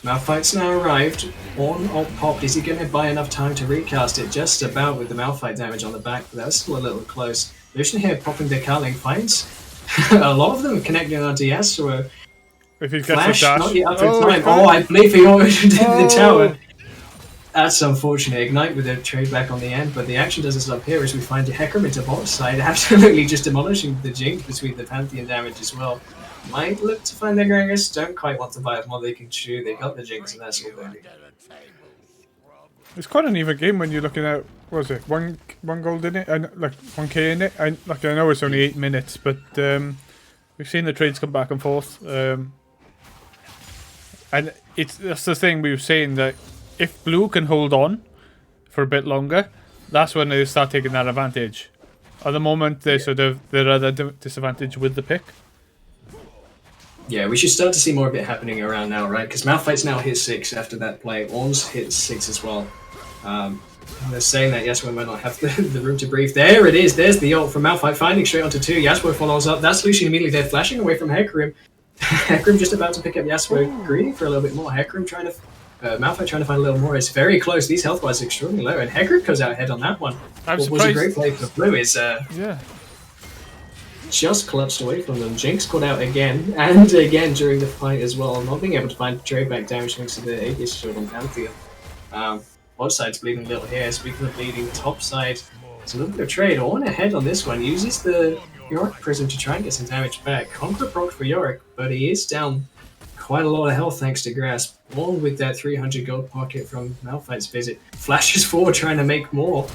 Malphite's now arrived. Ornn ult popped. Is he going to buy enough time to recast it? Just about with the Malphite damage on the back, but that's still a little close. Lucian here popping the Carling finds a lot of them connecting onto Yasuo. If he gets Flash, a dash. not yet up in time. Oh, I believe he already did the tower. That's unfortunate. Ignite with a trade back on the end, but the action doesn't stop here as we find Hecarim into bot side, absolutely just demolishing the Jinx between the Pantheon damage as well. Might look to find their Gragas, don't quite want to buy up more they can chew. They got the Jinx and that's all they need. It's quite an even game when you're looking at, what was it, one gold in it, and like 1k in it. I know it's only 8 minutes, but we've seen the trades come back and forth, and that's the thing we were saying, that if blue can hold on for a bit longer, that's when they start taking that advantage. At the moment, they're at a disadvantage with the pick. Yeah, we should start to see more of it happening around now, right? Because Malphite's now hit 6 after that play. Ornn's hit 6 as well. They're saying that Yasuo might not have the room to breathe. There it is. There's the ult from Malphite, finding straight onto 2. Yasuo follows up. That's Lucian immediately there, flashing away from Hecarim. Hecarim just about to pick up Yasuo, greedy for a little bit more. Hecarim trying to... Malphite trying to find a little more. It's very close. These health bars are extremely low, and Hecarim goes out ahead on that one. What was a great play for blue is... just clutched away from them. Jinx caught out again and again during the fight as well, not being able to find trade back damage thanks to the Aegis shield on Pantheon. Bot side's bleeding a little here. Speaking of bleeding, top side, it's a little bit of trade. Ornn ahead on this one, uses the Yorick Prism to try and get some damage back. Conquer proc for Yorick, but he is down quite a lot of health thanks to Grasp. Ornn with that 300 gold pocket from Malphite's visit. Flashes forward trying to make more.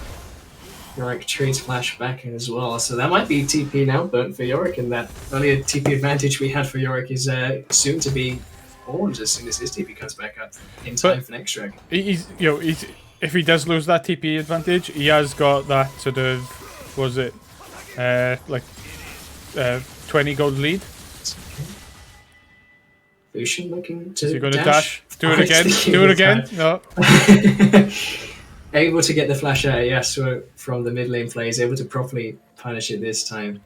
Yorick trades flash back in as well, so that might be TP now, but for Yorick, and that earlier TP advantage we had for Yorick is soon to be orange as soon as his TP comes back up in time for next drag. He's if he does lose that TP advantage, he has got that sort of, was it, 20 gold lead. Lucian looking to Is he going to dash? Do it again. Do it again. No. Able to get the flash out, Yasuo from the mid lane play. He's able to properly punish it this time.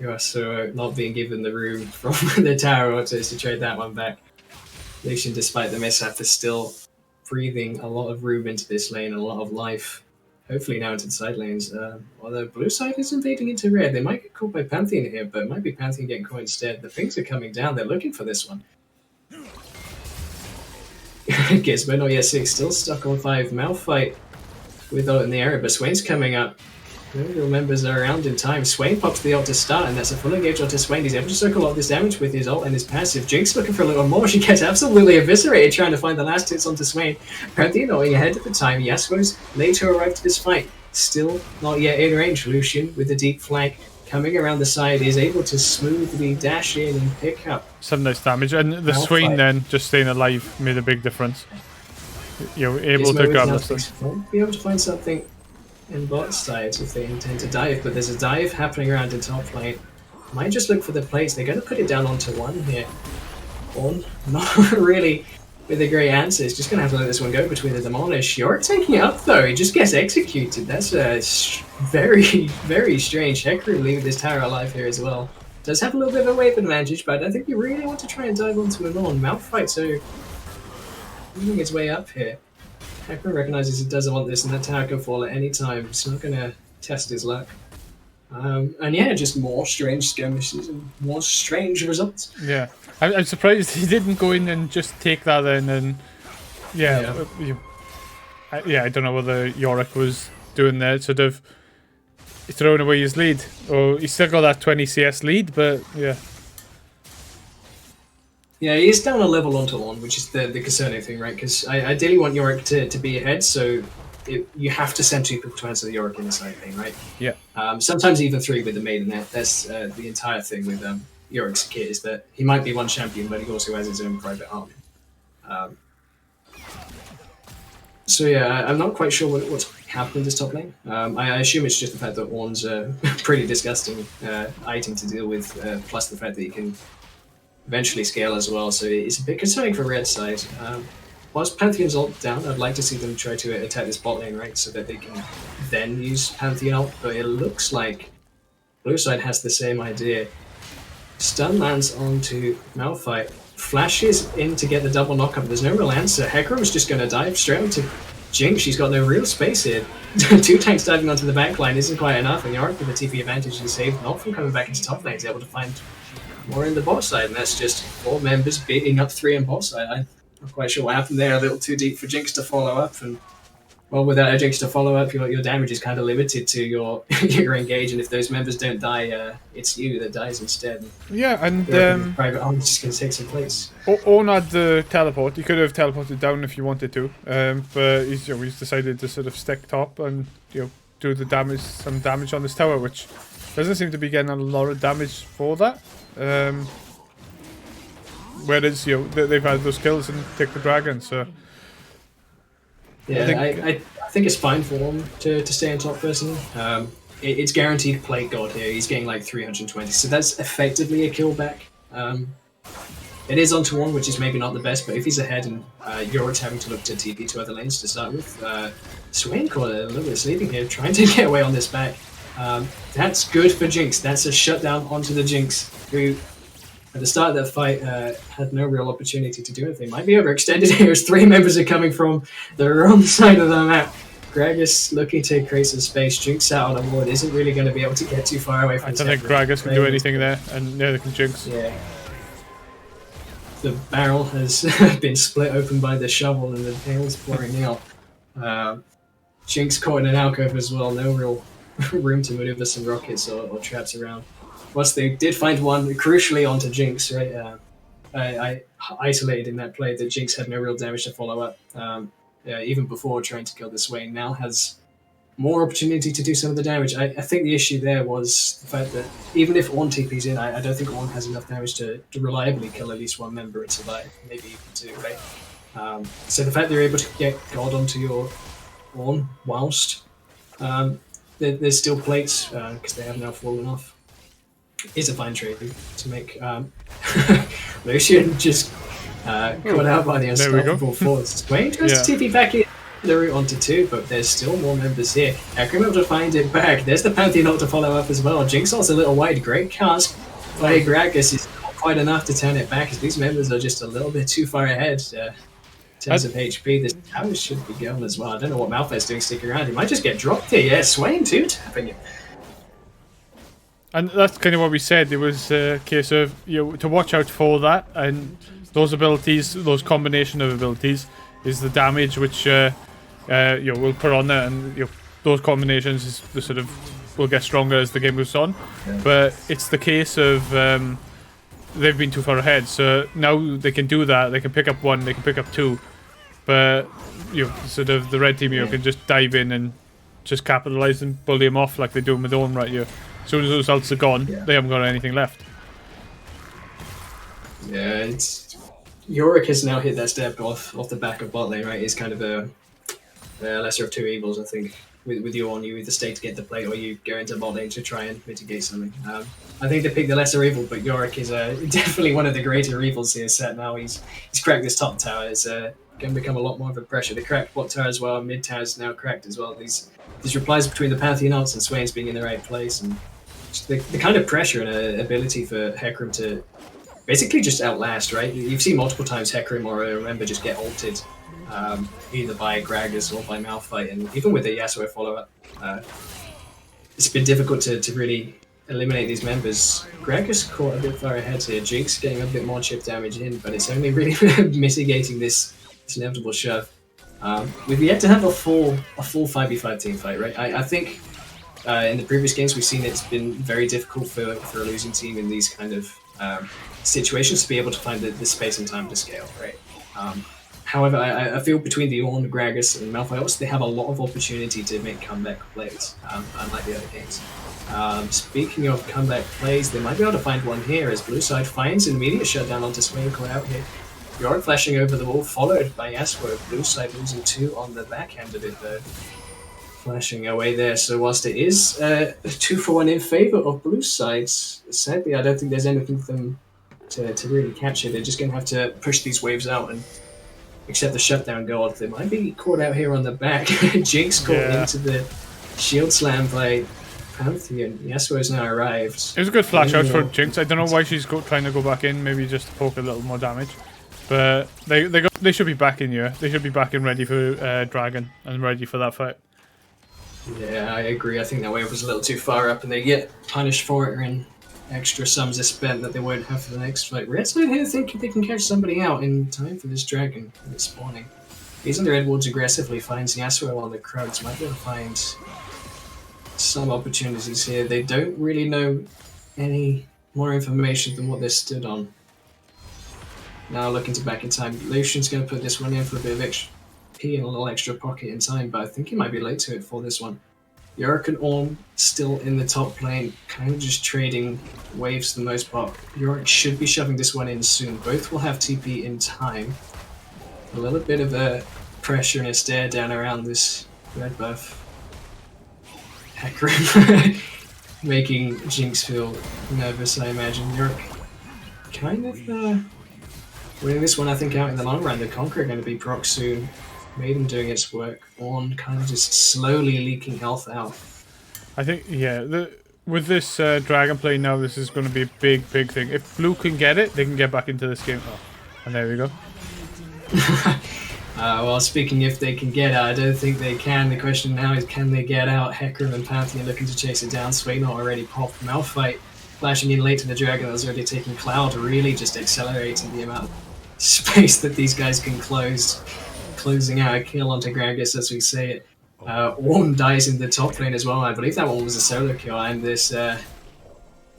Yasuo not being given the room from the tower autos to trade that one back. Lucian, despite the mishap, is still breathing a lot of room into this lane, a lot of life. Hopefully now into the side lanes. Although blue side is invading into red. They might get caught by Pantheon here, but it might be Pantheon getting caught instead. The things are coming down. They're looking for this one. Gizmo not yet 6, still stuck on 5. Malphite with ult in the area, but Swain's coming up. No real members are around in time. Swain pops the ult to start, and that's a full engage onto Swain. He's able to soak a lot of this damage with his ult and his passive. Jinx looking for a little more. She gets absolutely eviscerated trying to find the last hits onto Swain. Pantheon knowing ahead at the time. Yasuo's late to arrive to this fight. Still not yet in range. Lucian with the deep flank coming around the side is able to smoothly dash in and pick up some nice damage, and the Swain then just staying alive made a big difference. You're able to grab this. Won't be able to find something in bot side if they intend to dive, but there's a dive happening around in top lane. Might just look for the plates. They're going to put it down onto 1 here. Ornn not really with a great answer. He's just going to have to let this one go between the Demolish. Yorick taking it up, though. He just gets executed. That's a very, very strange. Hecarim leaving this tower alive here as well. Does have a little bit of a wave advantage, but I don't think you really want to try and dive onto him on. Malphite, so moving his way up here. Hecarim recognizes he doesn't want this, and that tower can fall at any time. He's not going to test his luck. And yeah, just more strange skirmishes and more strange results. Yeah, I'm surprised he didn't go in and just take that in, and I don't know whether Yorick was doing there, sort of throwing away his lead, or he's still got that 20 CS lead, but yeah. Yeah, he is down a level onto one, which is the concerning thing, right? Because I ideally want Yorick to be ahead, so you have to send 2 people to answer the Yorick in the side thing, right? Yeah. Sometimes even 3 with the Maiden there. That's the entire thing with Yorick's kit, is that he might be one champion, but he also has his own private army. So yeah, I'm not quite sure what's happened this top lane. I assume it's just the fact that Ornn's a pretty disgusting item to deal with, plus the fact that he can eventually scale as well, so it's a bit concerning for red side. Whilst Pantheon's ult down, I'd like to see them try to attack this bot lane, right, so that they can then use Pantheon ult, but it looks like blue side has the same idea. Stun lands onto Malphite, flashes in to get the double knockup, there's no real answer. Hecarim's just going to dive straight onto Jinx, she's got no real space here. 2 tanks diving onto the backline isn't quite enough, and Yorick with the TP advantage is saved, not from coming back into top lane, he's able to find more in the bot side, and that's just 4 members beating up 3 in bot side. I'm not quite sure what happened there, a little too deep for Jinx to follow up, and well, without a Jinx to follow up, your damage is kind of limited to your engage, and if those members don't die, it's you that dies instead. Yeah, and private arm's just going to take some place. Ornn had the teleport. He could have teleported down if you wanted to, but he's decided to sort of stick top and do the damage, some damage on this tower, which doesn't seem to be getting a lot of damage for that. Whereas they've had those kills and take the dragon, so yeah, I think it's fine for him to stay on top personally. It's guaranteed play god here. He's getting like 320, so that's effectively a kill back. It is onto one, which is maybe not the best, but if he's ahead and Yorick's having to look to TP to other lanes to start with, Swain caught a little bit sleeping here, trying to get away on this back. That's good for Jinx. That's a shutdown onto the Jinx, who at the start of that fight had no real opportunity to do anything. Might be overextended here as 3 members are coming from the wrong side of the map. Gragas looking to create some space. Jinx out on a ward isn't really going to be able to get too far away from I don't think Gragas can do anything there, and neither can Jinx. Yeah. The barrel has been split open by the shovel and the nails pouring out. Jinx caught in an alcove as well. No real room to maneuver some rockets or traps around. Once they did find one, crucially onto Jinx, right? I isolated in that play that Jinx had no real damage to follow up. Even before trying to kill the Swain, now has more opportunity to do some of the damage. I think the issue there was the fact that even if Ornn TP's in, I don't think Ornn has enough damage to reliably kill at least 1 member and survive, maybe even 2, right? So the fact they're able to get God onto your Ornn whilst there's still plates, because they have now fallen off, is a fine trade to make. Lucian just caught out by the unstoppable force. Swain tries to TP back in the route onto 2, but there's still more members here. Hecarim able to find it back. There's the Pantheon ult to follow up as well. Jinx ult's a little wide. Great cast by Gragas is not quite enough to turn it back, as these members are just a little bit too far ahead. In terms of HP, this tower should be going as well. I don't know what Malphite's doing sticking around. He might just get dropped here. Yeah, Swain too tapping it. And that's kind of what we said. It was a case of to watch out for that, and those abilities, those combination of abilities, is the damage which we'll put on there, and those combinations is the sort of will get stronger as the game moves on. Yeah. But it's the case of they've been too far ahead, so now they can do that. They can pick up 1, they can pick up 2, but sort of the red team can just dive in and just capitalize and bully them off like they're doing with Ornn right here. As soon as those ults are gone, they haven't got anything left. Yeah, Yorick has now hit that step off the back of bot lane, right? He's kind of a lesser of 2 evils, I think. with your on, you either stay to get the plate or you go into bot lane to try and mitigate something. I think they picked the lesser evil, but Yorick is definitely one of the greater evils here set now. He's cracked this top tower. It's going to become a lot more of a pressure. The cracked bot tower as well, mid tower is now cracked as well. These replies between the Pantheon ults and Swain's being in the right place, and just the kind of pressure and ability for Hecarim to basically just outlast, right? You've seen multiple times Hecarim or Remember just get ulted, either by Gragas or by Malphite, and even with the Yasuo follow-up, it's been difficult to really eliminate these members. Gragas caught a bit far ahead here. Jinx getting a bit more chip damage in, but it's only really mitigating this inevitable shove. We've yet to have a full 5v5 team fight, right? I think in the previous games we've seen it's been very difficult for a losing team in these kind of situations to be able to find the space and time to scale, right? However, I feel between the Ornn, Gragas, and Malphite, they have a lot of opportunity to make comeback plays, unlike the other games. Speaking of comeback plays, they might be able to find one here as Blue side finds an immediate shutdown onto Swain caught out here. Yorick flashing over the wall, followed by Yasuo. Blue side losing 2 on the backhand of it though. Flashing away there, so whilst it is 2-for-1 in favour of Blue sides, sadly I don't think there's anything for them to really catch it. They're just going to have to push these waves out and accept the shutdown gold. They might be caught out here on the back. Jinx caught into the shield slam by Pantheon. Yasuo's now arrived. It was a good flash out for Jinx. I don't know why she's trying to go back in, maybe just to poke a little more damage. But they should be back in here. They should be back and ready for Dragon and ready for that fight. Yeah, I agree. I think that wave was a little too far up and they get punished for it and extra sums are spent that they won't have for the next fight. Red side here think they can catch somebody out in time for this Dragon that's spawning. He's under Edwards aggressively, finds Yasuo on the Krugs. Might be able to find some opportunities here. They don't really know any more information than what they're stood on. Now looking to back in time. Lucian's going to put this one in for a bit of XP and a little extra pocket in time, but I think he might be late to it for this one. Yorick and Ornn still in the top lane, kind of just trading waves for the most part. Yorick should be shoving this one in soon. Both will have TP in time. A little bit of a pressure and a stare down around this red buff. Hecarim making Jinx feel nervous, I imagine. Yorick kind of winning this one, I think, out in the long run. The Conqueror going to be proc soon. Maiden doing its work. Ornn kind of just slowly leaking health out. I think, yeah, with this Dragon play now, this is going to be a big thing. If Blue can get it, they can get back into this game. Oh, and there we go. Well, speaking if they can get out, I don't think they can. The question now is, can they get out? Hecarim and Pantheon looking to chase it down. Swain already popped. Malphite flashing in late to the Dragon that was already taking Cloud, really just accelerating the amount of space that these guys can close. Closing out a kill onto Gragas as we say it. Ornn dies in the top lane as well. I believe that one was a solo kill, and this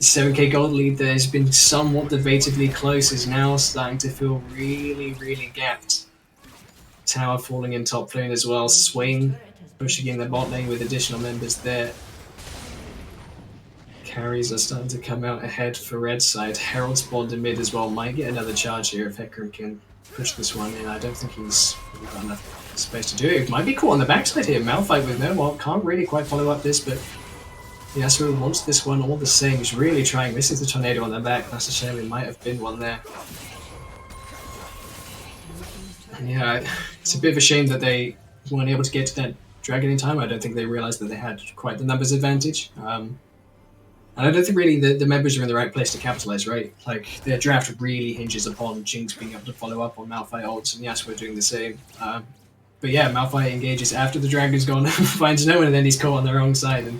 7k gold lead that has been somewhat debatably close is now starting to feel really gapped. Tower falling in top lane as well. Swain pushing in the bot lane with additional members there. Carries are starting to come out ahead for red side. Herald spawned in mid as well. Might get another charge here if Hecarim can push this one in. I don't think he's really got enough space to do it. Might be caught on the backside here. Malphite with no ult. Can't really quite follow up this, but Yasuo wants this one all the same. He's really trying. This is the tornado on the back. That's a shame. It might have been one there. And yeah, it's a bit of a shame that they weren't able to get to that Dragon in time. I don't think they realized that they had quite the numbers advantage. And I don't think really the members are in the right place to capitalize, right? Like, their draft really hinges upon Jinx being able to follow up on Malphite ults and Yasuo doing the same. But yeah, Malphite engages after the Dragon's gone, finds no one, and then he's caught on the wrong side. And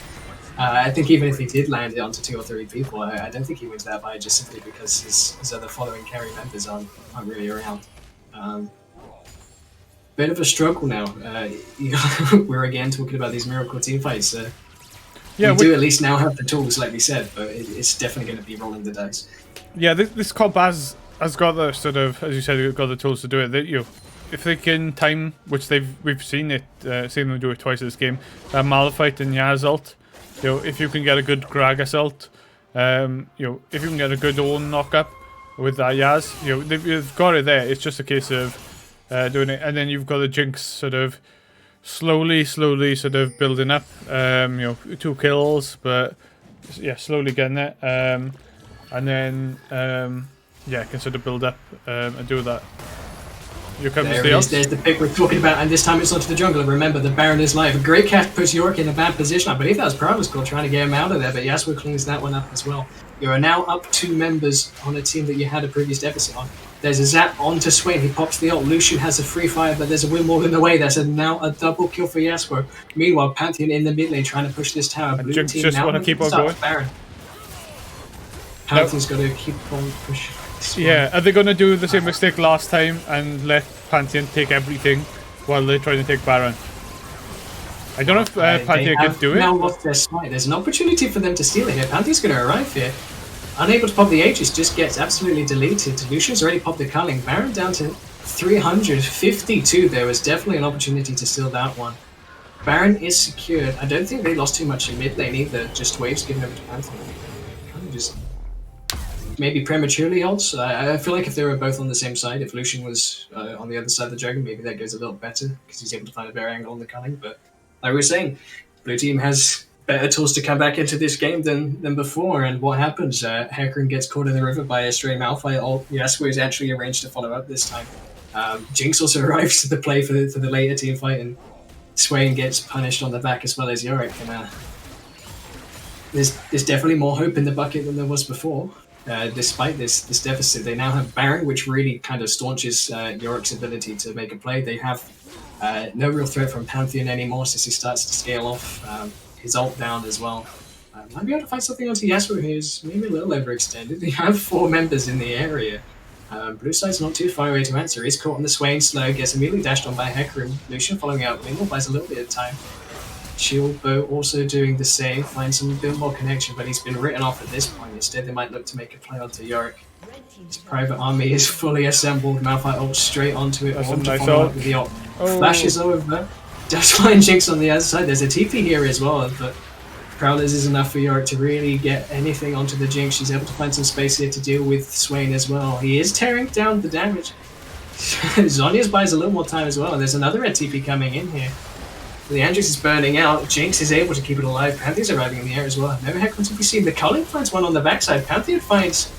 I think even if he did land it onto 2 or 3 people, I don't think he wins that by just simply because his other following carry members aren't really around. Bit of a struggle now. We're again talking about these miracle team fights. Yeah, we do at least now have the tools, like we said, but it's definitely going to be rolling the dice. Yeah, this comp has got the sort of, as you said, got the tools to do it. That if they can time, which we've seen them do it twice in this game, Malphite and Yaz ult. If you can get a good Gragas ult, if you can get a good Ornn knock up with that Yaz, they've got it there. It's just a case of doing it, and then you've got the Jinx sort of slowly sort of building up. 2 kills, but yeah, slowly getting it. And then can sort of build up and do that. Here comes there the it is. There's the pick we're talking about, and this time it's onto the jungle. Remember, the Baron is live. A great catch puts York in a bad position. I believe that was Prowler's goal trying to get him out of there, but Yasuo cleans that one up as well. You are now up 2 members on a team that you had a previous deficit on. There's a zap onto Swain. He pops the ult. Lucian has a free fire, but there's a windwall in the way. That's now a double kill for Yasuo. Meanwhile, Pantheon in the mid lane trying to push this tower. Blue Jinx team just now want to keep on going. Baron. Pantheon's got to keep on pushing. Yeah, are they going to do the same mistake last time and let Pantheon take everything while they're trying to take Baron? I don't know if Pantheon can do it. Now lost their smite. There's an opportunity for them to steal it here. Pantheon's going to arrive here. Unable to pop the Aegis, just gets absolutely deleted. Lucian's already popped the Culling. Baron down to 352. There was definitely an opportunity to steal that one. Baron is secured. I don't think they lost too much in mid lane either. Just waves given over to Pantheon. Kind of just maybe prematurely ults. I feel like if they were both on the same side, if Lucian was on the other side of the dragon, maybe that goes a little better because he's able to find a better angle on the Culling. But like we were saying, blue team has better tools to come back into this game than before. And what happens? Hecarim gets caught in the river by a stray Malphite ult. Yasuo is actually arranged to follow up this time. Jinx also arrives to the play for the later team fight, and Swain gets punished on the back as well as Yorick. And there's definitely more hope in the bucket than there was before. Despite this deficit, they now have Baron, which really kind of staunches Yorick's ability to make a play. They have no real threat from Pantheon anymore since he starts to scale off. His ult down as well. Might be able to find something onto Yasuo who's maybe a little overextended. They have 4 members in the area. Blue side's not too far away to answer. He's caught on the Swain slow, gets immediately dashed on by Hecarim. Lucian following out, Mingle buys a little bit of time. Shield Bow also doing the same, finds some bit more connection, but he's been written off at this point. Instead, they might look to make a play onto Yorick. His private army is fully assembled. Malphite ult straight onto it. That's On a to nice follow ult. up with the ult. Flashes over. Just find Jinx on the other side. There's a TP here as well, but Prowlers is enough for Yorick to really get anything onto the Jinx. She's able to find some space here to deal with Swain as well. He is tearing down the damage. Zhonya's buys a little more time as well, and there's another red TP coming in here. The Andrews is burning out. Jinx is able to keep it alive. Pantheon's arriving in the air as well. Never heck to be seen. The Culling finds one on the backside. Pantheon finds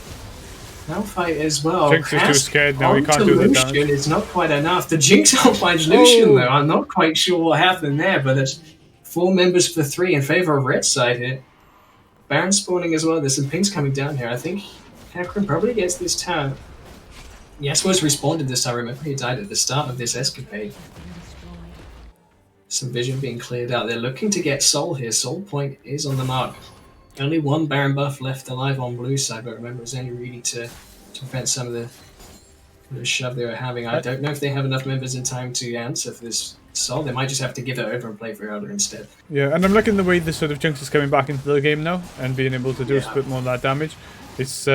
Malphite as well. Jinx is too scared now. He can't do the damage. It's not quite enough. The Jinx finds Lucian though. I'm not quite sure what happened there, but there's 4 members for 3 in favor of red side here. Baron spawning as well. There's some pings coming down here. I think Hecarim probably gets this tower. Yasuo's respawned this time. Remember, he died at the start of this escapade. Some vision being cleared out. They're looking to get Soul here. Soul point is on the mark. Only 1 Baron buff left alive on blue side, but remember, it's only really to prevent some of the shove they were having. I don't know if they have enough members in time to answer for this Soul. They might just have to give it over and play for Elder instead. Yeah, and I'm liking the way the sort of Jinx is coming back into the game now and being able to do a bit more of that damage. It's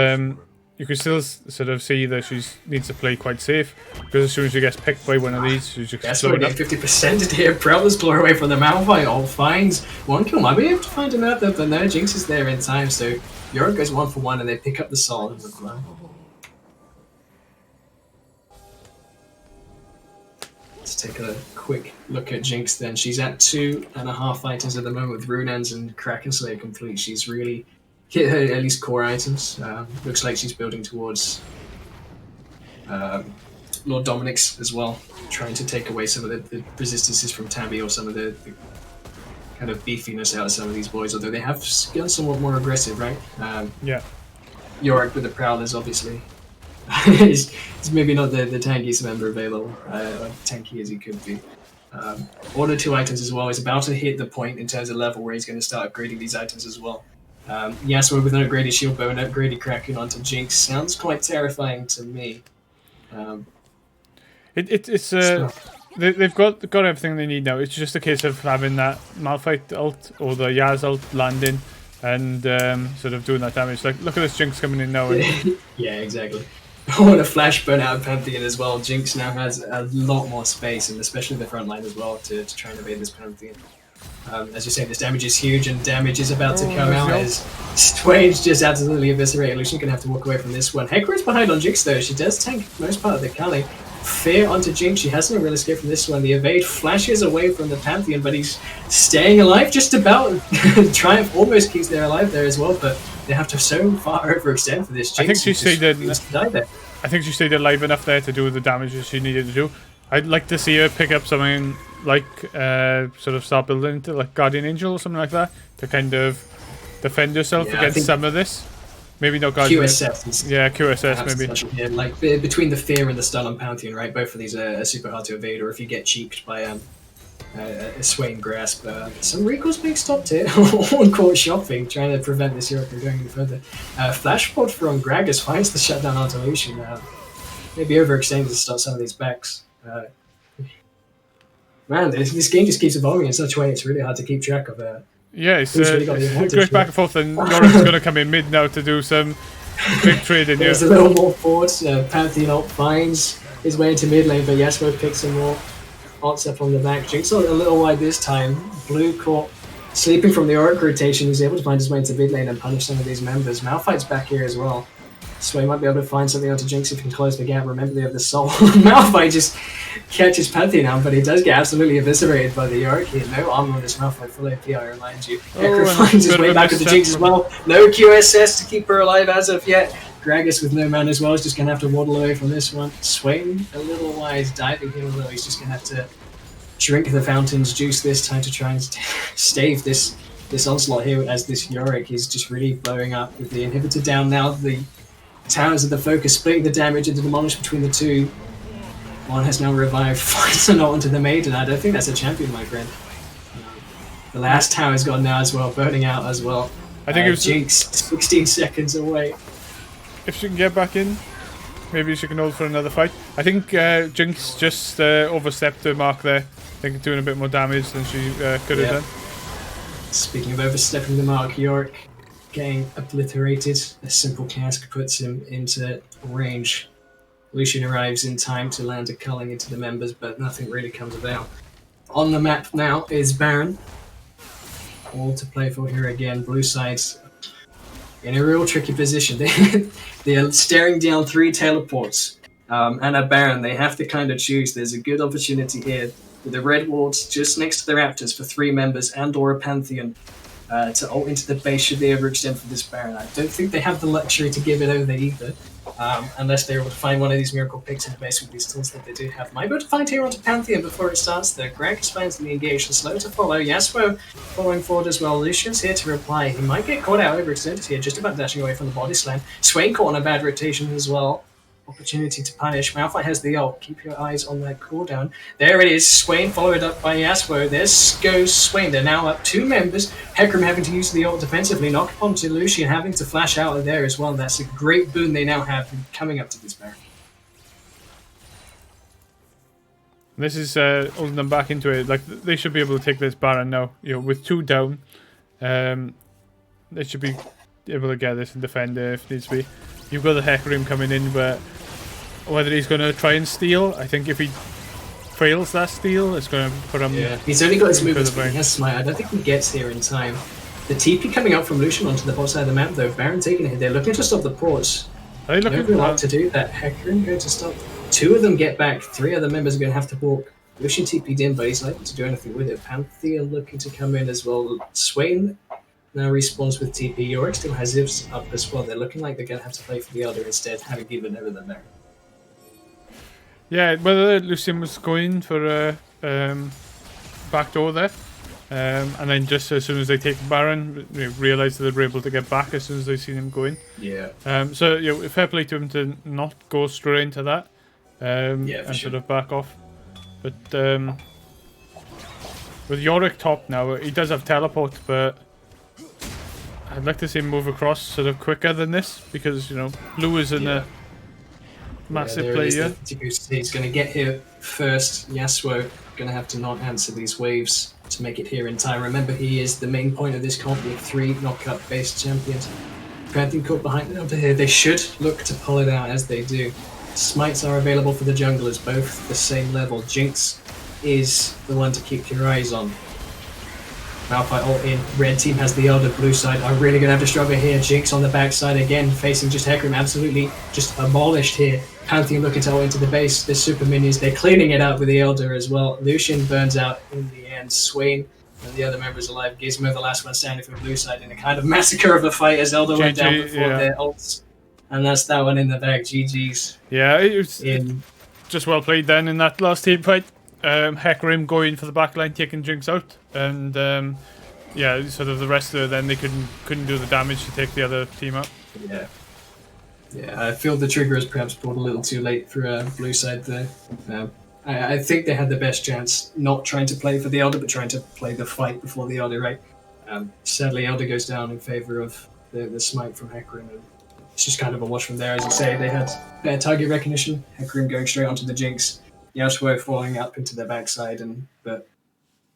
you can still sort of see that she needs to play quite safe, because as soon as she gets picked by one of these, she's just That's why 50% here. Prowler's claw away from the Malphite. All finds 1 kill. Might be able to find him out there, but no, Jinx is there in time. So Yorick goes 1 for 1, and they pick up the Soul and the glow. Let's take a quick look at Jinx then. She's at 2.5 items at the moment with Runeans and Kraken Slayer complete. She's really hit her at least core items. Looks like she's building towards Lord Dominic's as well, trying to take away some of the resistances from Tabby or some of the kind of beefiness out of some of these boys, although they have gone somewhat more aggressive, right? Yeah. Yorick with the Prowlers, obviously. He's maybe not the tankiest member available, tanky as he could be. Order 2 items as well. He's about to hit the point in terms of level where he's going to start upgrading these items as well. Yasuo with an upgraded shield bow and upgraded Kraken onto Jinx sounds quite terrifying to me. They've got everything they need now. It's just a case of having that Malphite ult or the Yaz ult landing and sort of doing that damage. Like, look at this Jinx coming in now. And yeah, exactly. Oh, and a flash burn out of Pantheon as well. Jinx now has a lot more space, and especially the front line as well, to try and evade this Pantheon. As you say, this damage is huge, and damage is about to come out as Swain's just absolutely eviscerated. Lucian gonna have to walk away from this one. Hecarim's behind on Jinx though. She does tank most part of the Culling. Fear onto Jinx. She has no real escape from this one. The evade flashes away from the Pantheon, but he's staying alive just about. Triumph almost keeps their alive there as well, but they have to so far overextend for this. Jinx I think she stayed in. I think she stayed alive enough there to do the damage that she needed to do. I'd like to see her pick up something like sort of start building into like Guardian Angel or something like that to kind of defend herself against some of this. Maybe not Guardian QSS. Yeah, QSS maybe. Yeah, like between the Fear and the Stun on Pantheon, right? Both of these are super hard to evade, or if you get cheeked by a Swain Grasp. Some recalls being stopped here. On court shopping, trying to prevent this hero from going any further. Flashport from Gragas finds the shutdown onto Lucian. Maybe overextended to start some of these backs. Man, this game just keeps evolving in such a way it's really hard to keep track of. Yeah, it goes back and forth, and Yorick's going to come in mid now to do some big trading here. There's a little more forward. Pantheon ult finds his way into mid lane, but Yasuo picks some more ults up on the back. Jinx a little wide this time. Blue caught sleeping from the Auric rotation. He's able to find his way into mid lane and punish some of these members. Malphite's back here as well. Sway might be able to find something onto Jinx if he can close the gap. Remember, they have the soul. Malphite just catches Pantheon out, but he does get absolutely eviscerated by the Yorick here. No armor on this Malphite, full AP, I remind you. Hecker finds his way back with the Jinx as well. No QSS to keep her alive as of yet. Gragas with no mana as well is just going to have to waddle away from this one. Swain a little wise, diving him a little. He's just going to have to drink the fountain's juice this time to try and stave this onslaught here as this Yorick is just really blowing up with the inhibitor down now. The towers are the focus, splitting the damage into demolish between the two. One has now revived, finds an ult onto the Maiden. I don't think that's a champion, my friend. The last tower's gone now as well, burning out as well. I think it was Jinx 16 seconds away. If she can get back in, maybe she can hold for another fight. I think Jinx just overstepped her mark there. I think doing a bit more damage than she could have done. Speaking of overstepping the mark, Yorick getting obliterated. A simple cask puts him into range. Lucian arrives in time to land a culling into the members, but nothing really comes about. On the map now is Baron. All to play for here again. Blue side's in a real tricky position. They're staring down 3 teleports and a Baron. They have to kind of choose. There's a good opportunity here with the red wards just next to the Raptors for 3 members and or a Pantheon. To ult into the base should they overextend for this Baron. I don't think they have the luxury to give it over either, unless they're able to find one of these miracle picks in the base with these tools that they do have. Might be able to find here onto Pantheon before it starts though. Gragas finds the engage, and slow to follow. Yasuo following forward as well. Lucian's here to reply. He might get caught out overextended here, just about dashing away from the body slam. Swain caught on a bad rotation as well. Opportunity to punish. Malphite has the ult. Keep your eyes on that cooldown. There it is. Swain followed up by Yasuo. There goes Swain. They're now up 2 members. Hecarim having to use the ult defensively. Knock onto Lucian having to flash out of there as well. That's a great boon they now have coming up to this Baron. This is holding them back into it. Like they should be able to take this Baron now. You know, with 2 down, they should be able to get this and defend it if needs to be. You've got the Hecarim coming in, but whether he's going to try and steal, I think if he fails that steal, it's going to put him... Yeah, he's only got his movement speed. He has Smite. I don't think he gets here in time. The TP coming out from Lucian onto the bot side of the map, though. Baron taking it. They're looking to stop the ports. Are they looking for to do that? Hecarim going to stop. 2 of them get back. 3 other members are going to have to walk. Lucian TP'd in, but he's not able to do anything with it. Pantheon looking to come in as well. Swain now respawns with TP. Yorick still has Zivs up as well. They're looking like they're going to have to play for the Elder instead, having given over the Baron. Yeah, whether Lucian was going for a backdoor there, and then just as soon as they take the Baron, realise that they're able to get back as soon as they've seen him going. Yeah. So you know, fair play to him to not go straight into that, and sure. sort of back off. But with Yorick top now, he does have teleport, but I'd like to see him move across sort of quicker than this, because you know Blue is in a massive play here. He's going to get here first. Yasuo going to have to not answer these waves to make it here in time. Remember, he is the main point of this comp with 3 knockup based champions. Pantheon caught behind it over here. They should look to pull it out as they do. Smites are available for the junglers, both the same level. Jinx is the one to keep your eyes on. Malphite ult in. Red team has the Elder. Blue side are really going to have to struggle here. Jinx on the backside again, facing just Hecarim. Absolutely just abolished here. Pantheon looking to ult into the base. There's super minions. They're cleaning it out with the Elder as well. Lucian burns out in the end. Swain and the other members alive. Gizmo, the last one standing for blue side, in a kind of massacre of a fight as Elder went down before their ults. And that's that one in the bag. GG's. Yeah, it was just well played then in that last team fight. Hecarim going for the backline, taking Jinx out, and yeah, sort of the rest of it, then they couldn't do the damage to take the other team out. Yeah, I feel the trigger was perhaps pulled a little too late for blue side there. I think they had the best chance not trying to play for the Elder, but trying to play the fight before the Elder, right? Sadly, Elder goes down in favor of the smite from Hecarim, and it's just kind of a wash from there. As you say, they had better target recognition. Hecarim going straight onto the Jinx. Yasuo falling up into their backside, but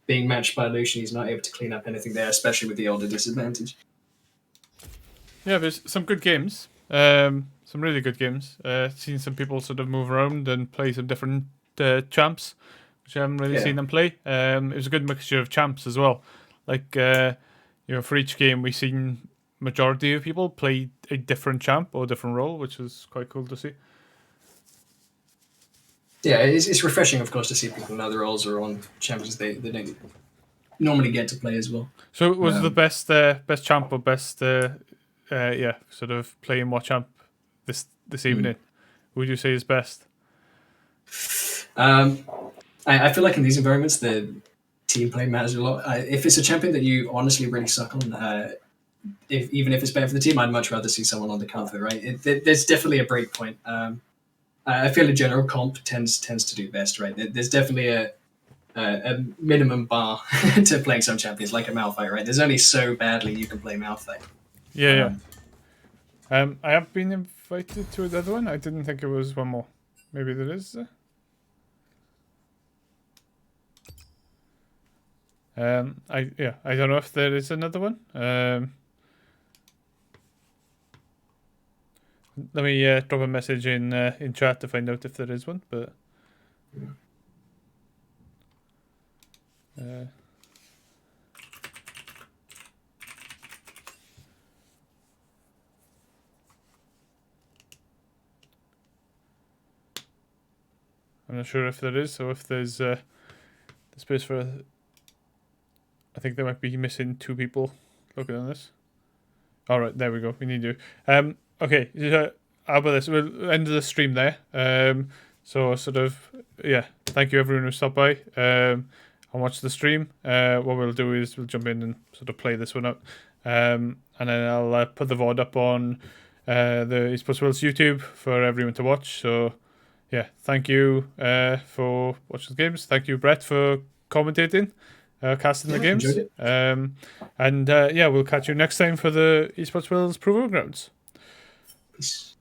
being matched by Lucian, he's not able to clean up anything there, especially with the Elder disadvantage. Yeah, there's some good games. Some really good games. Seen some people sort of move around and play some different champs, which I haven't really seen them play. It was a good mixture of champs as well. Like, for each game, we've seen majority of people play a different champ or different role, which was quite cool to see. Yeah, it's refreshing, of course, to see people in other roles or on champions they don't normally get to play as well. So, was the best champ or best sort of playing what champ this evening? Would you say is best? I feel like in these environments the team play matters a lot. If it's a champion that you honestly really suck on, even if it's better for the team, I'd much rather see someone on the counter. Right? There's definitely a break point. I feel a general comp tends to do best, right? There's definitely a minimum bar to playing some champions, like a Malphite, right? There's only so badly you can play Malphite. Yeah. I have been invited to the other one. I didn't think it was one more. Maybe there is. I don't know if there is another one. Let me drop a message in chat to find out if there is one. But I'm not sure if there is, or if there's the space for. I think there might be missing 2 people looking at this. All right, there we go. We need you. Okay, how about this? We'll end the stream there. So sort of, thank you everyone who stopped by and watched the stream. What we'll do is we'll jump in and sort of play this one out. And then I'll put the VOD up on the EsportsWales YouTube for everyone to watch. So, yeah, thank you for watching the games. Thank you, Brett, for commentating, casting the games. We'll catch you next time for the EsportsWales Proving Grounds. Peace.